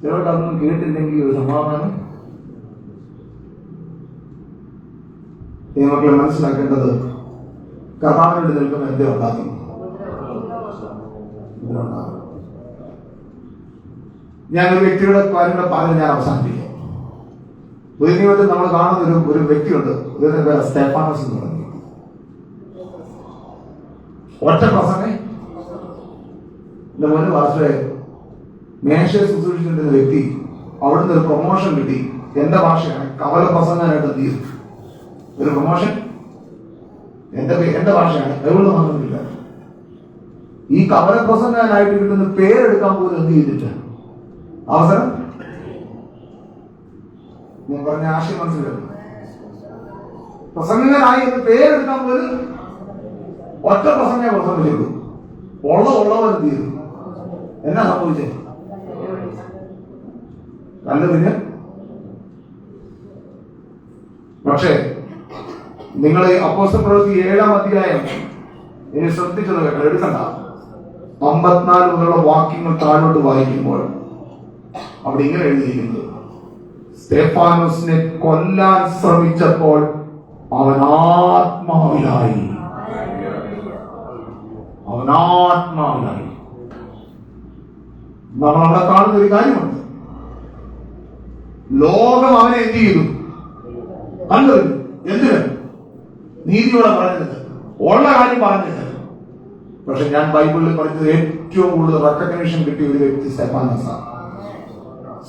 ചിലർക്കതൊന്നും കേട്ടില്ലെങ്കിൽ ഒരു സമാധാനം. മക്കളെ മനസ്സിലാക്കേണ്ടത്, കർത്താവിനോട് നിൽക്കുന്ന എന്തേ ഉണ്ടാകും? ഞാനൊരു വ്യക്തിയുടെ കാര്യങ്ങളെ പറഞ്ഞ് ഞാൻ അവസാനിപ്പിക്കാം. പുതിയ നിയമത്തിൽ നമ്മൾ കാണുന്ന ഒരു വ്യക്തിയുണ്ട്. ഇതിന്റെ പേര് സ്തെഫാനോസ് എന്ന് പറഞ്ഞു. ഒറ്റ പ്രസംഗം. എന്റെ മോനെ ഭാഷയെ മേശയെ ശുശ്രൂഷിച്ചിരുന്ന വ്യക്തി അവിടുന്ന് ഒരു പ്രൊമോഷൻ കിട്ടി. എന്റെ ഭാഷയാണ് കവല പ്രസംഗാനായിട്ട് തീരും. ഒരു പ്രൊമോഷൻ എന്റെ ഭാഷയാണ്, ബൈബിളിൽ വന്നിട്ടില്ല. ഈ കവല പ്രസംഗാനായിട്ട് കിട്ടുന്ന പേരെടുക്കാൻ പോലും എന്ത് ചെയ്തിട്ട് അവസരം. ഞാൻ പറഞ്ഞ ആശയം മനസ്സിലായി. പ്രസംഗകനായി എന്ന് പേരെടുക്കാൻ പോലും ഒറ്റ പ്രസംഗം പ്രസംഗിച്ചു. ഉള്ളവൻ തീരും. എന്നാ സംഭവിച്ചേ? നല്ല പിന്നെ. പക്ഷേ നിങ്ങൾ അപ്പോസ്തലപ്രവൃത്തി 7-ാം അധ്യായം ഇനി ശ്രദ്ധിച്ചത് കേട്ടോ, എടുക്കണ്ട. 54 മുതലുള്ള വാക്യങ്ങൾ താഴോട്ട് വായിക്കുമ്പോൾ അവിടെ ഇങ്ങനെ എഴുതിയിരിക്കുന്നത്, സ്തെഫാനോസിനെ കൊല്ലാൻ ശ്രമിച്ചപ്പോൾ അവൻ ആത്മാവിലായി. നമ്മൾ അവിടെ കാണുന്ന ഒരു കാര്യമുണ്ട്. ലോകം അവനെ എന്ത് ചെയ്തു? കണ്ടു. എന്തിന്? നീതിയോടെ പറഞ്ഞത്, ഉള്ള കാര്യം പറഞ്ഞത്. പക്ഷെ ഞാൻ ബൈബിളിൽ പറഞ്ഞത് ഏറ്റവും കൂടുതൽ റെക്കഗ്നേഷൻ കിട്ടിയ ഒരു വ്യക്തി സ്തെഫാനോസാണ്.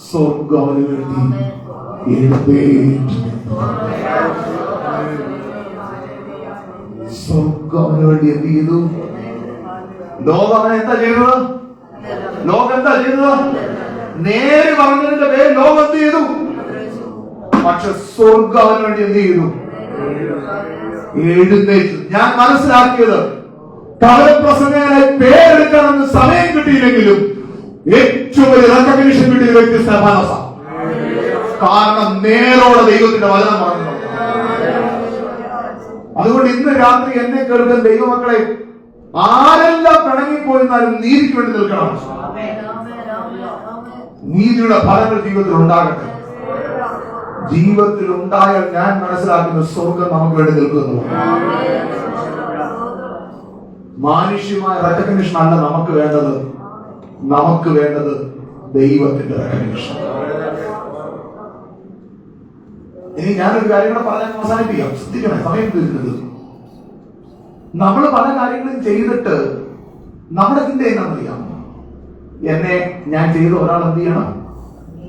സ്വർഗ്ഗം അവന് വേണ്ടി എഴുന്നേറ്റ്. സ്വർഗ്ഗം അവന് വേണ്ടി എന്ത് ചെയ്തു? ലോകം അവനെ എന്താ ചെയ്തത്? ലോകം എന്താ ചെയ്തത്? നേര് പറഞ്ഞതിന്റെ പേര് ലോകം എന്ത് ചെയ്തു? പക്ഷെ സ്വർഗ്ഗം അവന് വേണ്ടി എന്ത് ചെയ്തു? എഴുന്നേറ്റു. ഞാൻ മനസ്സിലാക്കിയത്, കവലപ്രസംഗകനായി പേരെടുക്കണമെന്ന് സമയം കിട്ടിയില്ലെങ്കിലും ഏറ്റവും വലിയ റെക്കഗ്നിഷൻ കിട്ടിയ വ്യക്തി സ്തെഫാനോസാണ്. കാരണം നേരോടെ ദൈവത്തിന്റെ വചനം പറഞ്ഞു. അതുകൊണ്ട് ഇന്ന് രാത്രി എന്നെ കേൾക്കുന്ന ദൈവമക്കളെ, ആരെല്ലാം പിണങ്ങിപ്പോയിരുന്നാലും നീതിക്ക് വേണ്ടി നിൽക്കണം. നീതിയുടെ ഫലങ്ങൾ ജീവിതത്തിൽ ഉണ്ടാകട്ടെ. ജീവിതത്തിൽ ഉണ്ടായാൽ ഞാൻ മനസ്സിലാക്കുന്ന സ്വർഗം നമുക്ക് വേണ്ടി നിൽക്കുന്നു. മാനുഷ്യമായ റെക്കഗ്നിഷൻ അല്ല നമുക്ക് വേണ്ടത്. നമുക്ക് വേണ്ടത് ദൈവത്തിന്റെ റെക്കഗ്നിഷൻ. ഇനി ഞാനൊരു കാര്യം കൂടെ പറഞ്ഞാൽ അവസാനിപ്പിക്കാം. ശ്രദ്ധിക്കണേ, സമയം തീരുന്നത്. നമ്മൾ പല കാര്യങ്ങളും ചെയ്തിട്ട് നമ്മുടെ ചിന്ത എന്താണെന്നറിയാമോ? എന്നെ ഞാൻ ചെയ്ത ഒരാൾ എന്ത് ചെയ്യണം?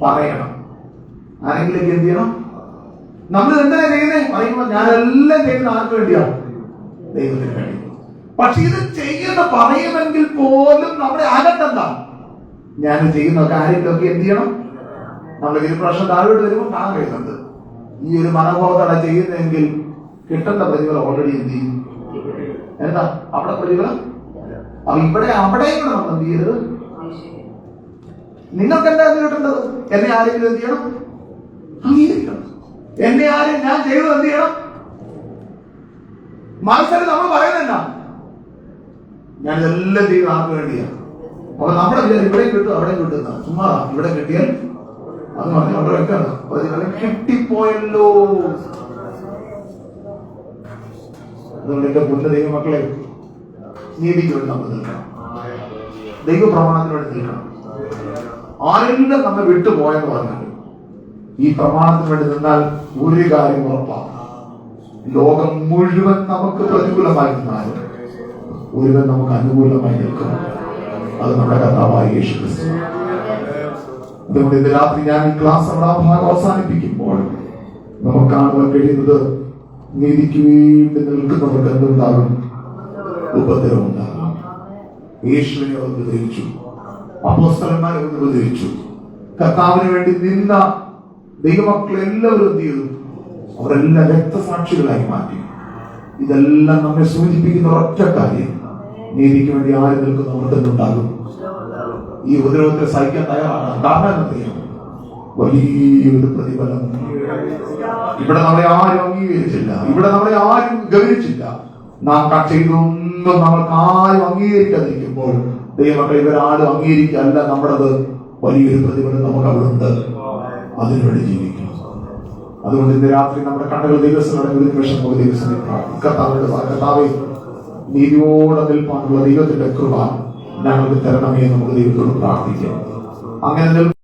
പറയണം. ആരെങ്കിലേക്ക് എന്ത് ചെയ്യണം? നമ്മൾ എന്തിനാ ചെയ്യുന്നേ? പറയുമ്പോൾ ഞാനെല്ലാം ചെയ്യുന്നത് ആർക്ക് വേണ്ടിയാണ്? ദൈവത്തിന് വേണ്ടി. പക്ഷെ ഇത് ചെയ്യുന്ന പറയുമെങ്കിൽ പോലും നമ്മുടെ അകത്തെന്താ? ഞാൻ ചെയ്യുന്ന കാര്യങ്ങളൊക്കെ എന്ത് ചെയ്യണം? നമ്മൾ ഒരു പ്രശ്നം താഴോട്ട് വരുമ്പോൾ കാണാൻ കഴിയുന്നുണ്ട്. ഈ ഒരു മനോഭാവത്തോടെ ചെയ്യുന്നതെങ്കിൽ കിട്ടേണ്ട പ്രതിഫലം ഓൾറെഡി എന്ത് ചെയ്യും? എന്താ അവിടെ പ്രതിഫലം? അവിടെയും കൂടെ നമ്മൾ എന്ത് ചെയ്യരുത്? നിങ്ങൾക്ക് എന്താ കിട്ടേണ്ടത്? എന്നെ ആരെങ്കിലും എന്ത് ചെയ്യണം? അംഗീകരിക്കണം. എന്നെ ആരും ഞാൻ ചെയ്തത് എന്ത് ചെയ്യണം? മനസ്സിൽ നമ്മൾ പറയുന്നില്ല, ഞാൻ ഇതെല്ലാം ചെയ്ത് ആർക്ക് വേണ്ടിയാണ്. അപ്പൊ നമ്മുടെ വിചാരം ഇവിടെയും കിട്ടും അവിടെയും കിട്ടുന്ന ചുമ്മാ. ഇവിടെ കിട്ടിയാൽ അത് പറഞ്ഞ് അവിടെ വെക്കാണ്. കിട്ടിപ്പോയല്ലോ. അതുകൊണ്ട് എന്റെ പുണ്യ ദൈവമക്കളെ, നീതിക്ക് വേണ്ടി നമ്മൾ നിൽക്കണം. ദൈവപ്രമാണത്തിന് വേണ്ടി നിൽക്കണം. ആരെല്ലാം നമ്മെ വിട്ടുപോയെന്ന് പറഞ്ഞാൽ ഈ പ്രമാണത്തിന് വേണ്ടി നിന്നാൽ ഒരു കാര്യം ഉറപ്പാണ്. ലോകം മുഴുവൻ നമുക്ക് പ്രതികൂലമായി നിന്നാലും ഒരുവൻ നമുക്ക് അനുകൂലമായി നിൽക്കണം. അത് നമ്മുടെ കർത്താവായ യേശു ക്രിസ്തു. അതുകൊണ്ട് ഇന്ന് രാത്രി ഞാൻ ഈ ക്ലാസ് ഭാഗം അവസാനിപ്പിക്കുമ്പോൾ നമുക്ക് കാണുവാൻ കഴിയുന്നത്, നീതിക്ക് വേണ്ടി നിൽക്കുന്നവർക്ക് എന്തുണ്ടാകും? ഉപദ്രവം ഉണ്ടാകും. യേശുവിനെ ഉപദ്രവിച്ചു, അപ്പോസ്തലന്മാരെ ഉപദ്രവിച്ചു. കർത്താവിന് വേണ്ടി നിന്ന ദൈവമക്കൾ എല്ലാവരും എന്ത് ചെയ്തു? അവരെല്ലാം രക്തസാക്ഷികളായി മാറ്റി. ഇതെല്ലാം നമ്മെ സൂചിപ്പിക്കുന്ന ഒറ്റ കാര്യം, നീതിക്ക് വേണ്ടി ആര് നിൽക്കുന്നവർക്ക് എന്തുണ്ടാകും? ഈ ഉപദ്രവത്തെ സഹിക്കാൻ തയ്യാറാണ്. കാരണം എന്നറിയാം, വലിയൊരു പ്രതിഫലം. ഇവിടെ നമ്മളെ ആരും അംഗീകരിച്ചില്ല, ഇവിടെ നമ്മളെ ആരും ഗൗനിച്ചില്ല. നാം ചെയ്തൊന്നും നമ്മൾക്ക് ആരും അംഗീകരിക്കാതിരിക്കുമ്പോൾ ദൈവമക്കൾ ഇവരാരും അംഗീകരിക്കല്ല നമ്മുടേത്. വലിയൊരു പ്രതിഫലം നമുക്ക് അവിടെ ഉണ്ട്. അതിനുവേണ്ടി ജീവിക്കണം. അതുകൊണ്ട് ഇന്ന് രാത്രി നമ്മുടെ കണ്ണുകൾ ദൈവസ്ഥയുടെ ഒരു നിമിഷം പോലെ ദൈവസ്ഥനെ കർത്താവേ, നീതിയോടെ നിൽപ്പാനുള്ള ദൈവത്തിന്റെ കൃപ ഞങ്ങൾക്ക് തരണമേ നമുക്ക് ദൈവത്തോട് പ്രാർത്ഥിക്കാം. അങ്ങനെ